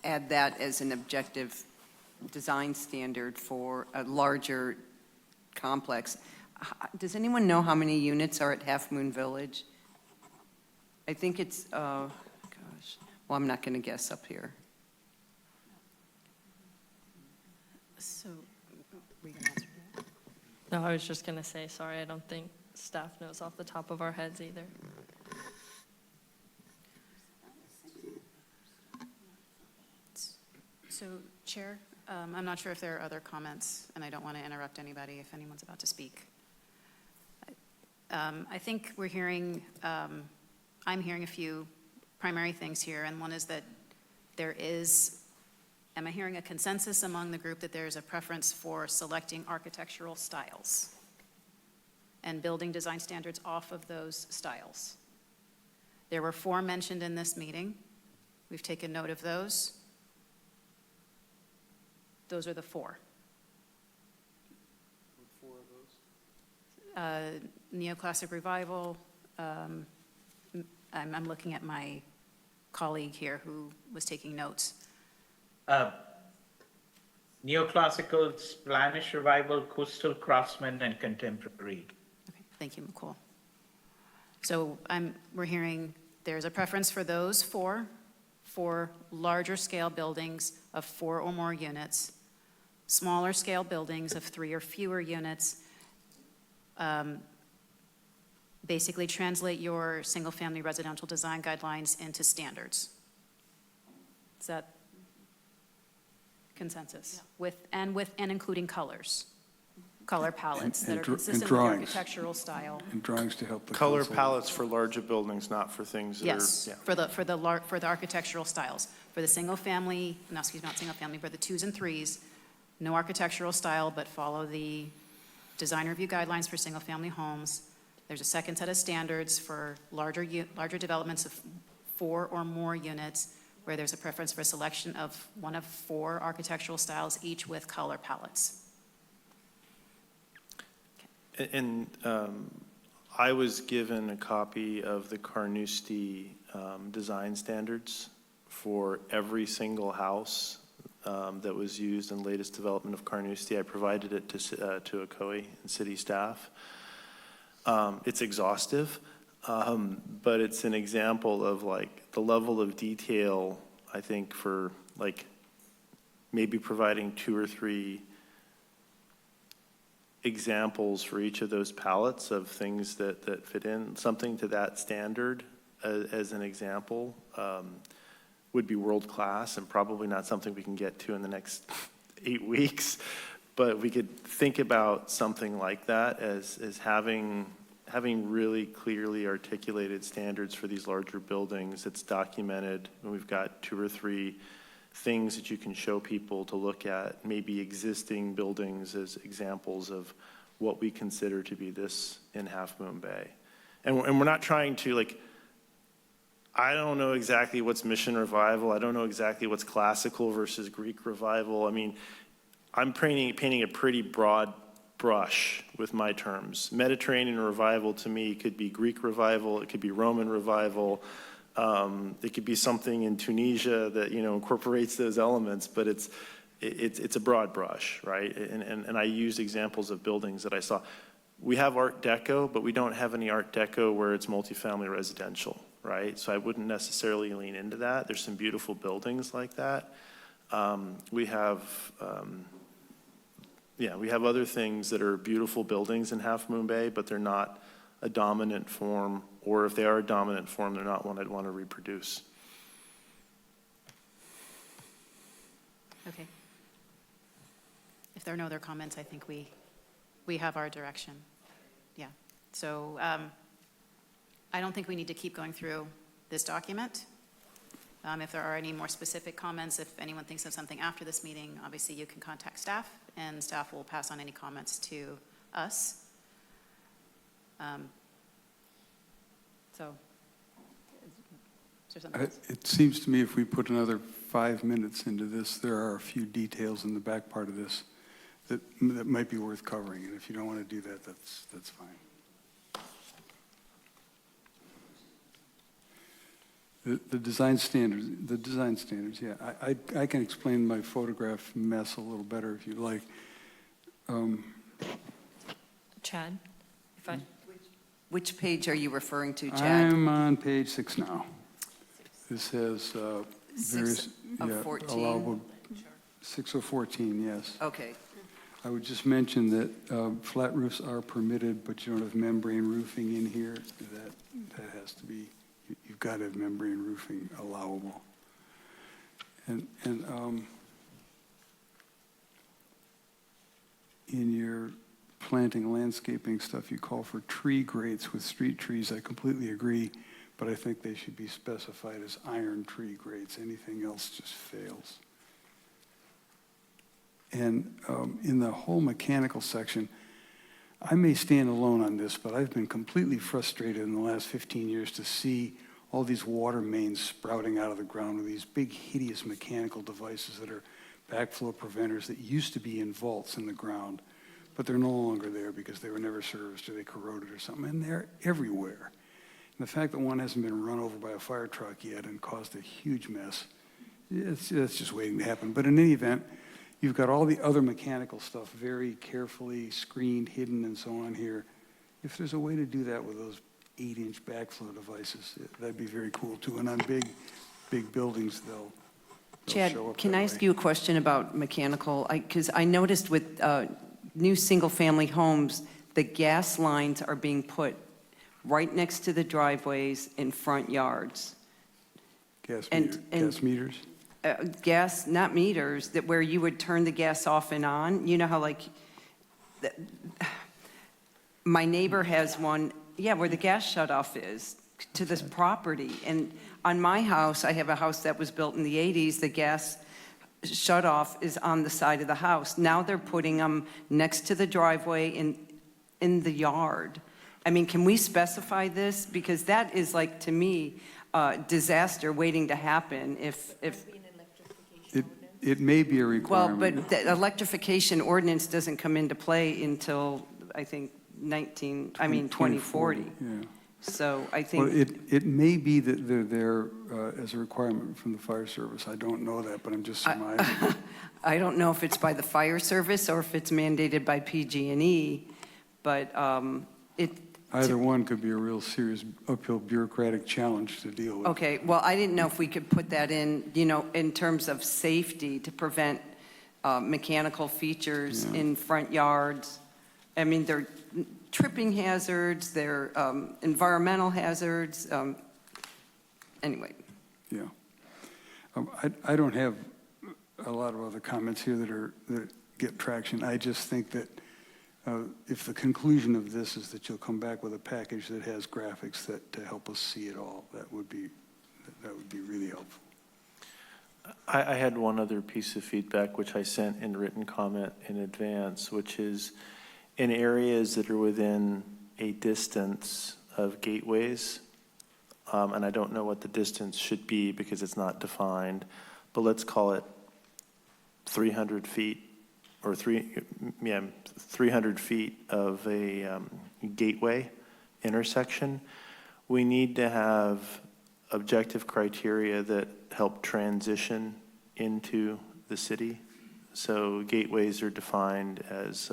add that as an objective design standard for a larger complex. Does anyone know how many units are at Half Moon Village? I think it's, well, I'm not going to guess up here. So, we can answer that? No, I was just going to say, sorry, I don't think staff knows off the top of our heads either. So, Chair, I'm not sure if there are other comments, and I don't want to interrupt anybody if anyone's about to speak. I think we're hearing, I'm hearing a few primary things here, and one is that there is, am I hearing a consensus among the group that there's a preference for selecting architectural styles and building design standards off of those styles? There were 4 mentioned in this meeting. We've taken note of those. Those are the 4. Neoclassic revival. I'm looking at my colleague here who was taking notes. Neoclassical, Spanish revival, coastal craftsman, and contemporary. Okay, thank you, McCool. So we're hearing there's a preference for those 4 for larger scale buildings of 4 or more units, smaller scale buildings of 3 or fewer units. Basically translate your single-family residential design guidelines into standards. Is that consensus? Yeah. With including colors, color palettes that And are dr- consistent and with the drawings. architectural style. And drawings to help the Color council. palettes for larger buildings, not for things that are. Yes, Yeah. for the architectural styles. For the single-family, no, excuse me, not single-family, for the 2s and 3s, no architectural style, but follow the design review guidelines for single-family homes. There's a second set of standards for larger developments of 4 or more units, where there's a preference for selection of one of 4 architectural styles, each with color palettes. And I was given a copy of the Carnoustie design standards for every single house that was used in the latest development of Carnoustie. I provided it to ACOE and city staff. It's exhaustive, but it's an example of like the level of detail, I think, for like maybe providing 2 or 3 examples for each of those palettes of things that fit in. Something to that standard as an example would be world-class and probably not something we can get to in the next 8 weeks. But we could think about something like that as having really clearly articulated standards for these larger buildings. It's documented, and we've got 2 or 3 things that you can show people to look at, maybe existing buildings as examples of what we consider to be this in Half Moon Bay. And we're not trying to, like, I don't know exactly what's Mission Revival. I don't know exactly what's classical versus Greek Revival. I mean, I'm painting a pretty broad brush with my terms. Mediterranean Revival to me could be Greek Revival, it could be Roman Revival, it could be something in Tunisia that, you know, incorporates those elements, but it's a broad brush, right? And I use examples of buildings that I saw. We have Art Deco, but we don't have any Art Deco where it's multifamily residential, right? So I wouldn't necessarily lean into that. There's some beautiful buildings like that. We have other things that are beautiful buildings in Half Moon Bay, but they're not a dominant form, or if they are a dominant form, they're not one I'd want to reproduce. Okay. If there are no other comments, I think we have our direction. Yeah. So I don't think we need to keep going through this document. If there are any more specific comments, if anyone thinks of something after this meeting, obviously you can contact staff, and staff will pass on any comments to us. So, is there something else? It seems to me if we put another 5 minutes into this, there are a few details in the back part of this that might be worth covering, and if you don't want to do that, that's fine. The design standards, yeah. I can explain my photograph mess a little better if you'd like. Chad, if I, Which page are you referring to, Chad? I'm on page 6 now. This has various, 6 of 14? allowable, 6 of 14, yes. Okay. I would just mention that flat roofs are permitted, but you don't have membrane roofing in here. That has to be, you've got to have membrane roofing allowable. And in your planting landscaping stuff, you call for tree grates with street trees. I completely agree, but I think they should be specified as iron tree grates. Anything else just fails. And in the whole mechanical section, I may stand alone on this, but I've been completely frustrated in the last 15 years to see all these water mains sprouting out of the ground with these big, hideous mechanical devices that are backflow preventers that used to be in vaults in the ground, but they're no longer there because they were never serviced or they corroded or something, and they're everywhere. And the fact that one hasn't been run over by a fire truck yet and caused a huge mess, it's just waiting to happen. But in any event, you've got all the other mechanical stuff very carefully screened, hidden, and so on here. If there's a way to do that with those 8-inch backflow devices, that'd be very cool too. And on big buildings, they'll Chad, show up can that I way. ask you a question about mechanical? Because I noticed with new single-family homes, the gas lines are being put right next to the driveways in front yards. Gas and- meters? Gas, not meters, that where you would turn the gas off and on. You know how my neighbor has one, where the gas shutoff is to this property. And on my house, I have a house that was built in the 80s, the gas shutoff is on the side of the house. Now they're putting them next to the driveway in the yard. I mean, can we specify this? Because that is like, to me, disaster waiting to happen if It may be a well, requirement. but the electrification ordinance doesn't come into play until, I think, 2040. Yeah. So I Well, think, it may be that they're there as a requirement from the fire service. I don't know that, but I'm just surmising. I don't know if it's by the fire service or if it's mandated by PG&E, but Either one could be a real serious uphill bureaucratic challenge to deal with. okay, well, I didn't know if we could put that in, in terms of safety to prevent mechanical features Yeah. in front yards. I mean, they're tripping hazards, they're environmental hazards. Anyway, Yeah. I don't have a lot of other comments here that get traction. I just think that if the conclusion of this is that you'll come back with a package that has graphics to help us see it all, that would be really helpful. I had one other piece of feedback, which I sent in written comment in advance, which is in areas that are within a distance of gateways, and I don't know what the distance should be because it's not defined, but let's call it 300 feet or 300 feet of a gateway intersection. We need to have objective criteria that help transition into the city. So gateways are defined as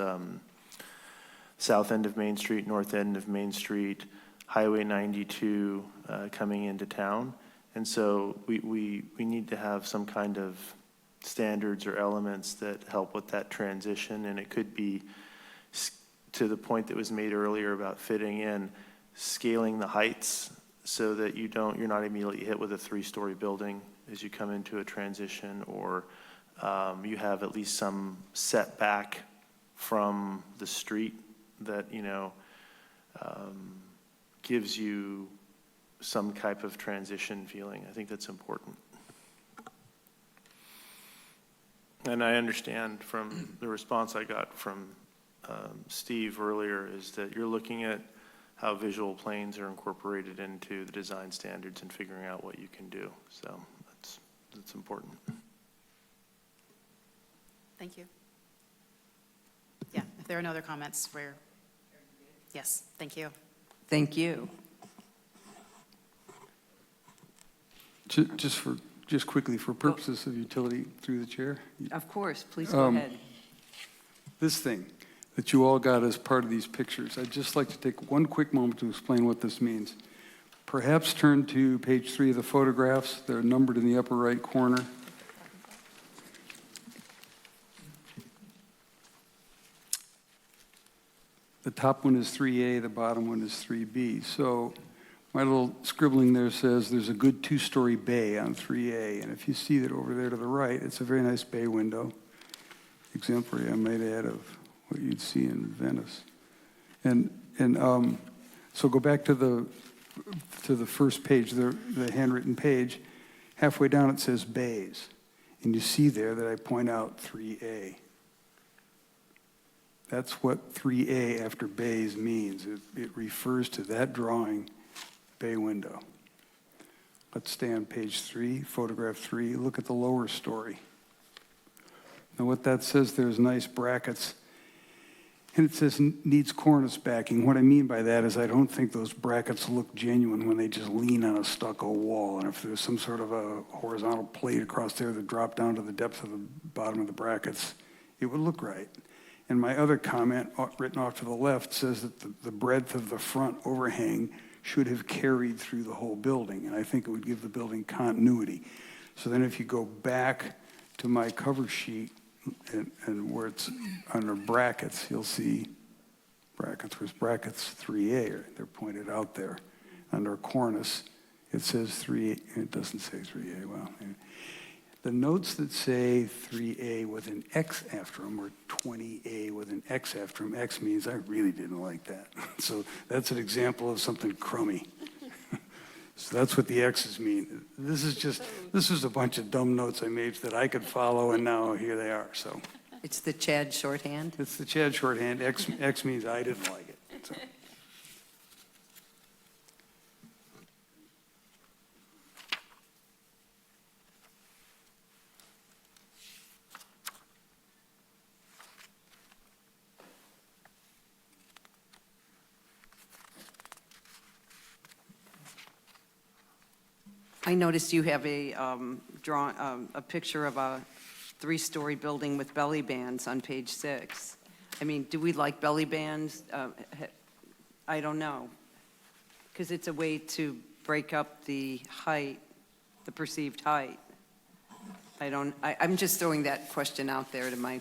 south end of Main Street, north end of Main Street, Highway 92 coming into town. And so we need to have some kind of standards or elements that help with that transition. And it could be, to the point that was made earlier about fitting in, scaling the heights so that you're not immediately hit with a 3-story building as you come into a transition, or you have at least some setback from the street that, gives you some type of transition feeling. I think that's important. And I understand from the response I got from Steve earlier is that you're looking at how visual planes are incorporated into the design standards and figuring out what you can do. So that's important. Thank you. Yeah, if there are no other comments, yes, thank you. Thank you. Just quickly, for purposes of utility, through the chair, Of course, please go ahead. this thing that you all got as part of these pictures, I'd just like to take one quick moment to explain what this means. Perhaps turn to page 3 of the photographs. They're numbered in the upper right corner. The top one is 3A, the bottom one is 3B. So my little scribbling there says there's a good 2-story bay on 3A. And if you see that over there to the right, it's a very nice bay window. Exemplary, I might add, of what you'd see in Venice. So go back to the first page, the handwritten page. Halfway down it says bays. And you see there that I point out 3A. That's what 3A after bays means. It refers to that drawing, bay window. Let's stay on page 3, photograph 3. Look at the lower story. Now what that says, there's nice brackets. And it says needs cornice backing. What I mean by that is I don't think those brackets look genuine when they just lean on a stucco wall. And if there's some sort of a horizontal plate across there that dropped down to the depth of the bottom of the brackets, it would look right. And my other comment, written off to the left, says that the breadth of the front overhang should have carried through the whole building, and I think it would give the building continuity. So then if you go back to my cover sheet, and where it's under brackets, you'll see brackets. Where's brackets 3A? They're pointed out there. Under cornice, it says 3A. It doesn't say 3A. Well, the notes that say 3A with an X after them or 20A with an X after them, X means I really didn't like that. So that's an example of something crummy. So that's what the X's mean. This is a bunch of dumb notes I made that I could follow, and now here they are. So It's the Chad shorthand? it's the Chad shorthand. X means I didn't like it. So. I noticed you have a picture of a 3-story building with belly bands on page 6. I mean, do we like belly bands? I don't know, because it's a way to break up the height, the perceived height. I'm just throwing that question out there to my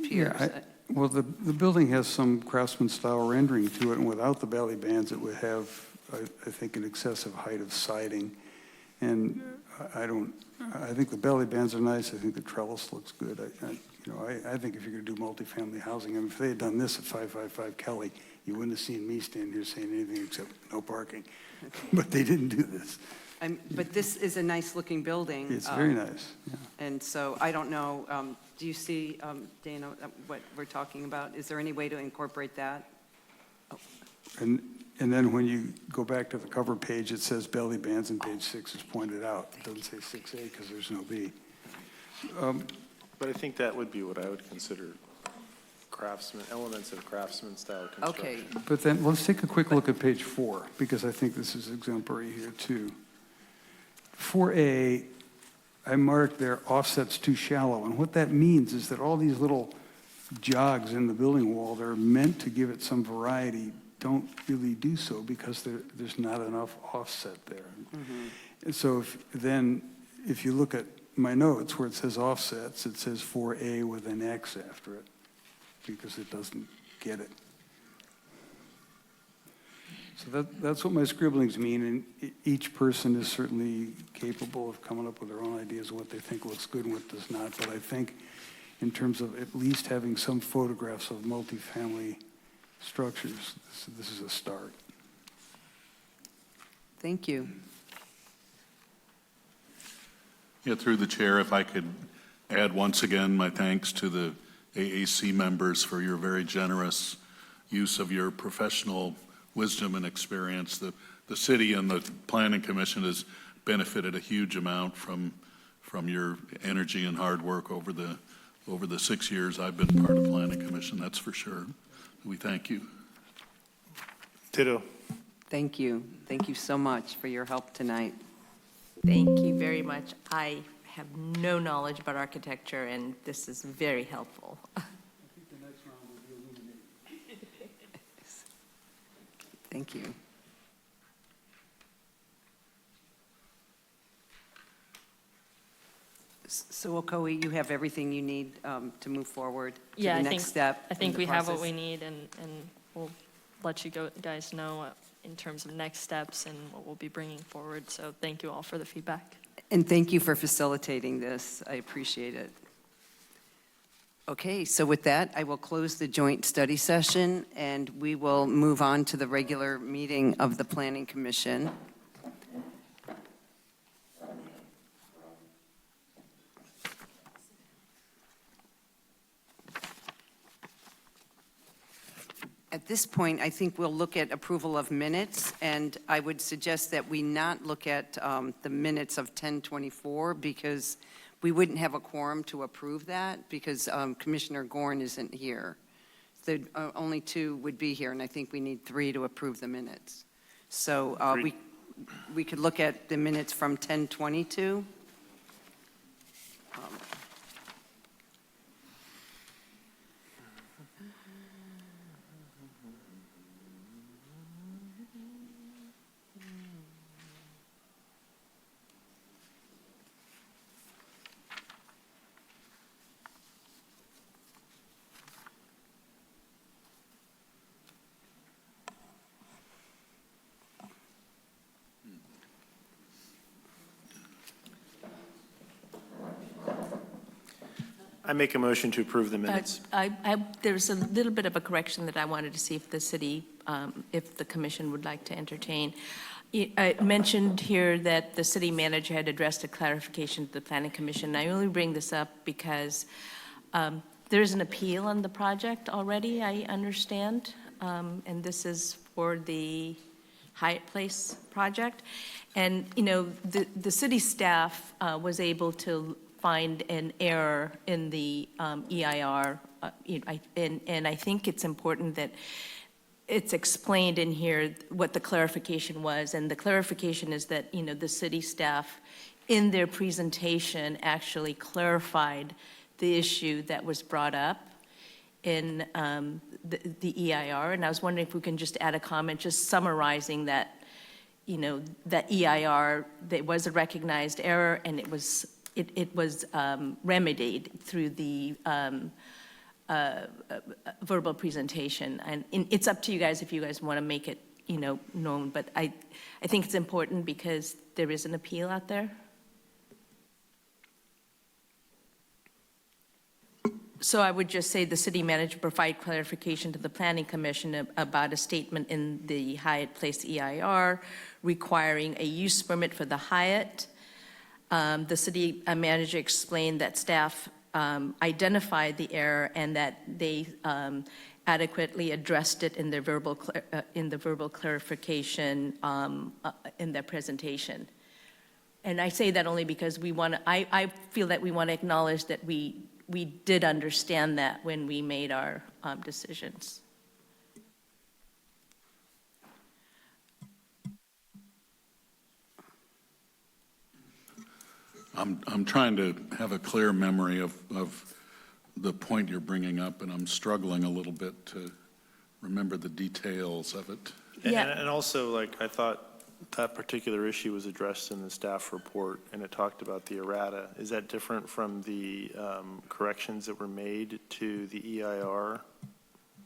peers. Yeah, well, the building has some craftsman-style rendering to it, and without the belly bands, it would have, I think, an excessive height of siding. And I think the belly bands are nice. I think the trellis looks good. I think if you're going to do multifamily housing, I mean, if they had done this at 555 Kelly, you wouldn't have seen me stand here saying anything except no parking. But they didn't do this. But this is a nice-looking building. It's very nice, yeah. And so I don't know, do you see, Dana, what we're talking about? Is there any way to incorporate that? And then when you go back to the cover page, it says belly bands, and page 6 is pointed out. It doesn't say 6A because there's no B. But I think that would be what I would consider elements of craftsman style construction. Okay. But then let's take a quick look at page 4, because I think this is exemplary here too. 4A, I marked there offsets too shallow. And what that means is that all these little jogs in the building wall, they're meant to give it some variety, don't really do so because there's not enough offset there. Mm-hmm. And so if you look at my notes where it says offsets, it says 4A with an X after it because it doesn't get it. So that's what my scribblings mean, and each person is certainly capable of coming up with their own ideas of what they think looks good and what does not. But I think in terms of at least having some photographs of multifamily structures, this is a start. Thank you. Yeah, through the chair, if I could add once again my thanks to the AAC members for your very generous use of your professional wisdom and experience. The city and the planning commission has benefited a huge amount from your energy and hard work over the 6 years I've been part of planning commission, that's for sure. We thank you. Ditto. Thank you. Thank you so much for your help tonight. Thank you very much. I have no knowledge about architecture, and this is very helpful. Thank you. So, Okoye, you have everything you need to move forward to Yeah, the I next think, step I in think the we have what process? we need, and we'll let you guys know in terms of next steps and what we'll be bringing forward. So thank you all for the feedback. And thank you for facilitating this. I appreciate it. Okay, so with that, I will close the joint study session, and we will move on to the regular meeting of the Planning Commission. At this point, I think we'll look at approval of minutes, and I would suggest that we not look at the minutes of 10:24 because we wouldn't have a quorum to approve that because Commissioner Gorn isn't here. The only two would be here, and I think we need three to approve the minutes. So we could look at the minutes from 10:22. I make a motion to approve the minutes. There's a little bit of a correction that I wanted to see if the city, if the commission would like to entertain. I mentioned here that the city manager had addressed a clarification to the planning commission. I only bring this up because there's an appeal on the project already, I understand, and this is for the Hyatt Place project. And, you know, the city staff was able to find an error in the EIR, and I think it's important that it's explained in here what the clarification was, and the clarification is that, you know, the city staff in their presentation actually clarified the issue that was brought up in the EIR, and I was wondering if we can just add a comment just summarizing that, you know, that EIR, there was a recognized error, and it was remedied through the verbal presentation. And it's up to you guys if you guys want to make it, you know, known. But I think it's important because there is an appeal out there. So I would just say the city manager provide clarification to the planning commission about a statement in the Hyatt Place EIR requiring a use permit for the Hyatt. The city manager explained that staff identified the error and that they adequately addressed it in their verbal clarification in their presentation. And I say that only because I feel that we want to acknowledge that we did understand that when we made our decisions. I'm trying to have a clear memory of the point you're bringing up, and I'm struggling a little bit to remember the details of it. Yeah. And also, like, I thought that particular issue was addressed in the staff report, and it talked about the errata. Is that different from the corrections that were made to the EIR?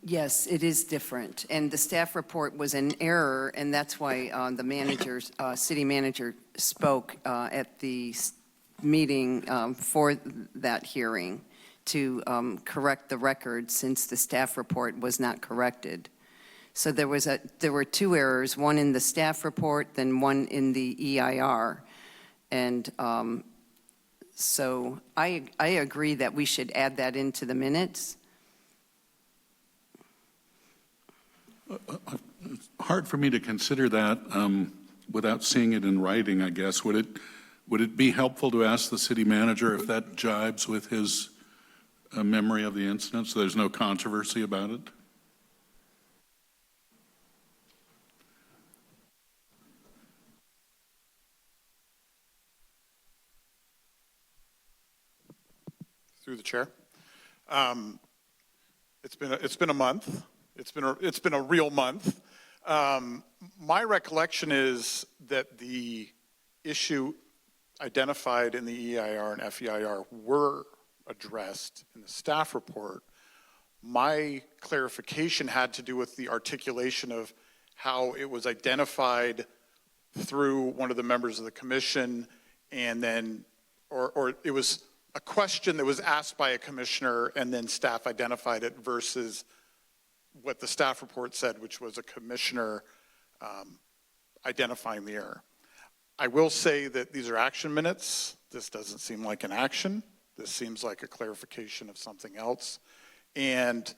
Yes, it is different. And the staff report was an error, and that's why the city manager spoke at the meeting for that hearing to correct the record since the staff report was not corrected. So there were two errors, one in the staff report, then one in the EIR. And so I agree that we should add that into the minutes. hard for me to consider that without seeing it in writing, I guess. Would it be helpful to ask the city manager if that jibes with his memory of the incident, so there's no controversy about it? Through the chair. It's been a month. It's been a real month. My recollection is that the issue identified in the EIR and FEIR were addressed in the staff report. My clarification had to do with the articulation of how it was identified through one of the members of the commission, and then, or it was a question that was asked by a commissioner and then staff identified it versus what the staff report said, which was a commissioner identifying the error. I will say that these are action minutes. This doesn't seem like an action. This seems like a clarification of something else. And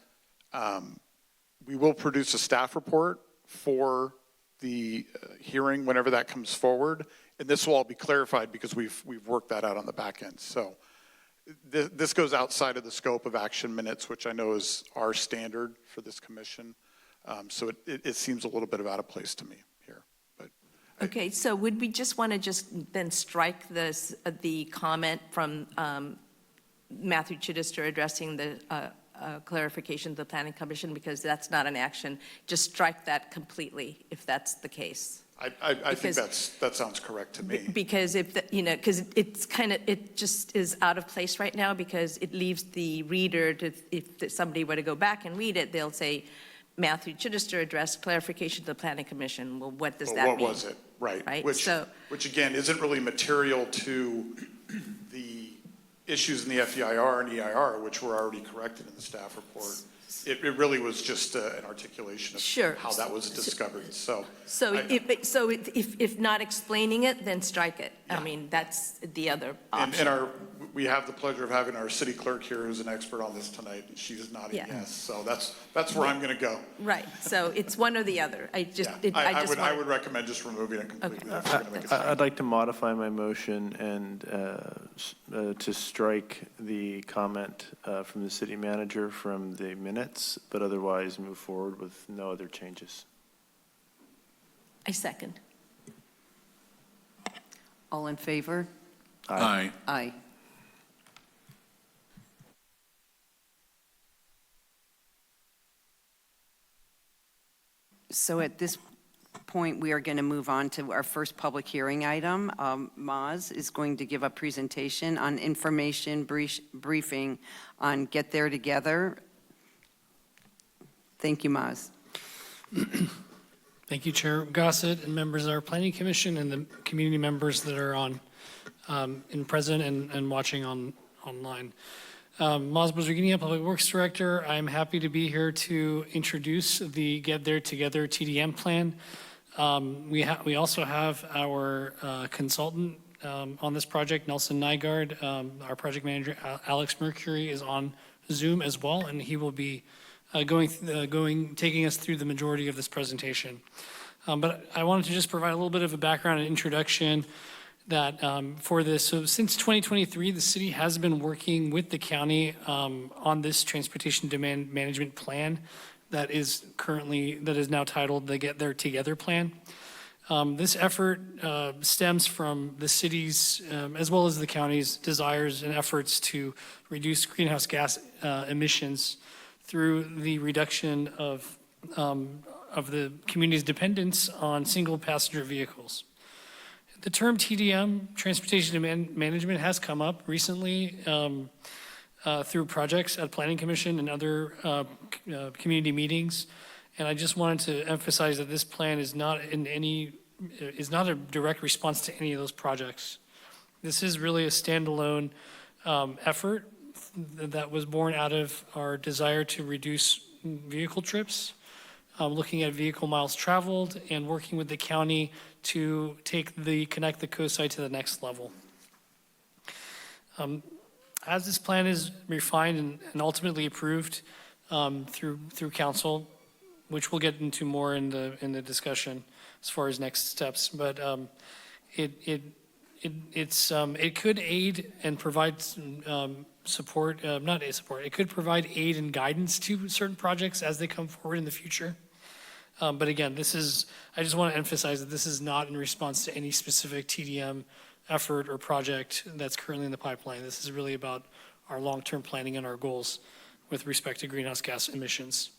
we will produce a staff report for the hearing whenever that comes forward. And this will all be clarified because we've worked that out on the back end. So this goes outside of the scope of action minutes, which I know is our standard for this commission. So it seems a little bit out of place to me here. But Okay, so would we just want to then strike the comment from Matthew Chittister addressing the clarification of the Planning Commission, because that's not an action? Just strike that completely if that's the case. I think that sounds correct to me. Because because it just is out of place right now, because it leaves the reader to, if somebody were to go back and read it, they'll say, Matthew Chittister addressed clarification to the Planning Commission. Well, what does that mean? What was it? Right. So, Which again, isn't really material to the issues in the FEIR and EIR, which were already corrected in the staff report. It really was just an articulation of sure. how that was discovered. So if not explaining it, then strike it. Yeah. I mean, that's the other option. and we have the pleasure of having our city clerk here who's an expert on this tonight, and she's nodding yes. So that's where I'm going to go. Right. So it's one or the other. I would recommend just removing it completely. Okay. If we're gonna make a I'd like to modify my motion and to strike the comment from the city manager from the minutes, but otherwise move forward with no other changes. I second. All in favor? Aye. Aye. So at this point, we are going to move on to our first public hearing item. Maz is going to give a presentation on information briefing on Get There Together. Thank you, Maz. Thank you, Chair Gossett and members of our Planning Commission and the community members that are on in present and watching online. Maz Bozragini, Public Works Director. I'm happy to be here to introduce the Get There Together TDM plan. We also have our consultant on this project, Nelson Nygaard. Our project manager, Alex Mercury, is on Zoom as well, and he will be taking us through the majority of this presentation. But I wanted to just provide a little bit of a background and introduction that for this. So since 2023, the city has been working with the county on this transportation demand management plan that is now titled the Get There Together plan. This effort stems from the city's, as well as the county's, desires and efforts to reduce greenhouse gas emissions through the reduction of the community's dependence on single passenger vehicles. The term TDM, Transportation Demand Management, has come up recently through projects at Planning Commission and other community meetings. And I just wanted to emphasize that this plan is not a direct response to any of those projects. This is really a standalone effort that was born out of our desire to reduce vehicle trips, looking at vehicle miles traveled, and working with the county to connect the coast side to the next level. As this plan is refined and ultimately approved through council, which we'll get into more in the discussion as far as next steps. But it could aid and provide support, not support. It could provide aid and guidance to certain projects as they come forward in the future. But again, I just want to emphasize that this is not in response to any specific TDM effort or project that's currently in the pipeline. This is really about our long-term planning and our goals with respect to greenhouse gas emissions.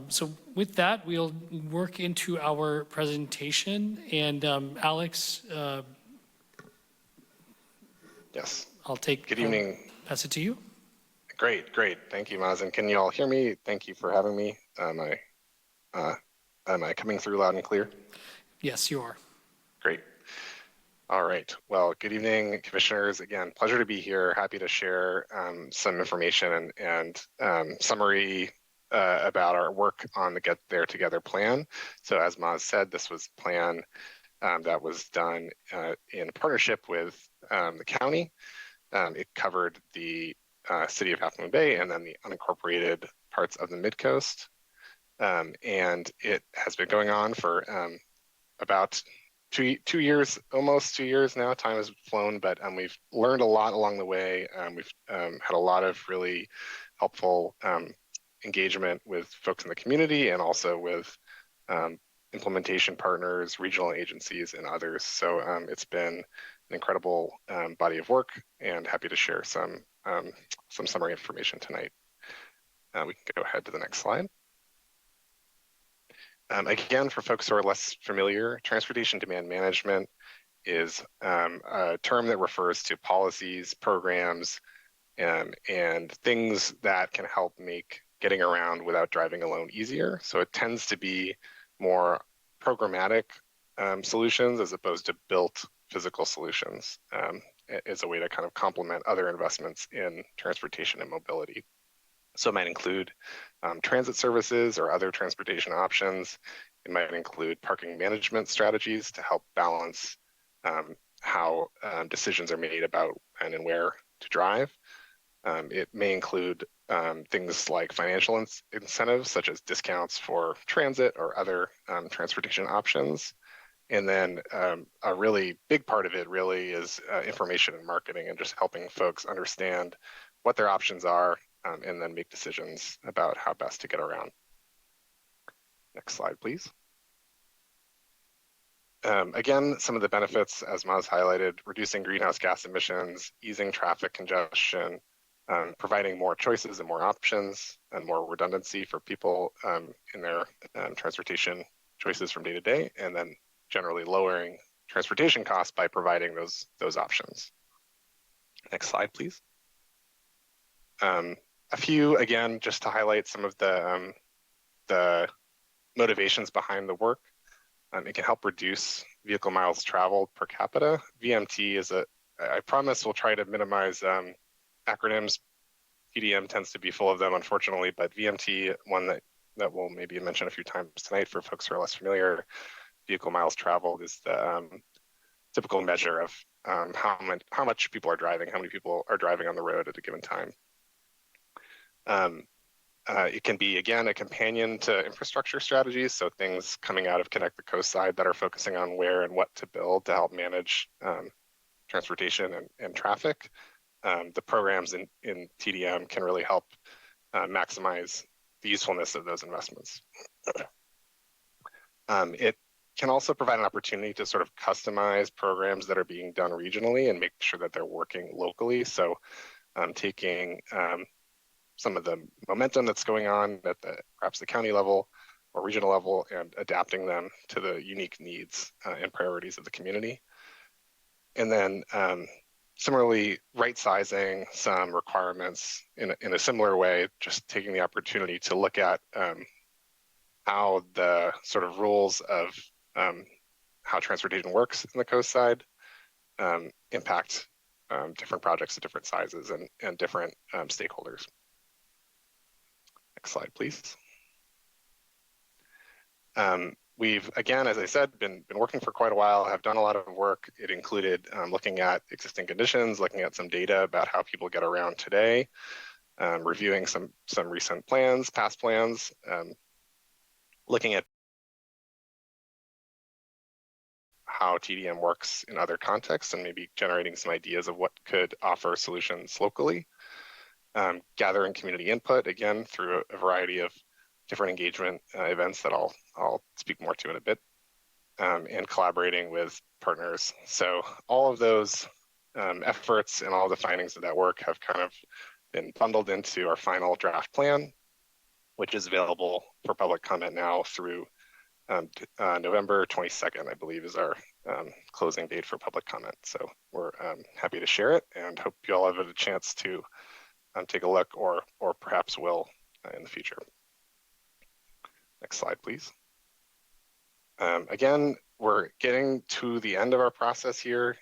So with that, we'll work into our presentation. And Alex, Yes. I'll take. Good evening. Pass it to you. Great. Thank you, Maz. And can you all hear me? Thank you for having me. Am I coming through loud and clear? Yes, you are. Great. All right. Well, good evening, commissioners. Again, pleasure to be here. Happy to share some information and summary about our work on the Get There Together plan. So as Maz said, this was a plan that was done in partnership with the county. It covered the city of Half Moon Bay and then the unincorporated parts of the Midcoast. And it has been going on for about 2 years, almost 2 years now. Time has flown, but we've learned a lot along the way. We've had a lot of really helpful engagement with folks in the community and also with implementation partners, regional agencies, and others. So it's been an incredible body of work, and happy to share some summary information tonight. We can go ahead to the next slide. Again, for folks who are less familiar, transportation demand management is a term that refers to policies, programs, and things that can help make getting around without driving alone easier. So it tends to be more programmatic solutions as opposed to built physical solutions as a way to kind of complement other investments in transportation and mobility. So it might include transit services or other transportation options. It might include parking management strategies to help balance how decisions are made about when and where to drive. It may include things like financial incentives, such as discounts for transit or other transportation options. And then a really big part of it really is information and marketing and just helping folks understand what their options are and then make decisions about how best to get around. Next slide, please. Again, some of the benefits, as Maz highlighted, reducing greenhouse gas emissions, easing traffic congestion, providing more choices and more options and more redundancy for people in their transportation choices from day to day, and then generally lowering transportation costs by providing those options. Next slide, please. A few, again, just to highlight some of the motivations behind the work. It can help reduce vehicle miles traveled per capita. VMT is I promise we'll try to minimize acronyms. TDM tends to be full of them, unfortunately, but VMT, one that we'll maybe mention a few times tonight for folks who are less familiar, vehicle miles traveled is the typical measure of how much people are driving, how many people are driving on the road at a given time. It can be, again, a companion to infrastructure strategies, so things coming out of Connect the Coast side that are focusing on where and what to build to help manage transportation and traffic. The programs in TDM can really help maximize the usefulness of those investments. It can also provide an opportunity to sort of customize programs that are being done regionally and make sure that they're working locally. So taking some of the momentum that's going on at perhaps the county level or regional level and adapting them to the unique needs and priorities of the community. And then similarly, right-sizing some requirements in a similar way, just taking the opportunity to look at how the sort of rules of how transportation works in the coast side impact different projects of different sizes and different stakeholders. Next slide, please. We've, again, as I said, been working for quite a while, have done a lot of work. It included looking at existing conditions, looking at some data about how people get around today, reviewing some recent plans, past plans, looking at how TDM works in other contexts and maybe generating some ideas of what could offer solutions locally. Gathering community input, again, through a variety of different engagement events that I'll speak more to in a bit, and collaborating with partners. So all of those efforts and all the findings of that work have kind of been bundled into our final draft plan, which is available for public comment now through November 22nd, I believe, is our closing date for public comment. So we're happy to share it and hope you all have a chance to take a look or perhaps will in the future. Next slide, please. Again, we're getting to the end of our process here,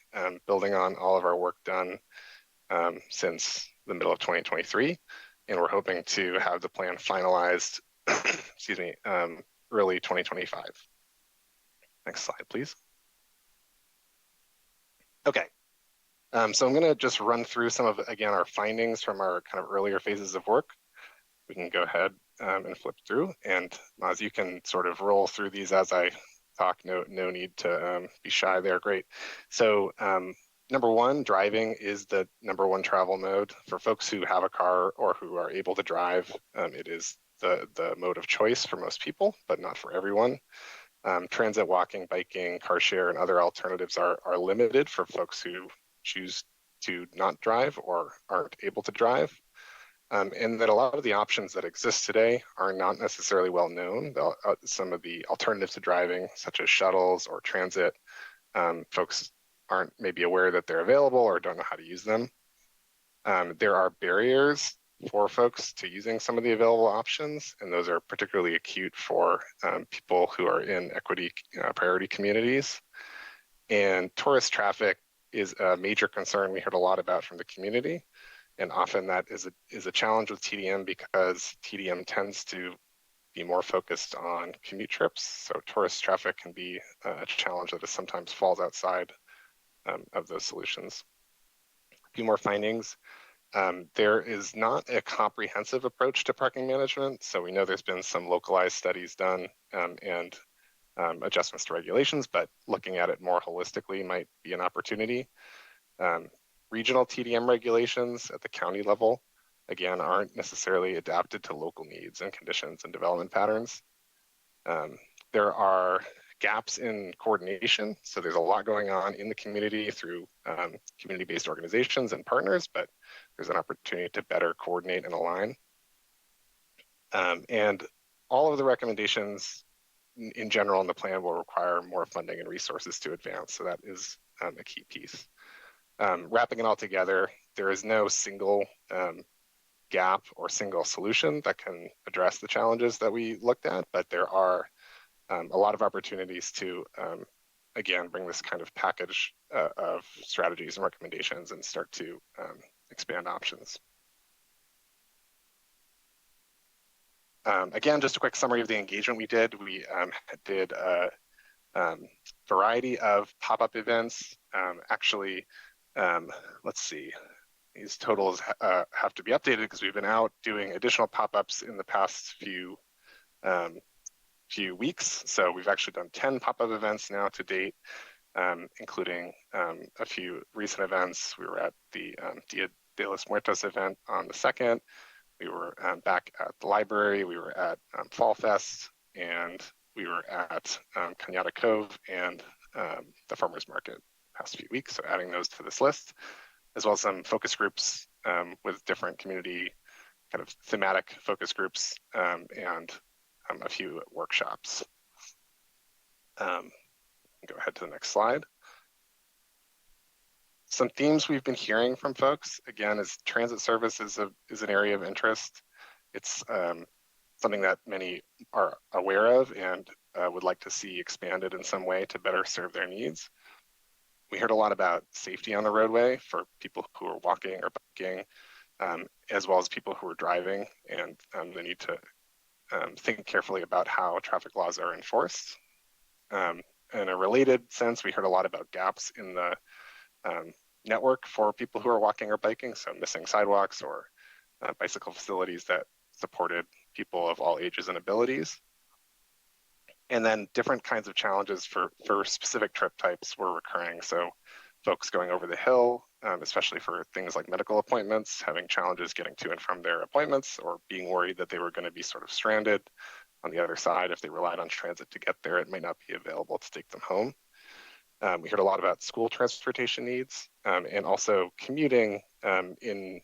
building on all of our work done since the middle of 2023, and we're hoping to have the plan finalized, excuse me, early 2025. Next slide, please. Okay, so I'm going to just run through some of, again, our findings from our kind of earlier phases of work. We can go ahead and flip through, and Maz, you can sort of roll through these as I talk. No need to be shy there. Great. So number one, driving is the number one travel mode for folks who have a car or who are able to drive. It is the mode of choice for most people, but not for everyone. Transit, walking, biking, car share, and other alternatives are limited for folks who choose to not drive or aren't able to drive. And that a lot of the options that exist today are not necessarily well known. Some of the alternatives to driving, such as shuttles or transit, folks aren't maybe aware that they're available or don't know how to use them. There are barriers for folks to using some of the available options, and those are particularly acute for people who are in equity priority communities. And tourist traffic is a major concern we heard a lot about from the community. And often that is a challenge with TDM because TDM tends to be more focused on commute trips. So tourist traffic can be a challenge that sometimes falls outside of those solutions. A few more findings. There is not a comprehensive approach to parking management. So we know there's been some localized studies done and adjustments to regulations, but looking at it more holistically might be an opportunity. Regional TDM regulations at the county level, again, aren't necessarily adapted to local needs and conditions and development patterns. There are gaps in coordination. So there's a lot going on in the community through community-based organizations and partners, but there's an opportunity to better coordinate and align. And all of the recommendations in general in the plan will require more funding and resources to advance. So that is a key piece. Wrapping it all together, there is no single gap or single solution that can address the challenges that we looked at, but there are a lot of opportunities to, again, bring this kind of package of strategies and recommendations and start to expand options. Again, just a quick summary of the engagement we did. We did a variety of pop-up events. Actually, let's see, these totals have to be updated because we've been out doing additional pop-ups in the past few weeks. So we've actually done 10 pop-up events now to date, including a few recent events. We were at the Dia de los Muertos event on the 2nd. We were back at the library. We were at Fall Fest, and we were at Cañada Cove and the Farmers Market the past few weeks. So adding those to this list, as well as some focus groups with different community kind of thematic focus groups and a few workshops. Go ahead to the next slide. Some themes we've been hearing from folks, again, is transit service is an area of interest. It's something that many are aware of and would like to see expanded in some way to better serve their needs. We heard a lot about safety on the roadway for people who are walking or biking, as well as people who are driving, and the need to think carefully about how traffic laws are enforced. In a related sense, we heard a lot about gaps in the network for people who are walking or biking, so missing sidewalks or bicycle facilities that supported people of all ages and abilities. And then different kinds of challenges for specific trip types were recurring. So folks going over the hill, especially for things like medical appointments, having challenges getting to and from their appointments, or being worried that they were going to be sort of stranded on the other side. If they relied on transit to get there, it might not be available to take them home. We heard a lot about school transportation needs, and also commuting in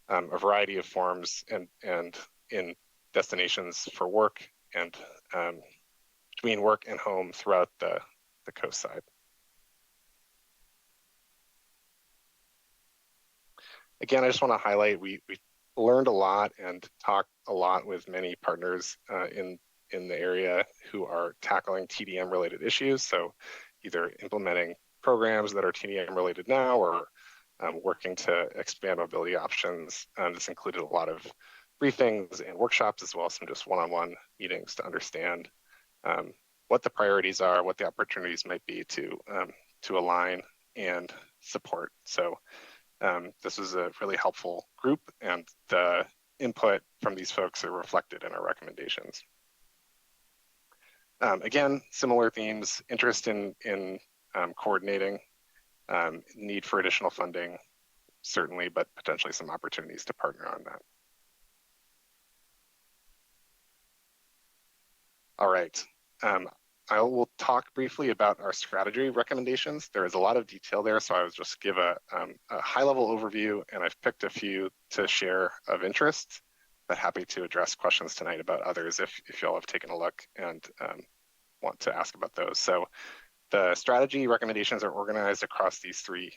a variety of forms and in destinations for work and between work and home throughout the coast side. Again, I just want to highlight, we learned a lot and talked a lot with many partners in the area who are tackling TDM related issues. So either implementing programs that are TDM related now, or working to expand mobility options. This included a lot of briefings and workshops, as well as some just one-on-one meetings to understand what the priorities are, what the opportunities might be to align and support. So this was a really helpful group, and the input from these folks are reflected in our recommendations. Again, similar themes: interest in coordinating, need for additional funding, certainly, but potentially some opportunities to partner on that. All right. I will talk briefly about our strategy recommendations. There is a lot of detail there, so I will just give a high-level overview, and I've picked a few to share of interest, but happy to address questions tonight about others if y'all have taken a look and want to ask about those. So the strategy recommendations are organized across these three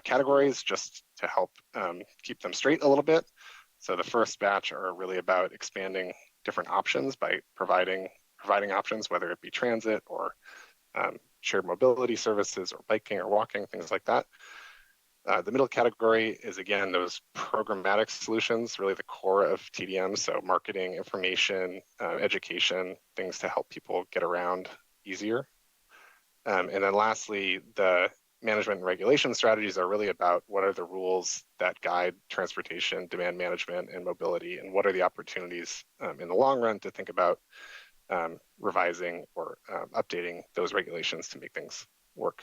categories, just to help keep them straight a little bit. So the first batch are really about expanding different options by providing options, whether it be transit or shared mobility services or biking or walking, things like that. The middle category is, again, those programmatic solutions, really the core of TDM. So marketing, information, education, things to help people get around easier. And then lastly, the management and regulation strategies are really about what are the rules that guide transportation, demand management, and mobility, and what are the opportunities in the long run to think about revising or updating those regulations to make things work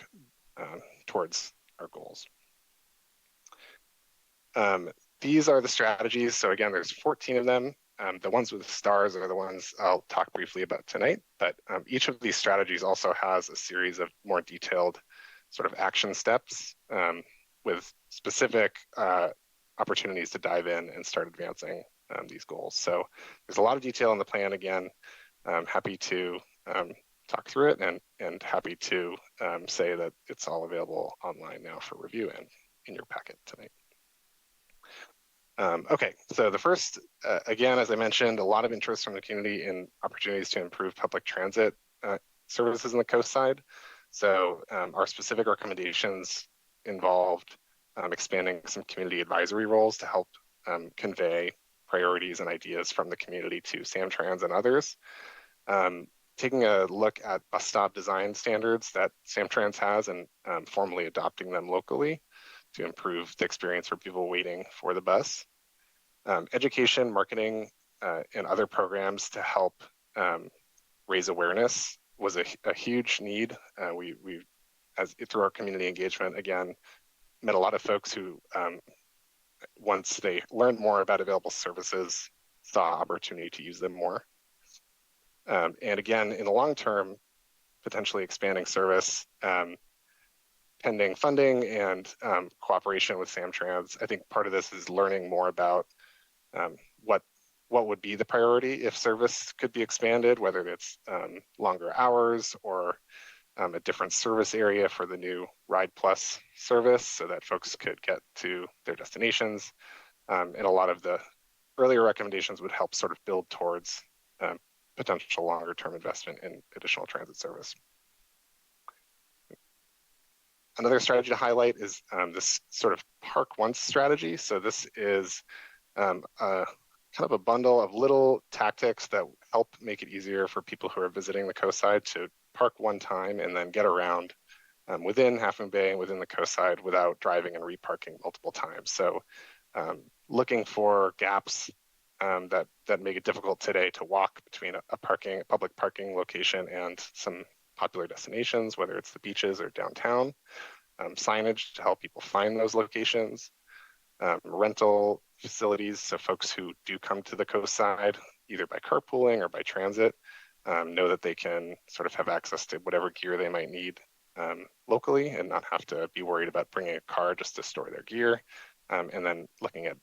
towards our goals. These are the strategies. So again, there's 14 of them. The ones with the stars are the ones I'll talk briefly about tonight, but each of these strategies also has a series of more detailed sort of action steps with specific opportunities to dive in and start advancing these goals. So there's a lot of detail in the plan. Again, I'm happy to talk through it, and happy to say that it's all available online now for review and in your packet tonight. Okay, so the first, again, as I mentioned, a lot of interest from the community in opportunities to improve public transit services in the coast side. So our specific recommendations involved expanding some community advisory roles to help convey priorities and ideas from the community to Samtrans and others. Taking a look at bus stop design standards that Samtrans has and formally adopting them locally to improve the experience for people waiting for the bus. Education, marketing, and other programs to help raise awareness was a huge need. We through our community engagement, again, met a lot of folks who, once they learned more about available services, saw opportunity to use them more. And again, in the long term, potentially expanding service, pending funding and cooperation with Samtrans. I think part of this is learning more about what would be the priority if service could be expanded, whether it's longer hours or a different service area for the new Ride Plus service so that folks could get to their destinations. And a lot of the earlier recommendations would help sort of build towards potential longer term investment in additional transit service. Another strategy to highlight is this sort of park once strategy. So this is kind of a bundle of little tactics that help make it easier for people who are visiting the coast side to park one time and then get around within Half Moon Bay and within the coast side without driving and reparking multiple times. So looking for gaps that make it difficult today to walk between a public parking location and some popular destinations, whether it's the beaches or downtown. Signage to help people find those locations. Rental facilities, so folks who do come to the coast side, either by carpooling or by transit, know that they can sort of have access to whatever gear they might need locally and not have to be worried about bringing a car just to store their gear. And then looking at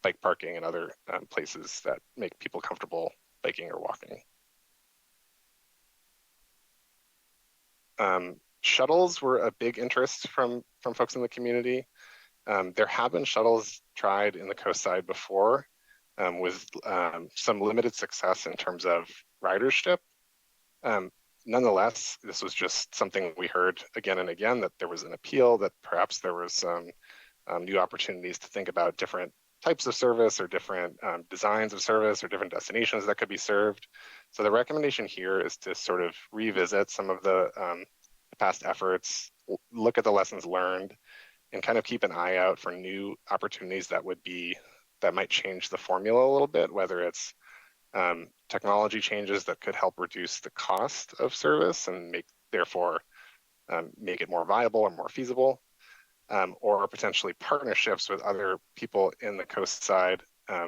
bike parking and other places that make people comfortable biking or walking. Shuttles were a big interest from folks in the community. There have been shuttles tried in the coast side before with some limited success in terms of ridership. Nonetheless, this was just something we heard again and again, that there was an appeal, that perhaps there was some new opportunities to think about different types of service or different designs of service or different destinations that could be served. So the recommendation here is to sort of revisit some of the past efforts, look at the lessons learned, and kind of keep an eye out for new opportunities that might change the formula a little bit, whether it's technology changes that could help reduce the cost of service and therefore make it more viable or more feasible, or potentially partnerships with other people in the coast side,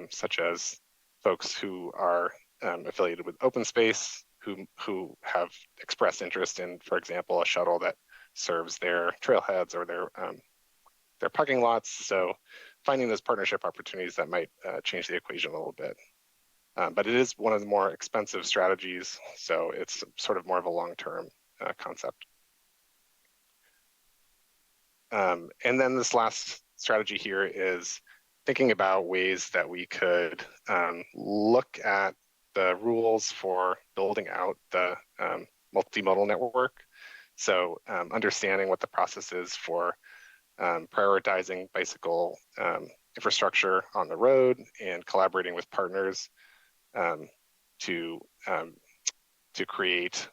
such as folks who are affiliated with open space, who have expressed interest in, for example, a shuttle that serves their trailheads or their parking lots. So finding those partnership opportunities that might change the equation a little bit. But it is one of the more expensive strategies, so it's sort of more of a long-term concept. And then this last strategy here is thinking about ways that we could look at the rules for building out the multimodal network. So understanding what the process is for prioritizing bicycle infrastructure on the road and collaborating with partners to create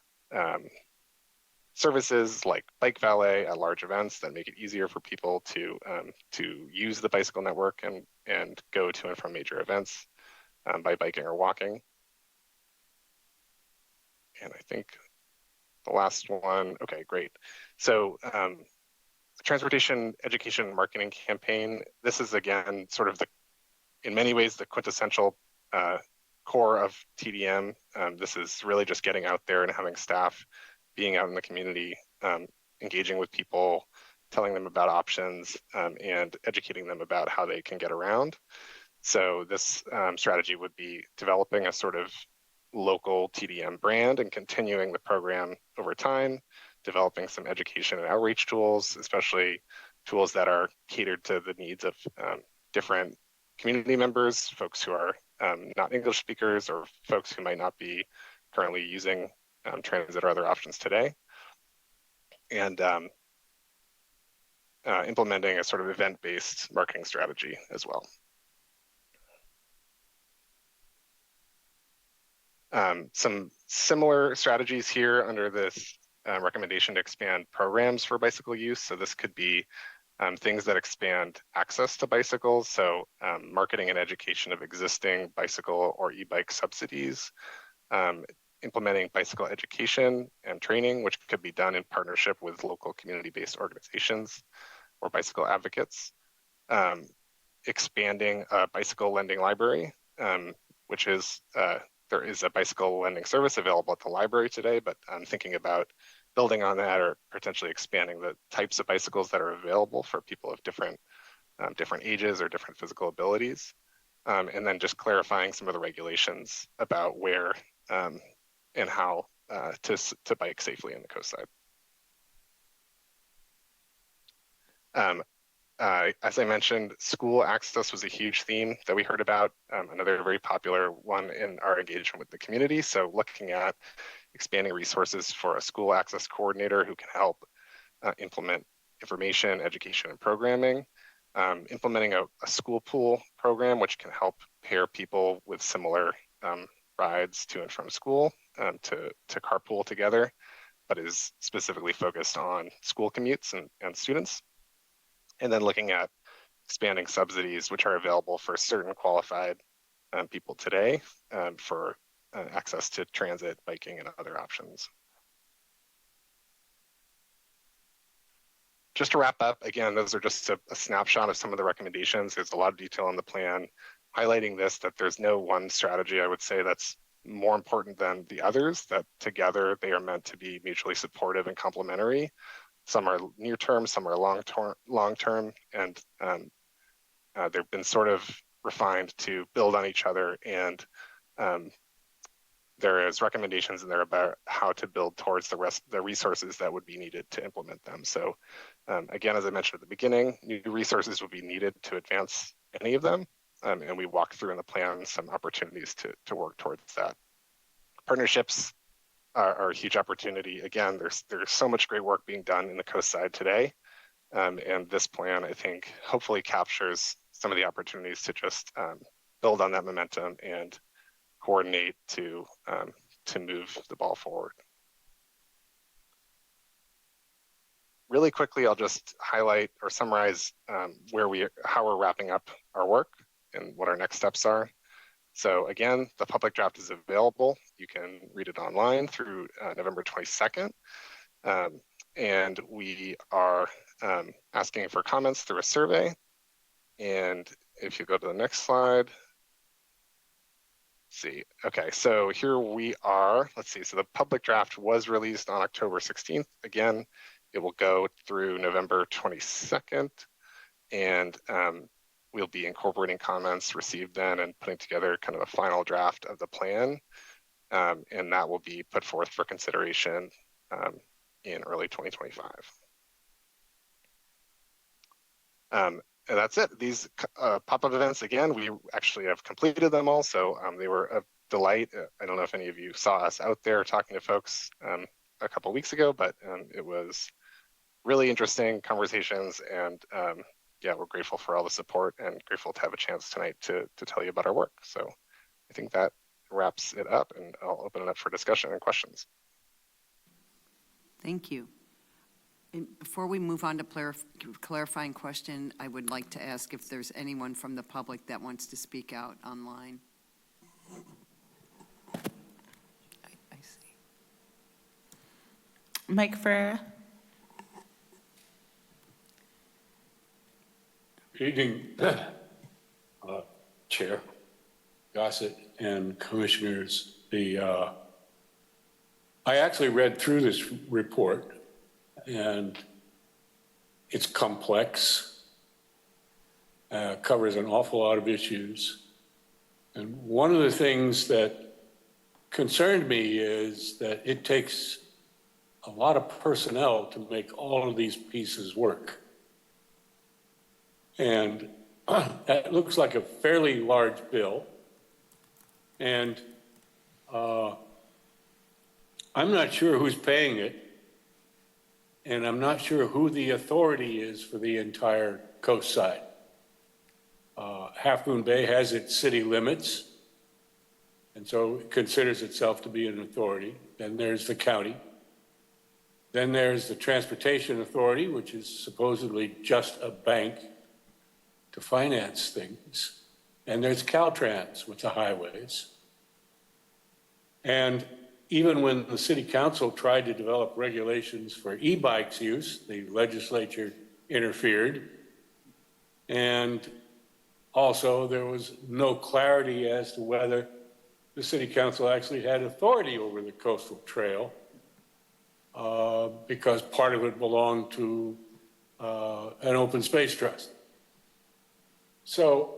services like bike valet at large events that make it easier for people to use the bicycle network and go to and from major events by biking or walking. And I think the last one, okay, great. So transportation education marketing campaign. This is again sort of in many ways the quintessential core of TDM. This is really just getting out there and having staff being out in the community, engaging with people, telling them about options, and educating them about how they can get around. So this strategy would be developing a sort of local TDM brand and continuing the program over time, developing some education and outreach tools, especially tools that are catered to the needs of different community members, folks who are not English speakers, or folks who might not be currently using transit or other options today. And implementing a sort of event-based marketing strategy as well. Some similar strategies here under this recommendation to expand programs for bicycle use. So this could be things that expand access to bicycles. So marketing and education of existing bicycle or e-bike subsidies, implementing bicycle education and training, which could be done in partnership with local community-based organizations or bicycle advocates, expanding a bicycle lending library, which is, there is a bicycle lending service available at the library today, but I'm thinking about building on that or potentially expanding the types of bicycles that are available for people of different ages or different physical abilities. And then just clarifying some of the regulations about where and how to bike safely in the coast side. As I mentioned, school access was a huge theme that we heard about, another very popular one in our engagement with the community. So looking at expanding resources for a school access coordinator who can help implement information, education, and programming, implementing a school pool program, which can help pair people with similar rides to and from school to carpool together, but is specifically focused on school commutes and students. And then looking at expanding subsidies, which are available for certain qualified people today for access to transit, biking, and other options. Just to wrap up, again, those are just a snapshot of some of the recommendations. There's a lot of detail in the plan highlighting this, that there's no one strategy, I would say, that's more important than the others, that together they are meant to be mutually supportive and complementary. Some are near term, some are long term, and they've been sort of refined to build on each other. And there is recommendations in there about how to build towards the resources that would be needed to implement them. So again, as I mentioned at the beginning, new resources will be needed to advance any of them. And we walk through in the plan some opportunities to work towards that. Partnerships are a huge opportunity. Again, there's so much great work being done in the coast side today. And this plan, I think, hopefully captures some of the opportunities to just build on that momentum and coordinate to move the ball forward. Really quickly, I'll just highlight or summarize how we're wrapping up our work and what our next steps are. So again, the public draft is available. You can read it online through November 22nd. And we are asking for comments through a survey. And if you go to the next slide, see. Okay, so here we are. Let's see. So the public draft was released on October 16th. Again, it will go through November 22nd. And we'll be incorporating comments received then and putting together kind of a final draft of the plan. And that will be put forth for consideration in early 2025. And that's it. These pop-up events, again, we actually have completed them all, so they were a delight. I don't know if any of you saw us out there talking to folks a couple weeks ago, but it was really interesting conversations, and yeah, we're grateful for all the support and grateful to have a chance tonight to tell you about our work. So I think that wraps it up, and I'll open it up for discussion and questions. Thank you. And before we move on to clarifying question, I would like to ask if there's anyone from the public that wants to speak out online. I see. Mike Ferreira. Good evening, Chair, Gossett, and Commissioners. I actually read through this report, and it's complex, covers an awful lot of issues. And one of the things that concerned me is that it takes a lot of personnel to make all of these pieces work. And that looks like a fairly large bill. And I'm not sure who's paying it. And I'm not sure who the authority is for the entire coast side. Half Moon Bay has its city limits, and so it considers itself to be an authority. Then there's the county. Then there's the Transportation Authority, which is supposedly just a bank to finance things. And there's Caltrans with the highways. And even when the city council tried to develop regulations for e-bikes use, the legislature interfered. And also there was no clarity as to whether the city council actually had authority over the coastal trail because part of it belonged to an open space trust. So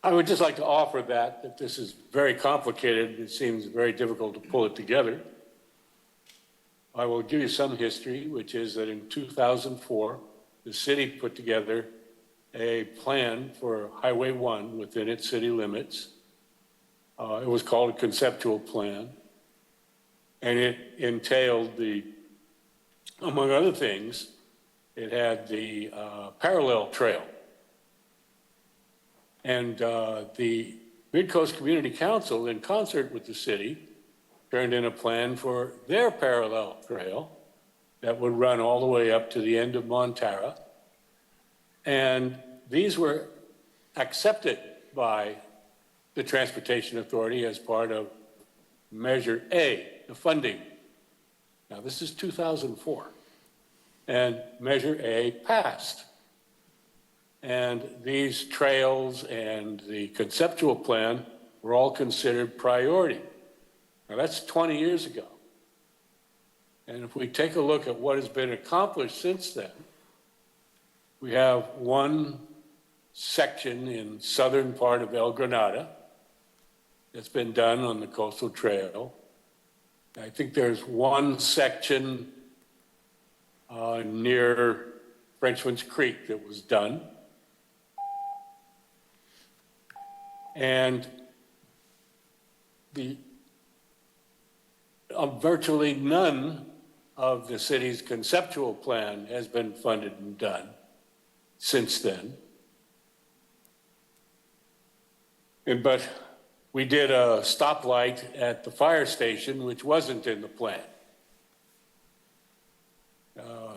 I would just like to offer that this is very complicated. It seems very difficult to pull it together. I will give you some history, which is that in 2004, the city put together a plan for Highway 1 within its city limits. It was called a conceptual plan. And it entailed among other things, it had the parallel trail. And the Mid-Coast Community Council, in concert with the city, turned in a plan for their parallel trail that would run all the way up to the end of Montara. And these were accepted by the Transportation Authority as part of Measure A, the funding. Now, this is 2004, and Measure A passed. And these trails and the conceptual plan were all considered priority. Now, that's 20 years ago. And if we take a look at what has been accomplished since then, we have one section in southern part of El Granada that's been done on the coastal trail. I think there's one section near Frenchman's Creek that was done. And virtually none of the city's conceptual plan has been funded and done since then. But we did a stoplight at the fire station, which wasn't in the plan.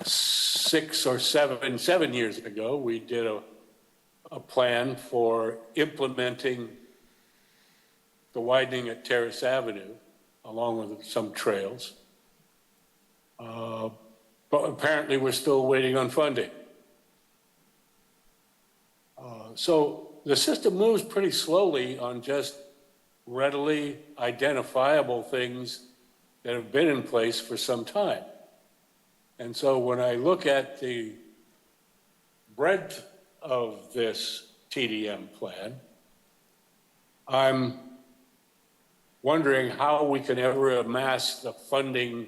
7 years ago, we did a plan for implementing the widening at Terrace Avenue, along with some trails. But apparently we're still waiting on funding. So the system moves pretty slowly on just readily identifiable things that have been in place for some time. And so when I look at the breadth of this TDM plan, I'm wondering how we can ever amass the funding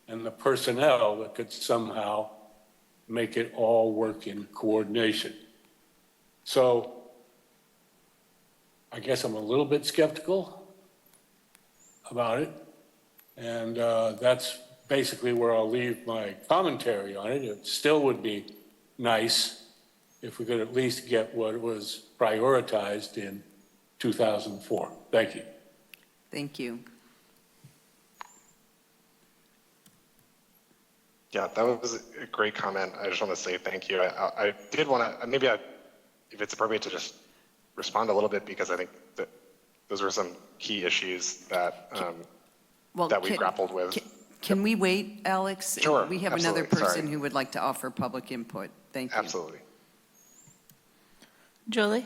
and the personnel that could somehow make it all work in coordination. So I guess I'm a little bit skeptical about it. And that's basically where I'll leave my commentary on it. It still would be nice if we could at least get what was prioritized in 2004. Thank you. Thank you. Yeah, that was a great comment. I just want to say thank you. I did want to, if it's appropriate to just respond a little bit, because I think that those were some key issues that that we grappled with. Can we wait, Alex? Sure. We have Absolutely. another person Sorry. who would like to offer public input. Thank you. Absolutely. Julie?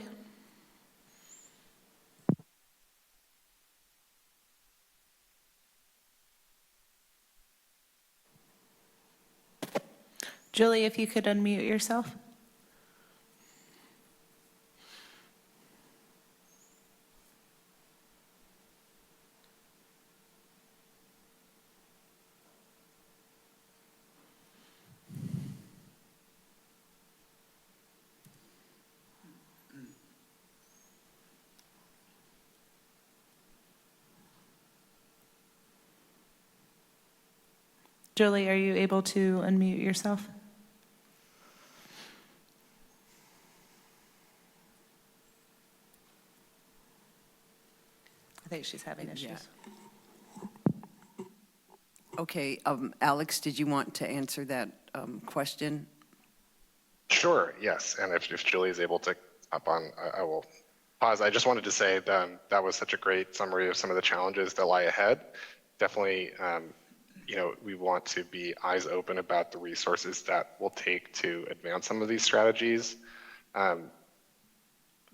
Julie, if you could unmute yourself. Julie, are you able to unmute yourself? I think she's having issues. Okay, Alex, did you want to answer that question? Sure, yes. And if Julie is able to hop on, I will pause. I just wanted to say that was such a great summary of some of the challenges that lie ahead. Definitely, we want to be eyes open about the resources that will take to advance some of these strategies. Some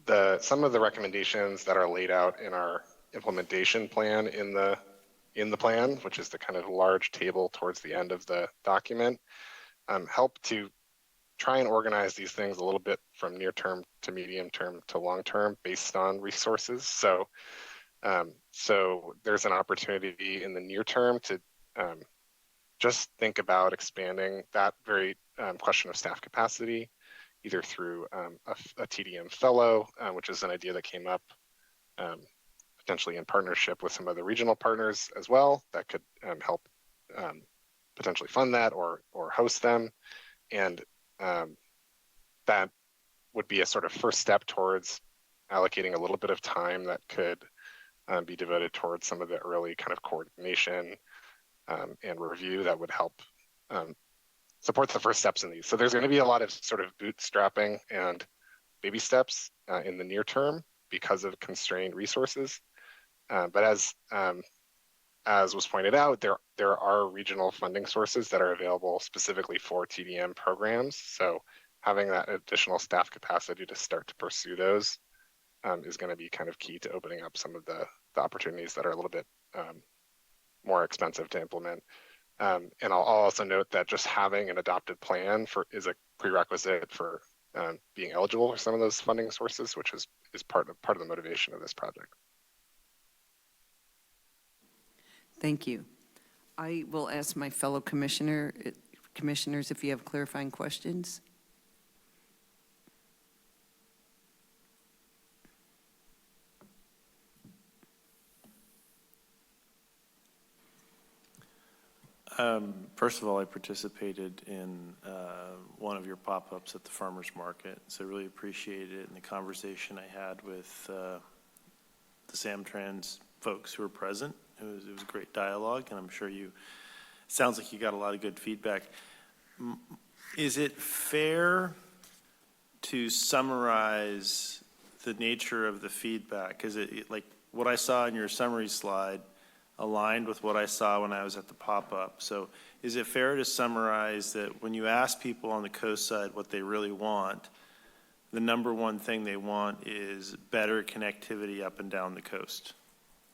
of the recommendations that are laid out in our implementation plan in the plan, which is the kind of large table towards the end of the document, help to try and organize these things a little bit from near term to medium term to long term based on resources. So there's an opportunity in the near term to just think about expanding that very question of staff capacity, either through a TDM fellow, which is an idea that came up potentially in partnership with some of the regional partners as well, that could help potentially fund that or host them. And that would be a sort of first step towards allocating a little bit of time that could be devoted towards some of the early kind of coordination and review that would help support the first steps in these. So there's going to be a lot of sort of bootstrapping and baby steps in the near term. because of constrained resources. But as was pointed out, there are regional funding sources that are available specifically for TDM programs. So having that additional staff capacity to start to pursue those is going to be kind of key to opening up some of the opportunities that are a little bit more expensive to implement. And I'll also note that just having an adopted plan is a prerequisite for being eligible for some of those funding sources, which is part of the motivation of this project. Thank you. I will ask my fellow commissioners if you have clarifying questions. First of all, I participated in one of your pop-ups at the farmer's market, so I really appreciated it and the conversation I had with the Samtrans folks who were present. It was a great dialogue, and I'm sure sounds like you got a lot of good feedback. Is it fair to summarize the nature of the feedback? Is it like what I saw in your summary slide aligned with what I saw when I was at the pop-up? So is it fair to summarize that when you ask people on the coast side what they really want, the number one thing they want is better connectivity up and down the coast,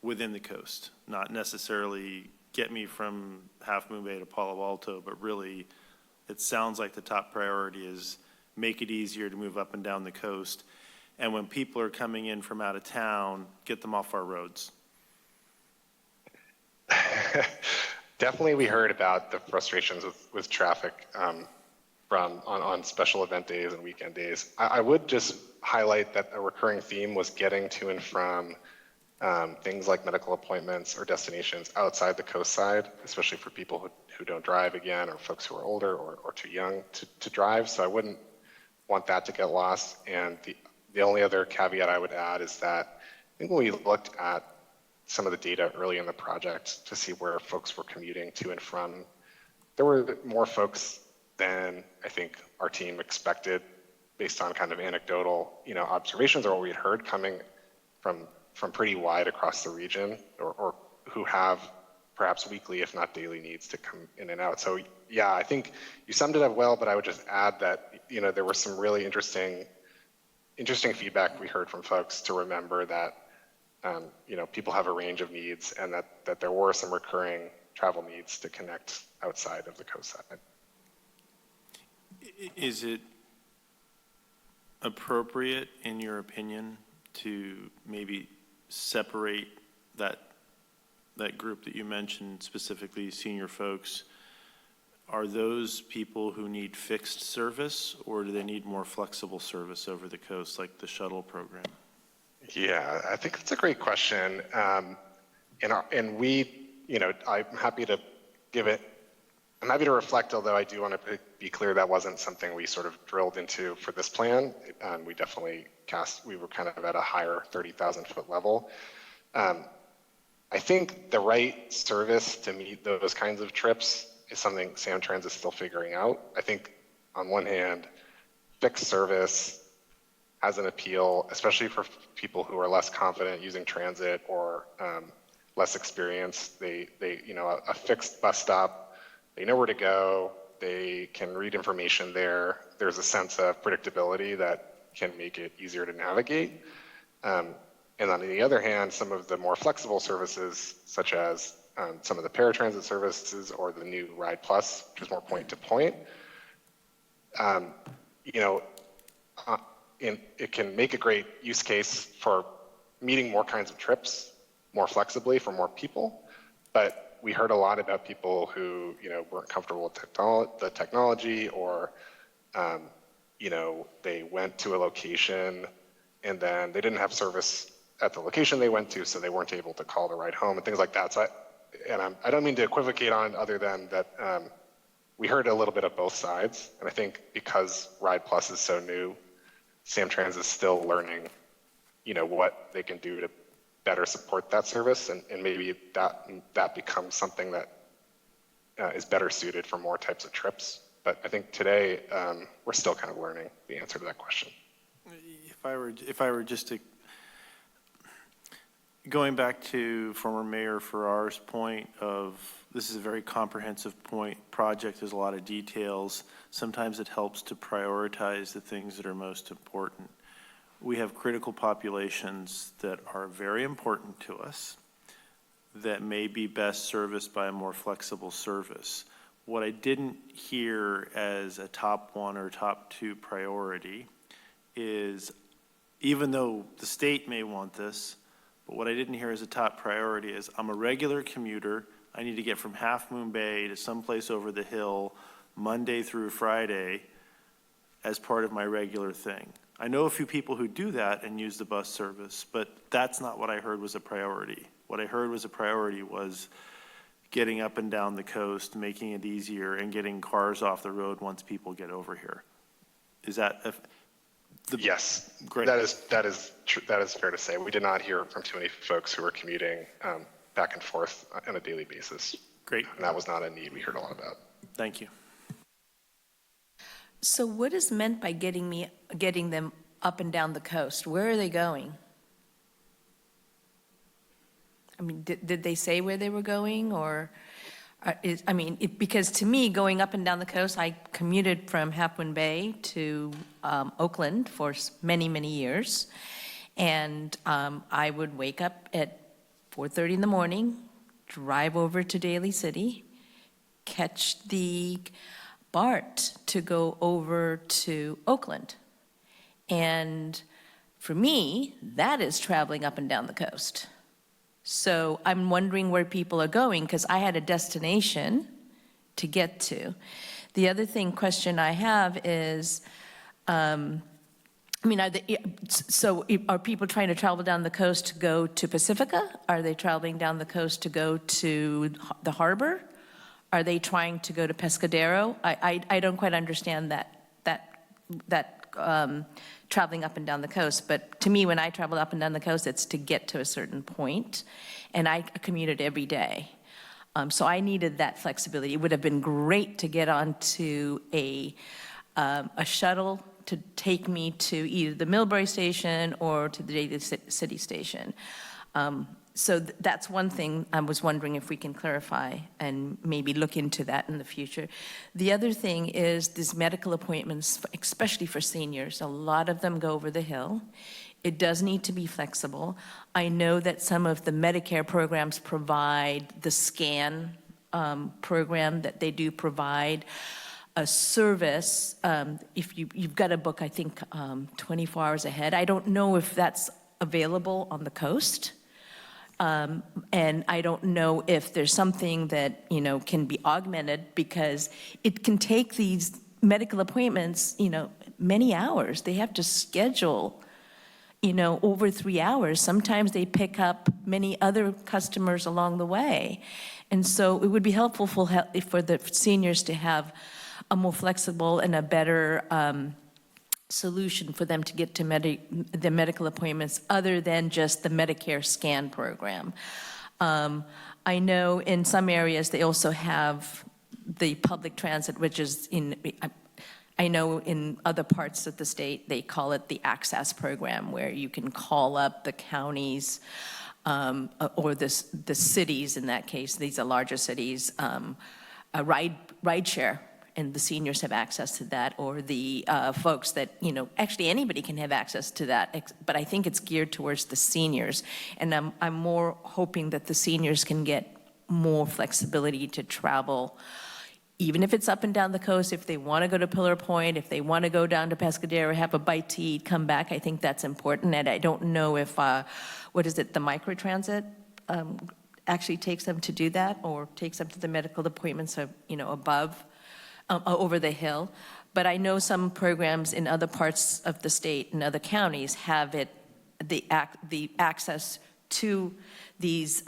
within the coast, not necessarily get me from Half Moon Bay to Palo Alto, but really it sounds like the top priority is make it easier to move up and down the coast. And when people are coming in from out of town, get them off our roads. Definitely, we heard about the frustrations with traffic on special event days and weekend days. I would just highlight that a recurring theme was getting to and from things like medical appointments or destinations outside the coast side, especially for people who don't drive again, or folks who are older or too young to drive. So I wouldn't want that to get lost. And the only other caveat I would add is that I think when we looked at some of the data early in the project to see where folks were commuting to and from, there were more folks than I think our team expected based on kind of anecdotal, observations or what we had heard coming from pretty wide across the region, or who have perhaps weekly, if not daily, needs to come in and out. So yeah, I think you summed it up well, but I would just add that, there was some really interesting feedback we heard from folks to remember that, people have a range of needs, and that there were some recurring travel needs to connect outside of the coast side. Is it appropriate, in your opinion, to maybe separate that group that you mentioned, specifically senior folks? Are those people who need fixed service, or do they need more flexible service over the coast, like the shuttle program? Yeah, I think that's a great question. And we, I'm happy to I'm happy to reflect, although I do want to be clear that wasn't something we sort of drilled into for this plan. We definitely we were kind of at a higher 30,000 foot level. I think the right service to meet those kinds of trips is something Samtrans is still figuring out. I think on one hand, fixed service has an appeal, especially for people who are less confident using transit or less experienced. A fixed bus stop, they know where to go, they can read information there. There's a sense of predictability that can make it easier to navigate. And on the other hand, some of the more flexible services, such as some of the paratransit services or the new Ride Plus, which is more point to point, it can make a great use case for meeting more kinds of trips more flexibly for more people. But we heard a lot about people who, weren't comfortable with the technology, or, they went to a location and then they didn't have service at the location they went to, so they weren't able to call the ride home and things like that. So I don't mean to equivocate on, other than that we heard a little bit of both sides. And I think because Ride Plus is so new, Samtrans is still learning, what they can do to better support that service, and maybe that becomes something that is better suited for more types of trips. But I think today we're still kind of learning the answer to that question. If I were just to Going back to former Mayor Farrar's point of, this is a very comprehensive project, there's a lot of details. Sometimes it helps to prioritize the things that are most important. We have critical populations that are very important to us that may be best serviced by a more flexible service. What I didn't hear as a top one or top two priority is, even though the state may want this, but what I didn't hear as a top priority is, I'm a regular commuter, I need to get from Half Moon Bay to someplace over the hill Monday through Friday as part of my regular thing. I know a few people who do that and use the bus service, but that's not what I heard was a priority. What I heard was a priority was getting up and down the coast, making it easier, and getting cars off the road once people get over here. Is that Yes, great? that is fair to say. We did not hear from too many folks who were commuting back and forth on a daily basis. Great. And that was not a need we heard a lot about. Thank you. So what is meant by getting them up and down the coast? Where are they going? I mean, did they say where they were going, or because to me, going up and down the coast, I commuted from Half Moon Bay to Oakland for many, many years. And I would wake up at 4:30 in the morning, drive over to Daly City, catch the BART to go over to Oakland. And for me, that is traveling up and down the coast. So I'm wondering where people are going, because I had a destination to get to. The other question I have is, are people trying to travel down the coast to go to Pacifica? Are they traveling down the coast to go to the harbor? Are they trying to go to Pescadero? I don't quite understand that traveling up and down the coast. But to me, when I travel up and down the coast, it's to get to a certain point, and I commuted every day. So I needed that flexibility. It would have been great to get onto a shuttle to take me to either the Millbury station or to the Daly City station. So that's one thing I was wondering if we can clarify and maybe look into that in the future. The other thing is these medical appointments, especially for seniors. A lot of them go over the hill. It does need to be flexible. I know that some of the Medicare programs provide the scan program, that they do provide a service. If you've got to book, I think, 24 hours ahead. I don't know if that's available on the coast. And I don't know if there's something that, can be augmented, because it can take these medical appointments, many hours. They have to schedule, over 3 hours. Sometimes they pick up many other customers along the way. And so it would be helpful for the seniors to have a more flexible and a better solution for them to get to the medical appointments other than just the Medicare scan program. I know in some areas they also have the public transit, which is I know in other parts of the state they call it the Access program, where you can call up the counties or the cities, in that case, these are larger cities, a ride share. And the seniors have access to that, or the folks that, actually anybody can have access to that, but I think it's geared towards the seniors. And I'm more hoping that the seniors can get more flexibility to travel, even if it's up and down the coast, if they want to go to Pillar Point, if they want to go down to Pescadero, have a bite to eat, come back. I think that's important. And I don't know if, the microtransit actually takes them to do that, or takes them to the medical appointments, above, over the hill. But I know some programs in other parts of the state and other counties have the access to these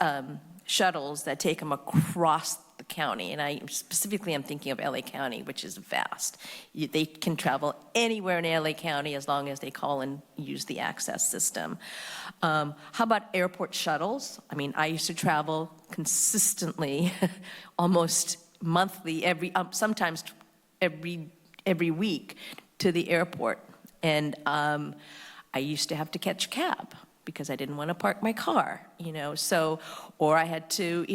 shuttles that take them across the county. And I specifically am thinking of LA County, which is vast. They can travel anywhere in LA County as long as they call and use the access system. How about airport shuttles? I used to travel consistently, almost monthly, sometimes every week to the airport, and I used to have to catch a cab because I didn't want to park my car, so, or I had to,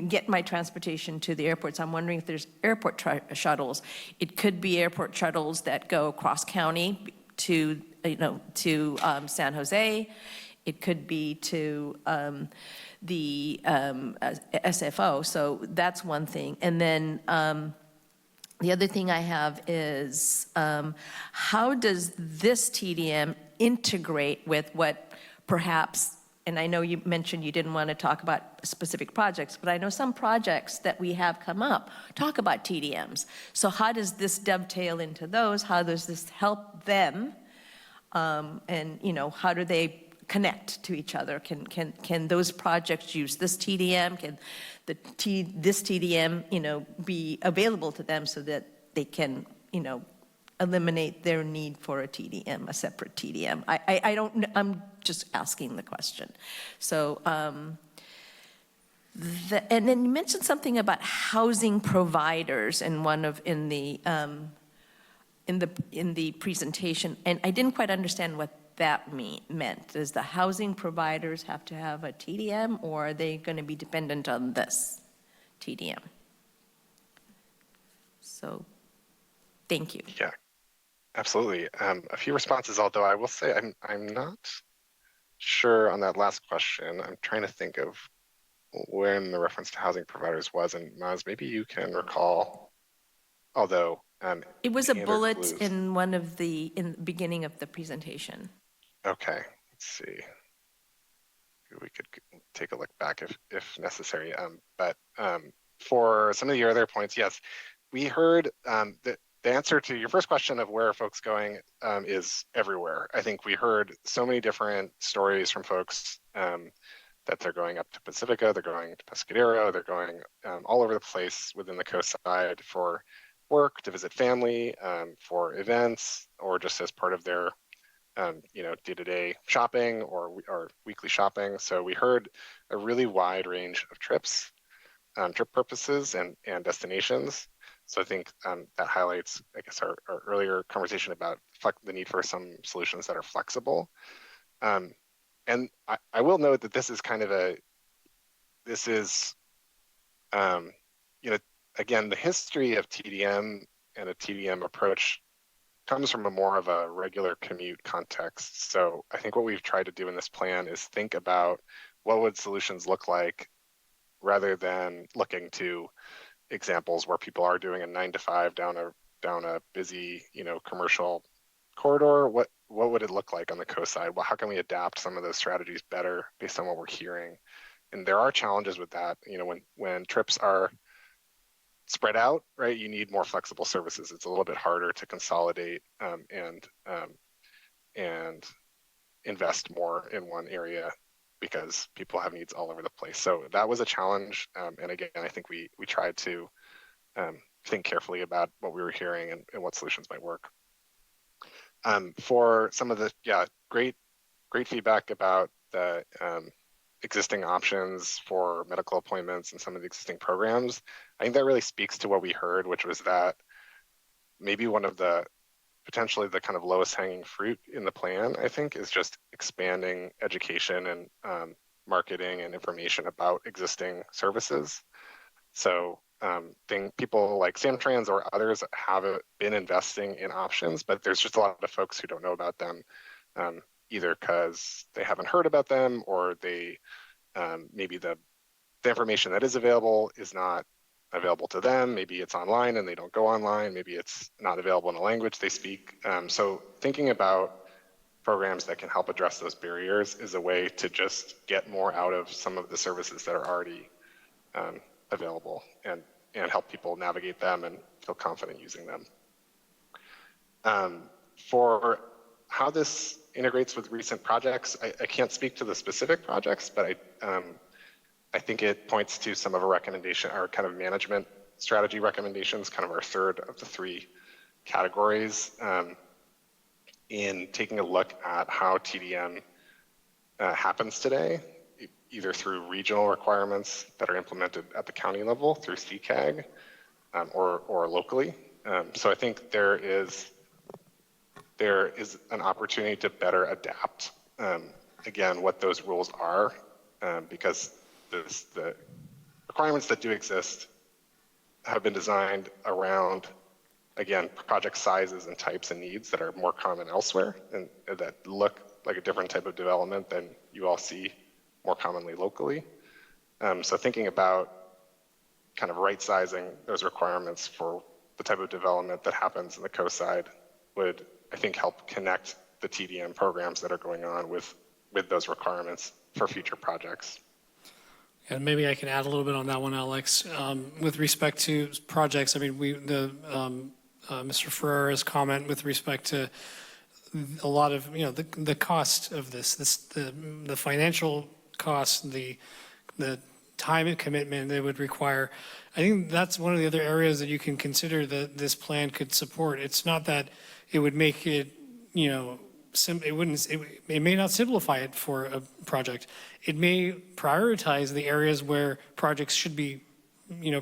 get my transportation to the airports. I'm wondering if there's airport shuttles. It could be airport shuttles that go cross-county to, to San Jose. It could be to the SFO, so that's one thing. And then the other thing I have is, how does this TDM integrate with what perhaps, and I know you mentioned you didn't want to talk about specific projects, but I know some projects that we have come up talk about TDMs. So how does this dovetail into those? How does this help them? And, how do they connect to each other? Can those projects use this TDM? Can this TDM, be available to them so that they can, eliminate their need for a TDM, a separate TDM? I don't know, I'm just asking the question. So, and then you mentioned something about housing providers in the presentation, and I didn't quite understand what that meant. Does the housing providers have to have a TDM, or are they going to be dependent on this TDM? So, thank you. Yeah, absolutely. A few responses, although I will say I'm not sure on that last question. I'm trying to think of when the reference to housing providers was, and Maz, maybe you can recall, although it was a standard bullet clues. in the beginning of the presentation. Okay, let's see. We could take a look back if necessary. But for some of the other points, yes, we heard that the answer to your first question of where are folks going is everywhere. I think we heard so many different stories from folks that they're going up to Pacifica, they're going to Pescadero, they're going all over the place within the coast side for work, to visit family, for events, or just as part of their day-to-day shopping or weekly shopping. So we heard a really wide range of trips, trip purposes and destinations. So I think that highlights, I guess, our earlier conversation about the need for some solutions that are flexible. And I will note that this is again, the history of TDM and a TDM approach comes from more of a regular commute context. So I think what we've tried to do in this plan is think about what would solutions look like rather than looking to examples where people are doing a 9 to 5 down a busy, commercial corridor. What would it look like on the coast side? Well, how can we adapt some of those strategies better based on what we're hearing? And there are challenges with that. When trips are spread out, right, you need more flexible services. It's a little bit harder to consolidate and invest more in one area because people have needs all over the place. So that was a challenge. And again, I think we tried to think carefully about what we were hearing and what solutions might work. For some of the, great feedback about the existing options for medical appointments and some of the existing programs. I think that really speaks to what we heard, which was that maybe one of the potentially the kind of lowest hanging fruit in the plan, I think, is just expanding education and marketing and information about existing services. So people like Samtrans or others have been investing in options, but there's just a lot of folks who don't know about them, either because they haven't heard about them or they maybe the information that is available is not available to them. Maybe it's online and they don't go online. Maybe it's not available in a language they speak. So thinking about programs that can help address those barriers is a way to just get more out of some of the services that are already available and help people navigate them and feel confident using them. For how this integrates with recent projects, I can't speak to the specific projects, but I think it points to some of our recommendation, our kind of management strategy recommendations, kind of our third of the 3 categories, in taking a look at how TDM happens today, either through regional requirements that are implemented at the county level through CCAG or locally. So I think there is there is an opportunity to better adapt, again, what those rules are, because the requirements that do exist have been designed around, again, project sizes and types and needs that are more common elsewhere and that look like a different type of development than you all see more commonly locally. So thinking about kind of right sizing those requirements for the type of development that happens in the coast side would, I think, help connect the TDM programs that are going on with those requirements for future projects. And maybe I can add a little bit on that one, Alex. With respect to projects, I mean, Mr. Ferrera's comment with respect to a lot of, the cost of the financial cost, the time and commitment they would require. I think that's one of the other areas that you can consider that this plan could support. It's not that it would make it, it may not simplify it for a project. It may prioritize the areas where projects should be,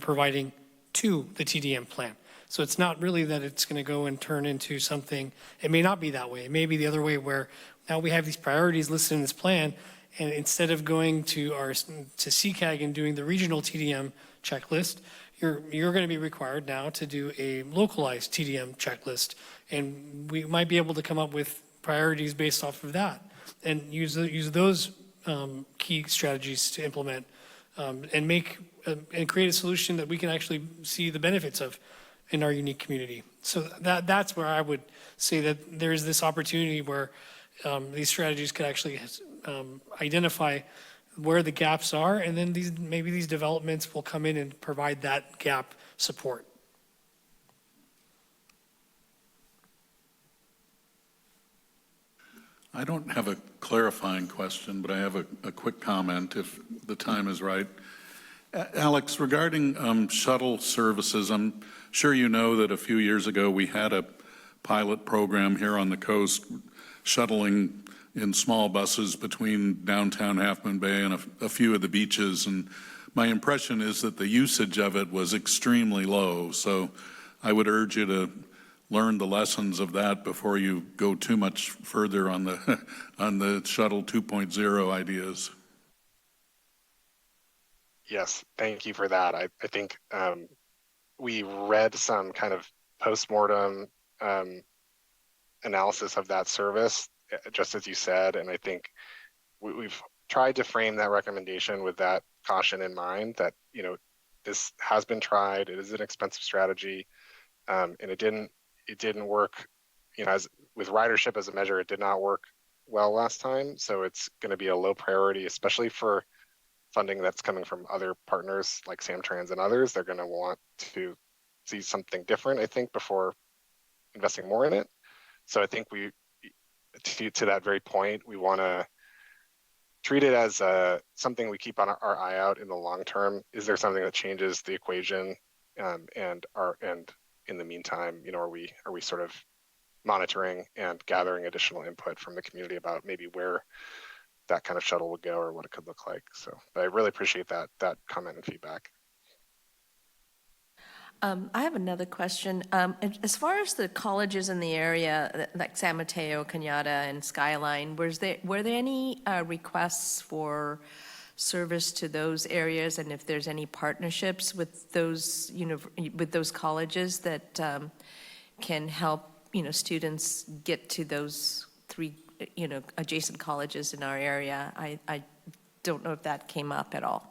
providing to the TDM plan. So it's not really that it's going to go and turn into something. It may not be that way. It may be the other way, where now we have these priorities listed in this plan, and instead of going to CCAG and doing the regional TDM checklist, you're going to be required now to do a localized TDM checklist, and we might be able to come up with priorities based off of that, and use those key strategies to implement and create a solution that we can actually see the benefits of in our unique community. So that's where I would say that there is this opportunity where these strategies could actually identify where the gaps are, and then maybe these developments will come in and provide that gap support. I don't have a clarifying question, but I have a quick comment if the time is right. Alex, regarding shuttle services, I'm sure you know that a few years ago we had a pilot program here on the coast shuttling in small buses between downtown Half Moon Bay and a few of the beaches. And my impression is that the usage of it was extremely low. So I would urge you to learn the lessons of that before you go too much further on the shuttle 2.0 ideas. Yes, thank you for that. I think we read some kind of postmortem analysis of that service, just as you said, and I think we've tried to frame that recommendation with that caution in mind that, this has been tried, it is an expensive strategy, and it didn't work, as with ridership as a measure, it did not work well last time. So it's going to be a low priority, especially for funding that's coming from other partners like Samtrans and others. They're going to want to see something different, I think, before investing more in it. So I think to that very point, we want to treat it as something we keep on our eye out in the long term. Is there something that changes the equation? And in the meantime, are we sort of monitoring and gathering additional input from the community about maybe where that kind of shuttle would go or what it could look like. So I really appreciate that comment and feedback. I have another question. As far as the colleges in the area, like San Mateo, Cañada, and Skyline, were there any requests for service to those areas, and if there's any partnerships with those, with those colleges that can help, students get to those three, adjacent colleges in our area? I don't know if that came up at all.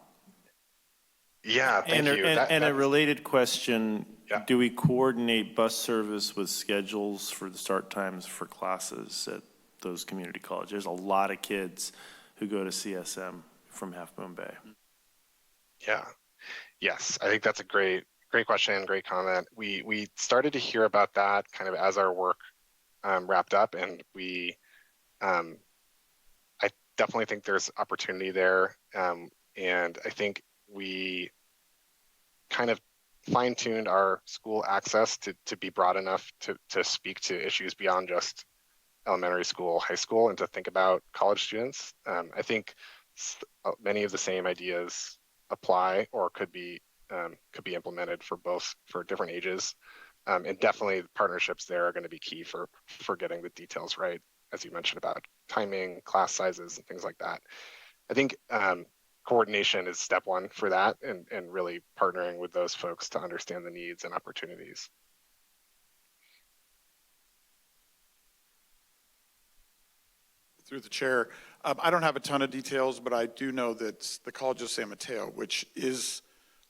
Yeah, thank you. And a related question, Yeah. do we coordinate bus service with schedules for the start times for classes at those community colleges? There's a lot of kids who go to CSM from Half Moon Bay. Yeah. Yes, I think that's a great question, great comment. We started to hear about that kind of as our work wrapped up, and I definitely think there's opportunity there, and I think we kind of fine-tuned our school access to be broad enough to speak to issues beyond just elementary school, high school, and to think about college students. I think many of the same ideas apply or could be implemented for different ages. And definitely partnerships there are going to be key for getting the details right, as you mentioned about timing, class sizes, and things like that. I think coordination is step one for that, and really partnering with those folks to understand the needs and opportunities. Through the chair, I don't have a ton of details, but I do know that the College of San Mateo, which is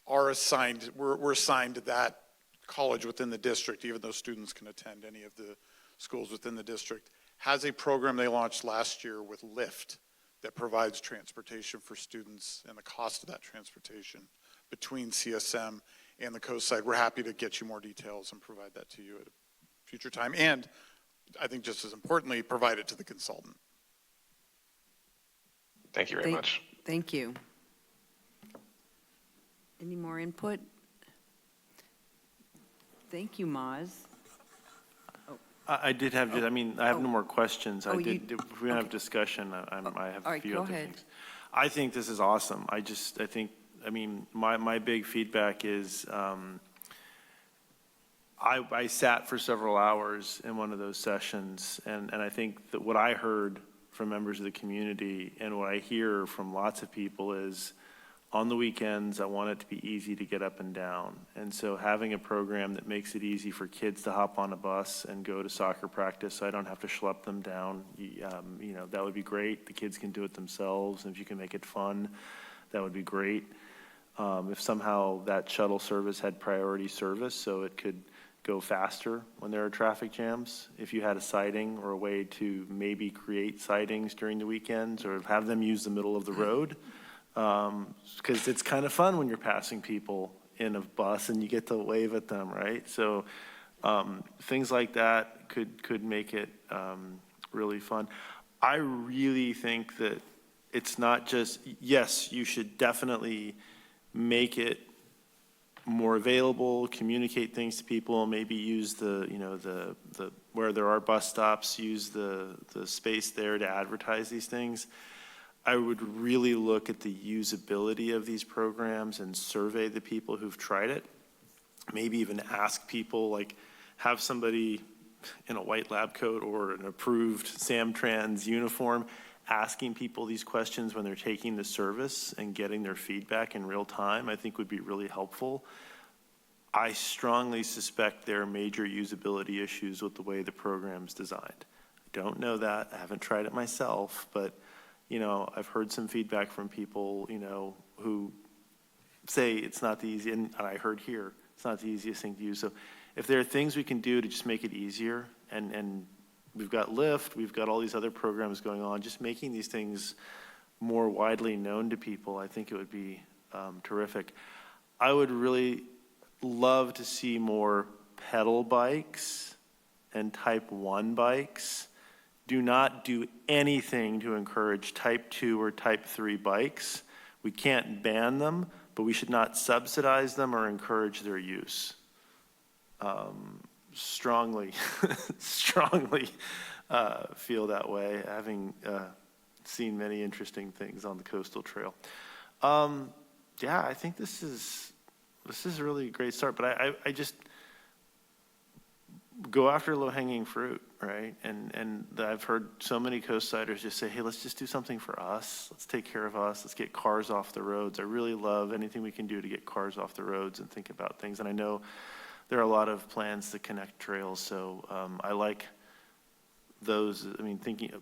we're assigned to that college within the district, even though students can attend any of the schools within the district, has a program they launched last year with Lyft that provides transportation for students and the cost of that transportation between CSM and the coast side. We're happy to get you more details and provide that to you at a future time. And I think just as importantly, provide it to the consultant. Thank you very much. Thank you. Any more input? Thank you, Maz. I did have, I mean, I have no more questions. Oh, If we're gonna have discussion, I have All a right, few go other ahead. things. I think this is awesome. I think, I mean, my big feedback is, I sat for several hours in one of those sessions, and I think that what I heard from members of the community and what I hear from lots of people is, on the weekends, I want it to be easy to get up and down. And so having a program that makes it easy for kids to hop on a bus and go to soccer practice, so I don't have to schlep them down, you know, that would be great. The kids can do it themselves, and if you can make it fun, that would be great. If somehow that shuttle service had priority service, so it could go faster when there are traffic jams. If you had a siding or a way to maybe create sidings during the weekends or have them use the middle of the road, because it's kind of fun when you're passing people in a bus and you get to wave at them, right? So things like that could make it really fun. I really think that it's not just, yes, you should definitely make it more available, communicate things to people, maybe use the, you know, the where there are bus stops, use the space there to advertise these things. I would really look at the usability of these programs and survey the people who've tried it. Maybe even ask people, like have somebody in a white lab coat or an approved Samtrans uniform asking people these questions when they're taking the service and getting their feedback in real time, I think would be really helpful. I strongly suspect there are major usability issues with the way the program's designed. I don't know that, I haven't tried it myself, but you know, I've heard some feedback from people, you know, who say it's not the easy, and I heard here, it's not the easiest thing to use. So if there are things we can do to just make it easier, and we've got Lyft, we've got all these other programs going on, just making these things more widely known to people, I think it would be terrific. I would really love to see more pedal bikes and type 1 bikes. Do not do anything to encourage type 2 or type 3 bikes. We can't ban them, but we should not subsidize them or encourage their use. Strongly feel that way, having seen many interesting things on the coastal trail. Yeah, I think this is a really great start, but I just go after low-hanging fruit, right? And I've heard so many coastsiders just say, hey, let's just do something for us. Let's take care of us. Let's get cars off the roads. I really love anything we can do to get cars off the roads and think about things. And I know there are a lot of plans to connect trails, so I like those. I mean, thinking of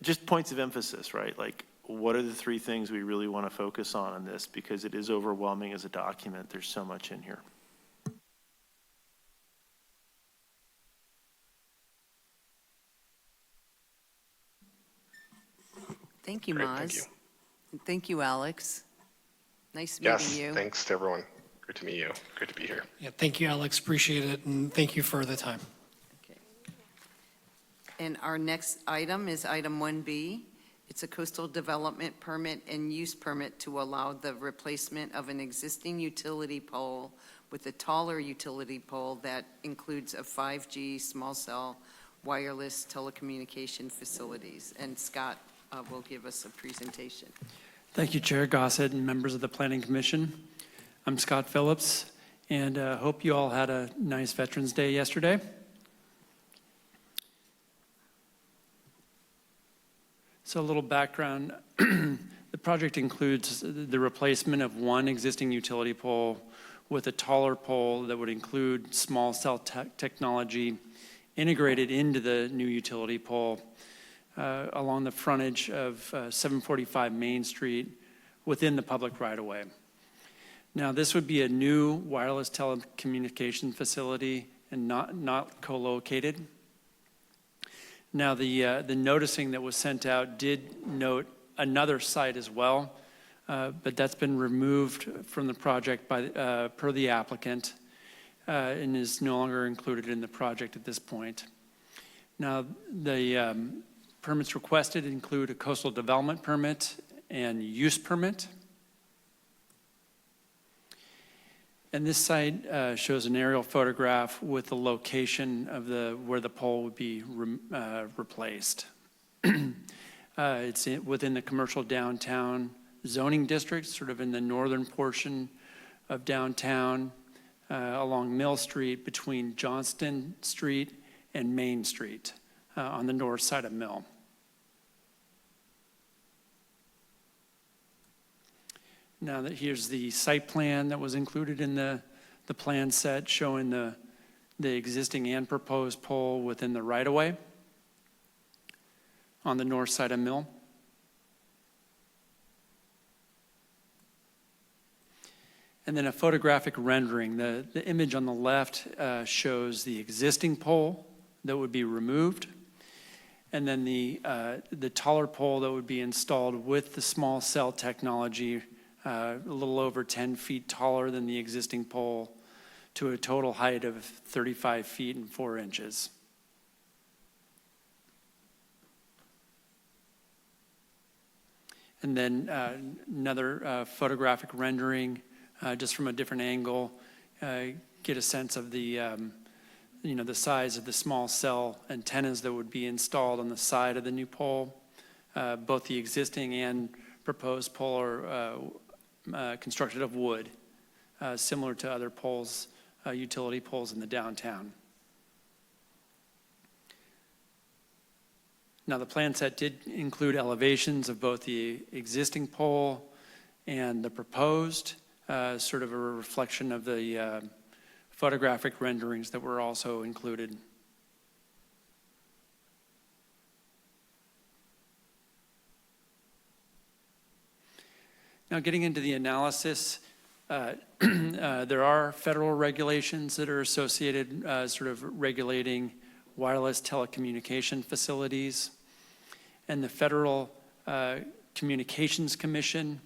just points of emphasis, right? Like, what are the 3 things we really want to focus on in this? Because it is overwhelming as a document. There's so much in here. Thank you, Great, Maz. thank you. And thank you, Alex. Nice meeting Yes, you. thanks to everyone. Great to meet you. Great to be here. Yeah, thank you, Alex. Appreciate it, and thank you for the time. Okay. And our next item is item 1B. It's a coastal development permit and use permit to allow the replacement of an existing utility pole with a taller utility pole that includes a 5G small cell wireless telecommunication facilities. And Scott will give us a presentation. Thank you, Chair Gossett and members of the Planning Commission. I'm Scott Phillips, and hope you all had a nice Veterans Day yesterday. So a little background. The project includes the replacement of one existing utility pole with a taller pole that would include small cell technology integrated into the new utility pole along the frontage of 745 Main Street within the public right-of-way. Now, this would be a new wireless telecommunication facility and not co-located. Now, the noticing that was sent out did note another site as well, but that's been removed from the project by, per the applicant and is no longer included in the project at this point. Now, the permits requested include a coastal development permit and use permit. And this site shows an aerial photograph with the location of where the pole would be replaced. It's within the commercial downtown zoning district, sort of in the northern portion of downtown, along Mill Street between Johnston Street and Main Street on the north side of Mill. Now that here's the site plan that was included in the plan set showing the existing and proposed pole within the right-of-way on the north side of Mill. And then a photographic rendering. The image on the left shows the existing pole that would be removed, and then the taller pole that would be installed with the small cell technology, a little over 10 feet taller than the existing pole, to a total height of 35 feet and 4 inches. And then another photographic rendering, just from a different angle, get a sense of the the size of the small cell antennas that would be installed on the side of the new pole. Both the existing and proposed pole are constructed of wood, similar to other poles, utility poles in the downtown. Now, the plan set did include elevations of both the existing pole and the proposed, sort of a reflection of the photographic renderings that were also included. Now, getting into the analysis, there are federal regulations that are associated, sort of regulating wireless telecommunication facilities. And the Federal Communications Commission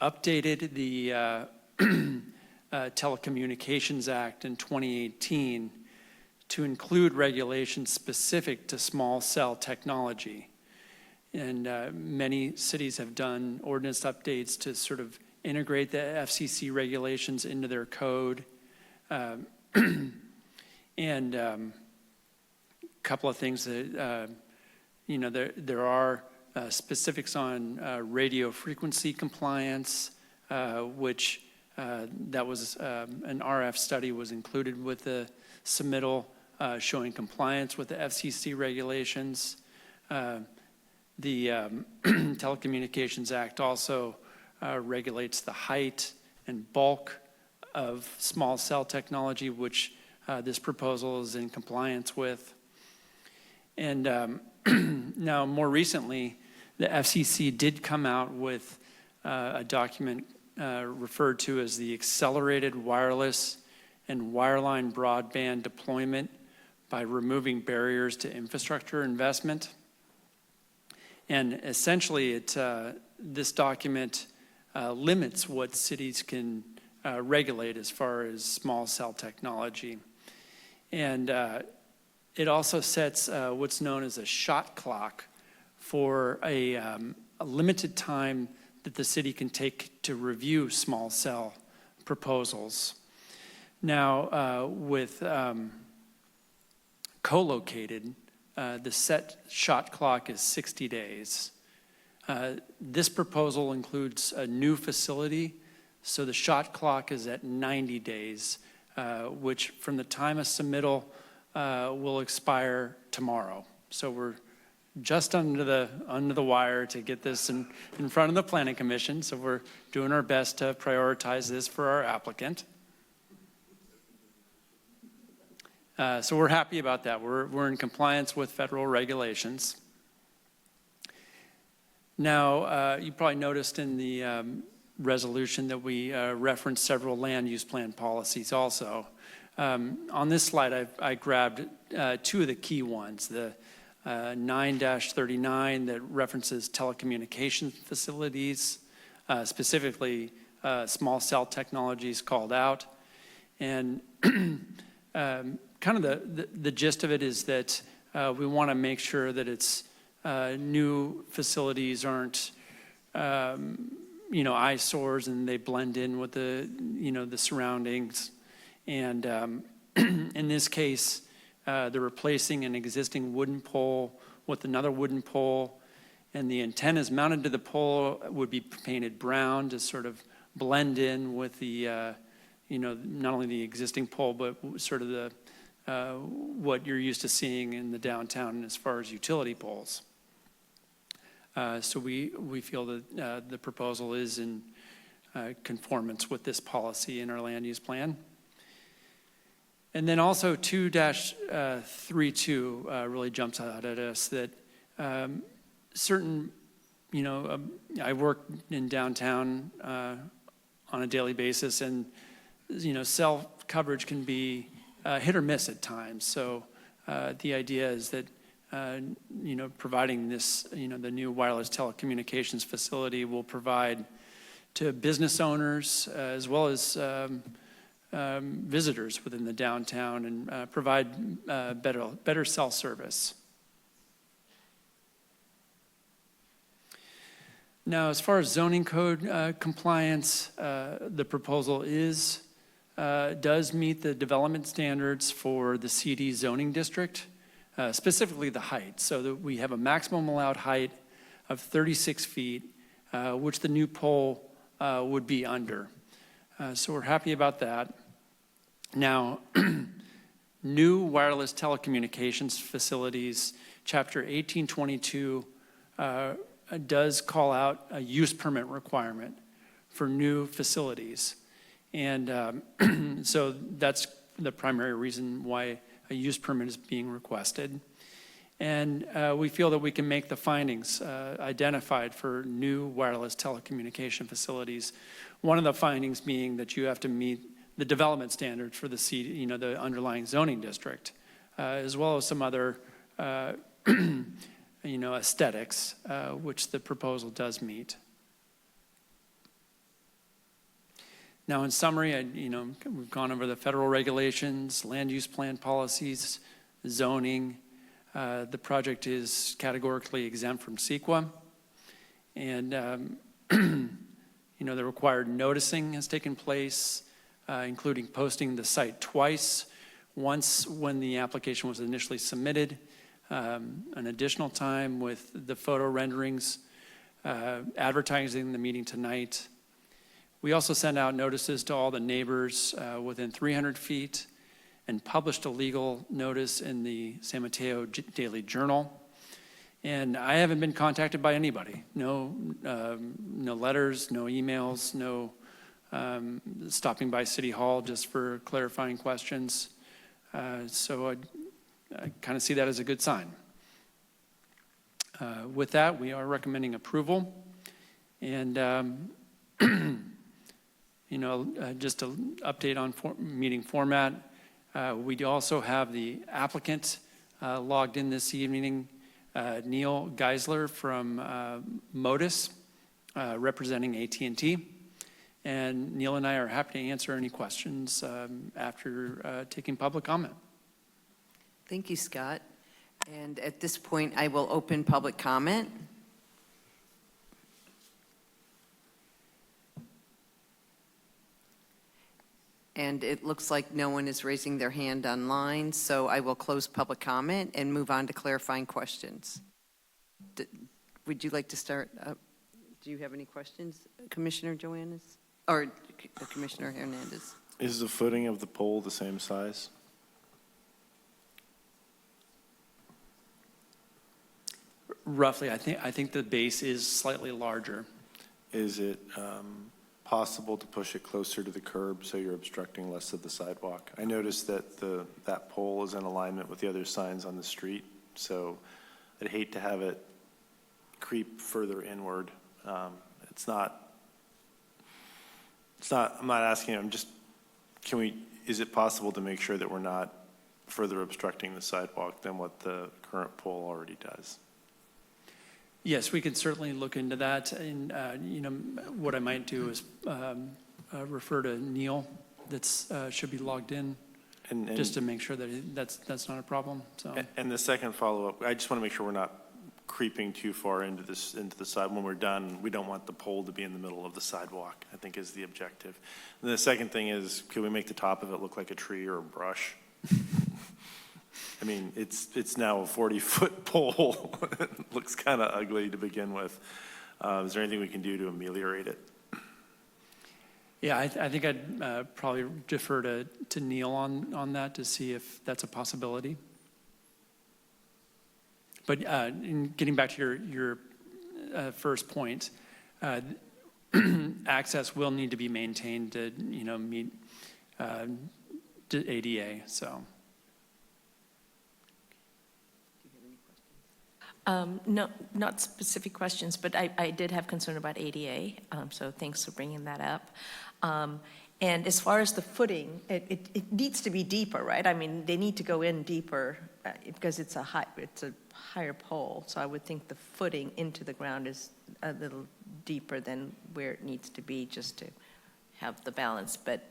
updated the Telecommunications Act in 2018 to include regulations specific to small cell technology. And many cities have done ordinance updates to sort of integrate the FCC regulations into their code. And a couple of things that, there are specifics on radio frequency compliance, which that was an RF study was included with the submittal showing compliance with the FCC regulations. The Telecommunications Act also regulates the height and bulk of small cell technology, which this proposal is in compliance with. And now, more recently, the FCC did come out with a document referred to as the Accelerated Wireless and Wireline Broadband Deployment by Removing Barriers to Infrastructure Investment. And essentially, this document limits what cities can regulate as far as small cell technology. And it also sets what's known as a shot clock for a limited time that the city can take to review small cell proposals. Now, with co-located, the set shot clock is 60 days. This proposal includes a new facility, so the shot clock is at 90 days which from the time of submittal will expire tomorrow. So we're just under the wire to get this in front of the Planning Commission. So we're doing our best to prioritize this for our applicant. So we're happy about that. We're in compliance with federal regulations. Now, you probably noticed in the resolution that we referenced several land use plan policies also. On this slide, I grabbed two of the key ones. The 9-39 that references telecommunications facilities, specifically small cell technologies called out. And kind of the gist of it is that we want to make sure that it's new facilities aren't eyesores and they blend in with the surroundings. And in this case, they're replacing an existing wooden pole with another wooden pole, and the antennas mounted to the pole would be painted brown to sort of blend in with the, not only the existing pole, but sort of the what you're used to seeing in the downtown as far as utility poles. So we feel that the proposal is in conformance with this policy in our land use plan. And then also 2-32 really jumps out at us that certain, I work in downtown on a daily basis, and, cell coverage can be hit or miss at times. So the idea is that, providing this, the new wireless telecommunications facility will provide to business owners as well as visitors within the downtown and provide better cell service. Now, as far as zoning code compliance, the proposal does meet the development standards for the CD zoning district, specifically the height. So that we have a maximum allowed height of 36 feet, which the new pole would be under. So we're happy about that. Now, new wireless telecommunications facilities, Chapter 1822 does call out a use permit requirement for new facilities. And so that's the primary reason why a use permit is being requested. And we feel that we can make the findings identified for new wireless telecommunication facilities. One of the findings being that you have to meet the development standards for the the underlying zoning district, as well as some other aesthetics, which the proposal does meet. Now, in summary, we've gone over the federal regulations, land use plan policies, zoning. The project is categorically exempt from CEQA, and the required noticing has taken place, including posting the site twice, once when the application was initially submitted, an additional time with the photo renderings, advertising the meeting tonight. We also sent out notices to all the neighbors within 300 feet and published a legal notice in the San Mateo Daily Journal. And I haven't been contacted by anybody. No letters, no emails, no stopping by City Hall just for clarifying questions. So I kind of see that as a good sign. With that, we are recommending approval. And just to update on meeting format, we do also have the applicant logged in this evening, Neil Geisler from Modus, representing AT&T. And Neil and I are happy to answer any questions after taking public comment. Thank you, Scott. And at this point, I will open public comment. And it looks like no one is raising their hand online, so I will close public comment and move on to clarifying questions. Would you like to start? Do you have any questions, Commissioner Joannes? Or Commissioner Hernandez? Is the footing of the pole the same size? Roughly, I think the base is slightly larger. Is it possible to push it closer to the curb so you're obstructing less of the sidewalk? I noticed that that pole is in alignment with the other signs on the street, so I'd hate to have it creep further inward. I'm not asking, is it possible to make sure that we're not further obstructing the sidewalk than what the current pole already does? Yes, we can certainly look into that, and, what I might do is refer to Neil, should be logged in, And just to make sure that that's not a problem, so. And the second follow-up, I just want to make sure we're not creeping too far into the side. When we're done, we don't want the pole to be in the middle of the sidewalk, I think is the objective. And the second thing is, can we make the top of it look like a tree or a brush? I mean, it's now a 40-foot pole. It looks kind of ugly to begin with. Is there anything we can do to ameliorate it? Yeah, I think I'd probably defer to Neil on that to see if that's a possibility. But in getting back to your first point, access will need to be maintained to, meet to ADA, so. No, not specific questions, but I did have concern about ADA, so thanks for bringing that up. And as far as the footing, it needs to be deeper, right? I mean, they need to go in deeper because it's a higher pole. So I would think the footing into the ground is a little deeper than where it needs to be just to have the balance. But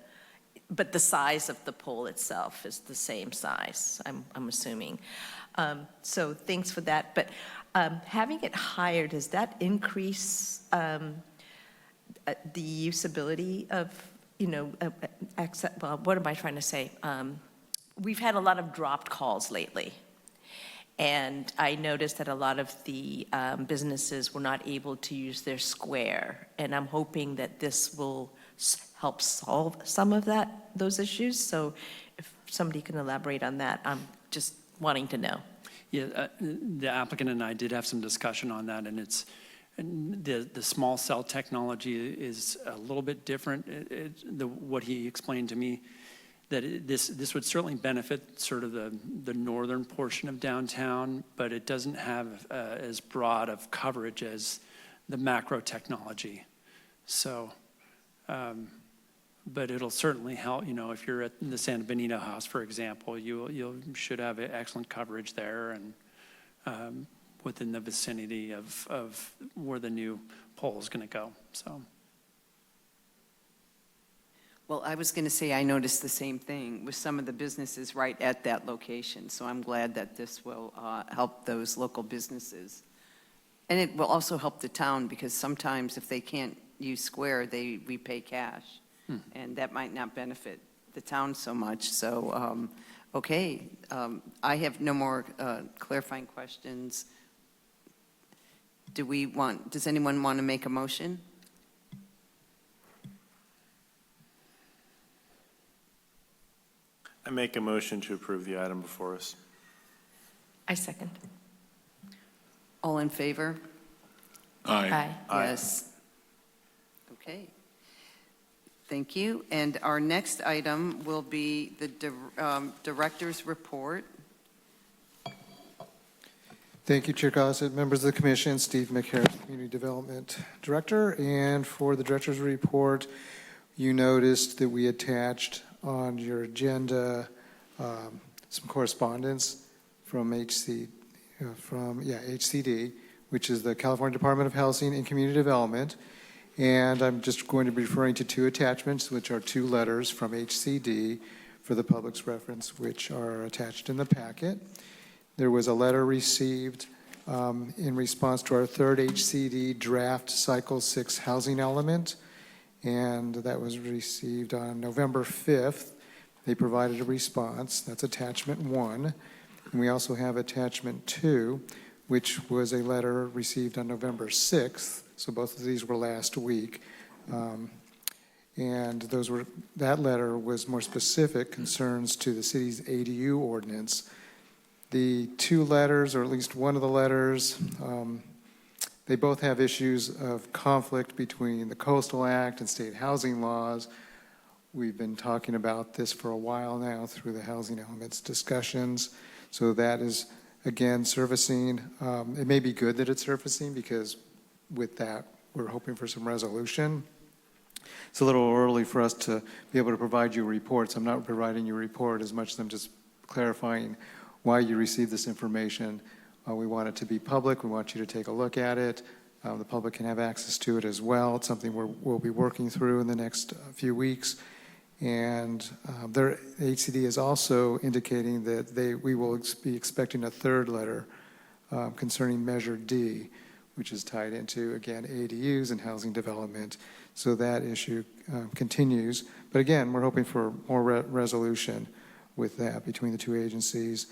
the size of the pole itself is the same size, I'm assuming. So thanks for that. But having it higher, does that increase the usability of, access? Well, what am I trying to say? We've had a lot of dropped calls lately. And I noticed that a lot of the businesses were not able to use their square. And I'm hoping that this will help solve some of those issues. So if somebody can elaborate on that, I'm just wanting to know. Yeah, the applicant and I did have some discussion on that, and the small cell technology is a little bit different. What he explained to me, that this would certainly benefit sort of the northern portion of downtown, but it doesn't have as broad of coverage as the macro technology. So, but it'll certainly help, if you're at the San Benito House, for example, you should have excellent coverage there and within the vicinity of where the new pole is going to go, so. Well, I was going to say I noticed the same thing with some of the businesses right at that location. So I'm glad that this will help those local businesses. And it will also help the town because sometimes if they can't use Square, they repay cash. And that might not benefit the town so much. So, okay, I have no more clarifying questions. Does anyone want to make a motion? I make a motion to approve the item before us. I second. All in favor? Aye. Yes. Okay. Thank you. And our next item will be the director's report. Thank you, Chair Gossett, members of the commission, Steve McHarris, Community Development Director. And for the director's report, you noticed that we attached on your agenda some correspondence from HCD, which is the California Department of Housing and Community Development. And I'm just going to be referring to two attachments, which are two letters from HCD for the public's reference, which are attached in the packet. There was a letter received in response to our third HCD draft Cycle 6 housing element, and that was received on November 5th. They provided a response. That's attachment 1. And we also have attachment 2, which was a letter received on November 6th. So both of these were last week. And that letter was more specific concerns to the city's ADU ordinance. The two letters, or at least one of the letters, they both have issues of conflict between the Coastal Act and state housing laws. We've been talking about this for a while now through the housing elements discussions. So that is, again, surfacing. It may be good that it's surfacing because with that, we're hoping for some resolution. It's a little early for us to be able to provide you reports. I'm not providing you a report as much as I'm just clarifying why you received this information. We want it to be public. We want you to take a look at it. The public can have access to it as well. It's something we'll be working through in the next few weeks. And the HCD is also indicating that we will be expecting a third letter concerning Measure D, which is tied into, again, ADUs and housing development. So that issue continues. But again, we're hoping for more resolution with that between the two agencies.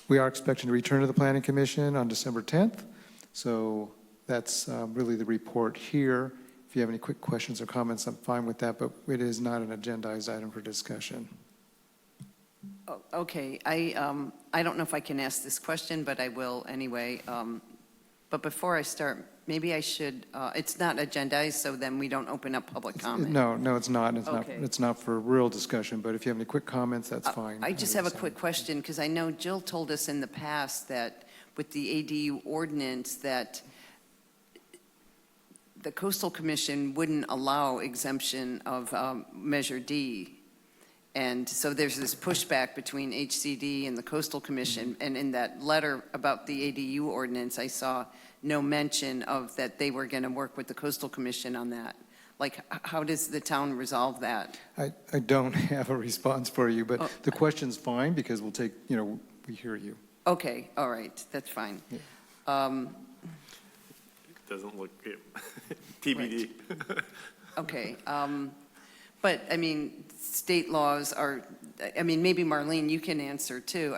We are expecting to return to the Planning Commission on December 10th. So that's really the report here. If you have any quick questions or comments, I'm fine with that, but it is not an agendized item for discussion. Okay, I don't know if I can ask this question, but I will anyway. But before I start, maybe I should, it's not agendized, so then we don't open up public comment. No, it's not. Okay. It's not for real discussion, but if you have any quick comments, that's fine. I just have a quick question, because I know Jill told us in the past that with the ADU ordinance that the Coastal Commission wouldn't allow exemption of Measure D. And so there's this pushback between HCD and the Coastal Commission. And in that letter about the ADU ordinance, I saw no mention of that they were going to work with the Coastal Commission on that. Like, how does the town resolve that? I don't have a response for you, but the question's fine because we'll take, we hear you. Okay, all right, that's fine. It doesn't look good. TBD. Right. Okay. But, I mean, state laws are, maybe Marlene, you can answer too.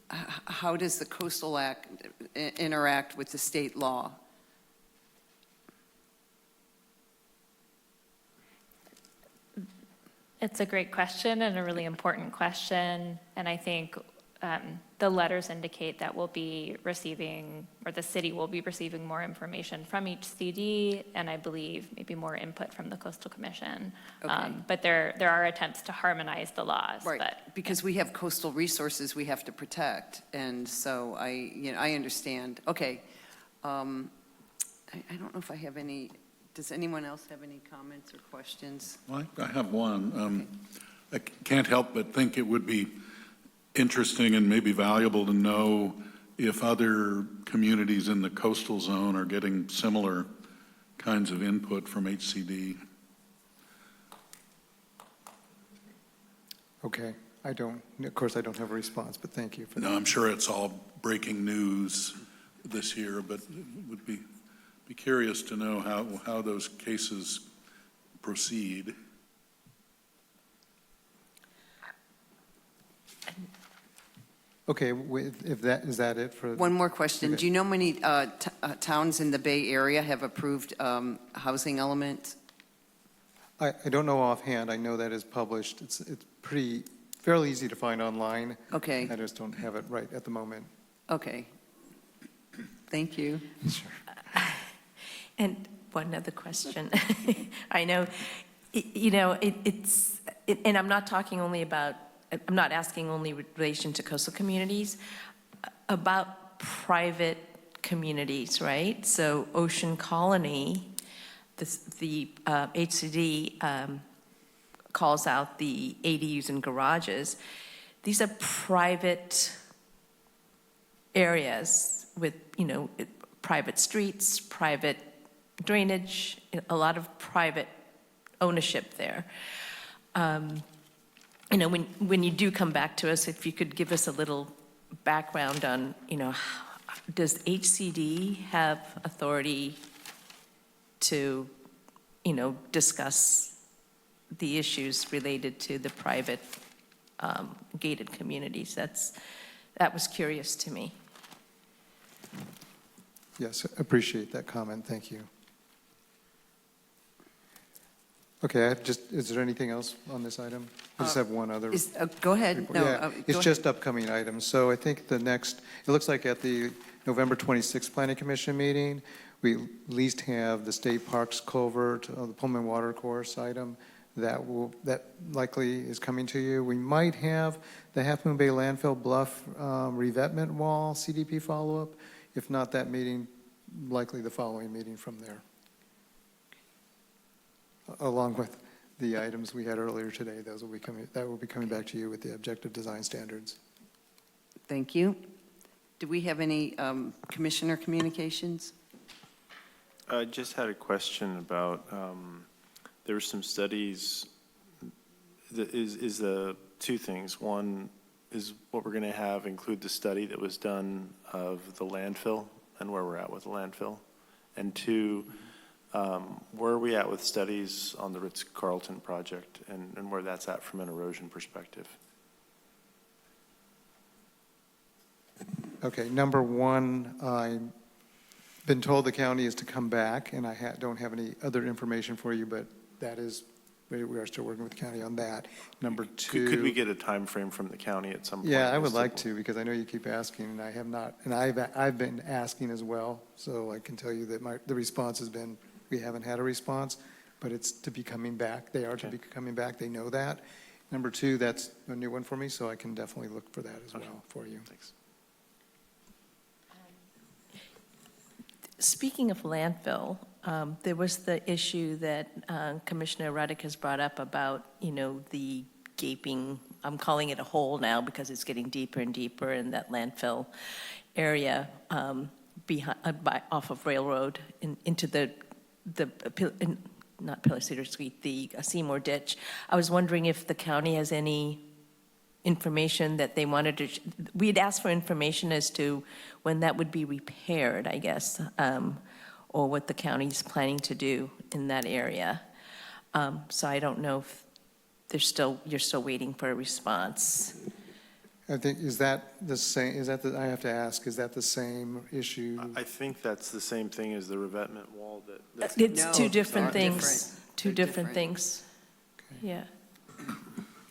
How does the Coastal Act interact with the state law? It's a great question and a really important question. And I think the letters indicate that we'll be receiving, or the city will be receiving more information from each CD, and I believe maybe more input from the Coastal Commission. Okay. But there are attempts to harmonize the laws. Right, but, because we have coastal resources we have to protect, and so I understand. Okay, I don't know if I have any, does anyone else have any comments or questions? Well, I have one. I can't help but think it would be interesting and maybe valuable to know if other communities in the coastal zone are getting similar kinds of input from HCD. Okay, of course I don't have a response, but thank you for that. No, I'm sure it's all breaking news this year, but would be curious to know how those cases proceed. Okay, is that it for? One more question. Okay. Do you know many towns in the Bay Area have approved housing element? I don't know offhand. I know that is published. It's fairly easy to find online. Okay. I just don't have it right at the moment. Okay. Thank you. Sure. And one other question. I know, and I'm not talking only about, I'm not asking only in relation to coastal communities, about private communities, right? So Ocean Colony, the HCD calls out the ADUs and garages. These are private areas with, private streets, private drainage, a lot of private ownership there. When you do come back to us, if you could give us a little background on, does HCD have authority to, discuss the issues related to the private gated communities? That was curious to me. Yes, appreciate that comment. Thank you. Okay, is there anything else on this item? I just have one other. Go ahead. No, Yeah, go it's ahead. just upcoming items. So I think the next, it looks like at the November 26th Planning Commission meeting, we at least have the State Parks Culvert, the Pullman Water Course item that likely is coming to you. We might have the Half Moon Bay Landfill Bluff revetment wall CDP follow-up. If not that meeting, likely the following meeting from there, along with the items we had earlier today. That will be coming back to you with the objective design standards. Thank you. Do we have any commissioner communications? I just had a question about, there were some studies, two things. One is what we're going to have include the study that was done of the landfill and where we're at with the landfill. And two, where are we at with studies on the Ritz-Carlton project and where that's at from an erosion perspective? Okay, number one, I've been told the county is to come back, and I don't have any other information for you, but that is, we are still working with the county on that. Number two. Could we get a time frame from the county at some point? Yeah, I would like to, because I know you keep asking, and I have not, and I've been asking as well, so I can tell you that the response has been, we haven't had a response, but it's to be coming back. They are to be coming back. They know that. Number two, that's a new one for me, so I can definitely look for that as well for you. Thanks. Speaking of landfill, there was the issue that Commissioner Ruddick has brought up about, the gaping, I'm calling it a hole now because it's getting deeper and deeper in that landfill area off of Railroad into not Pillar Cedar Street, the Seymour Ditch. I was wondering if the county has any information that they wanted to, we had asked for information as to when that would be repaired, I guess, or what the county's planning to do in that area. So I don't know if you're still waiting for a response. I think, is that the same, I have to ask, is that the same issue? I think that's the same thing as the revetment wall that. It's No, two different they're things. different. Two They're different different. things. Yeah.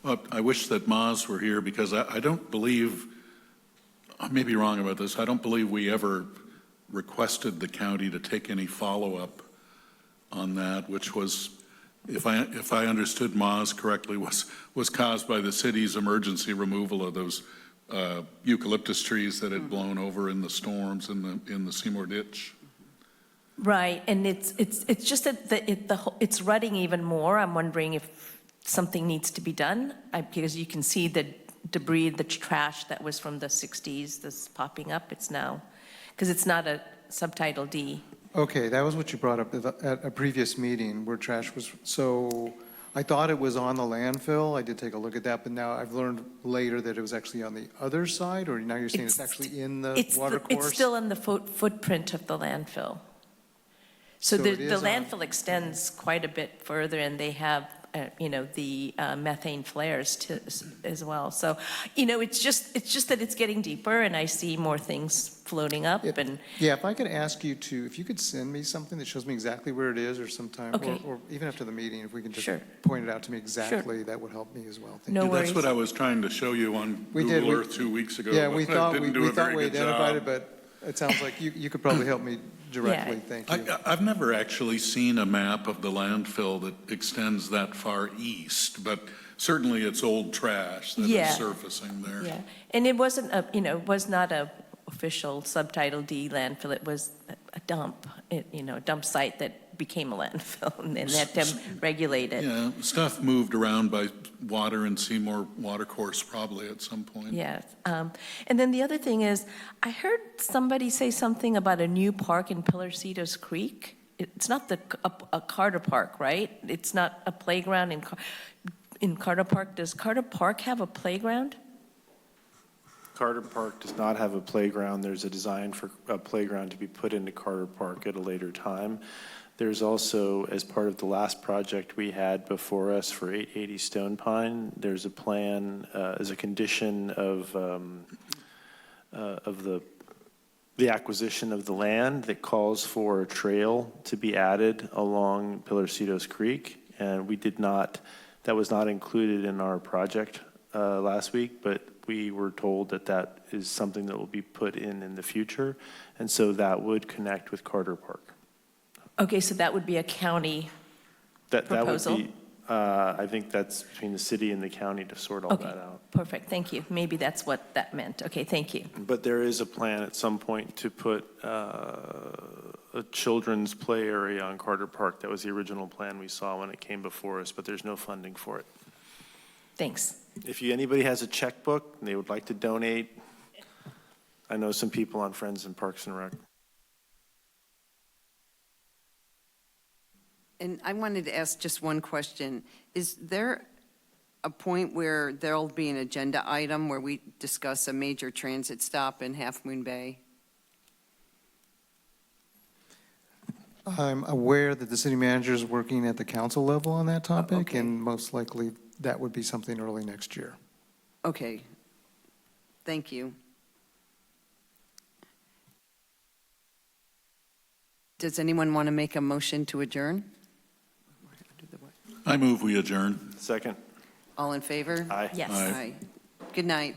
Well, I wish that Maz were here because I don't believe, I may be wrong about this, I don't believe we ever requested the county to take any follow-up on that, which was, if I understood Maz correctly, was caused by the city's emergency removal of those eucalyptus trees that had blown over in the storms in the Seymour Ditch. Right, and it's just that it's rutting even more. I'm wondering if something needs to be done, because you can see the debris, the trash that was from the 60s that's popping up. It's now, because it's not a subtitle D. Okay, that was what you brought up at a previous meeting where trash was, so I thought it was on the landfill. I did take a look at that, but now I've learned later that it was actually on the other side, or now you're saying it's actually in the water course? It's still in the footprint of the landfill. So So the it is on- landfill extends quite a bit further, and they have, the methane flares as well. So, it's just that it's getting deeper, and I see more things floating up, and Yeah, if I could ask you if you could send me something that shows me exactly where it is or sometime, Okay. or even after the meeting, if we can just Sure. point it out to me exactly, that would help me as well. Thank No you. worries. That's what I was trying to show you on We did, Google Earth 2 weeks ago. Yeah, but we I thought didn't we do a thought very we good identified it, job. but it sounds like you could probably help me directly. Thank you. I've never actually seen a map of the landfill that extends that far east, but certainly it's old trash that Yeah. is surfacing there. yeah. And it wasn't it was not a official Subtitle D landfill. It was a dump, a dump site that became a landfill, and they had to regulate it. Yeah, stuff moved around by water and Seymour Watercourse probably at some point. Yeah. And then the other thing is, I heard somebody say something about a new park in Pillar Cedars Creek. It's not a Carter Park, right? It's not a playground in Carter Park. Does Carter Park have a playground? Carter Park does not have a playground. There's a design for a playground to be put into Carter Park at a later time. There's also, as part of the last project we had before us for 880 Stone Pine, there's a plan as a condition of the acquisition of the land that calls for a trail to be added along Pillar Cedars Creek. And we did not, that was not included in our project last week, but we were told that that is something that will be put in the future. And so that would connect with Carter Park. Okay, so that would be a county That would proposal? be, I think that's between the city and the county to sort all Okay, that out. perfect, thank you. Maybe that's what that meant. Okay, thank you. But there is a plan at some point to put a children's play area on Carter Park. That was the original plan we saw when it came before us, but there's no funding for it. Thanks. If anybody has a checkbook and they would like to donate, I know some people on Friends and Parks and Rec. And I wanted to ask just one question. Is there a point where there'll be an agenda item where we discuss a major transit stop in Half Moon Bay? I'm aware that the city manager is working at the council level on that topic, okay. and most likely that would be something early next year. Okay. Thank you. Does anyone want to make a motion to adjourn? I move we adjourn. Second. All in favor? Aye. Yes. Aye. Aye. Good night.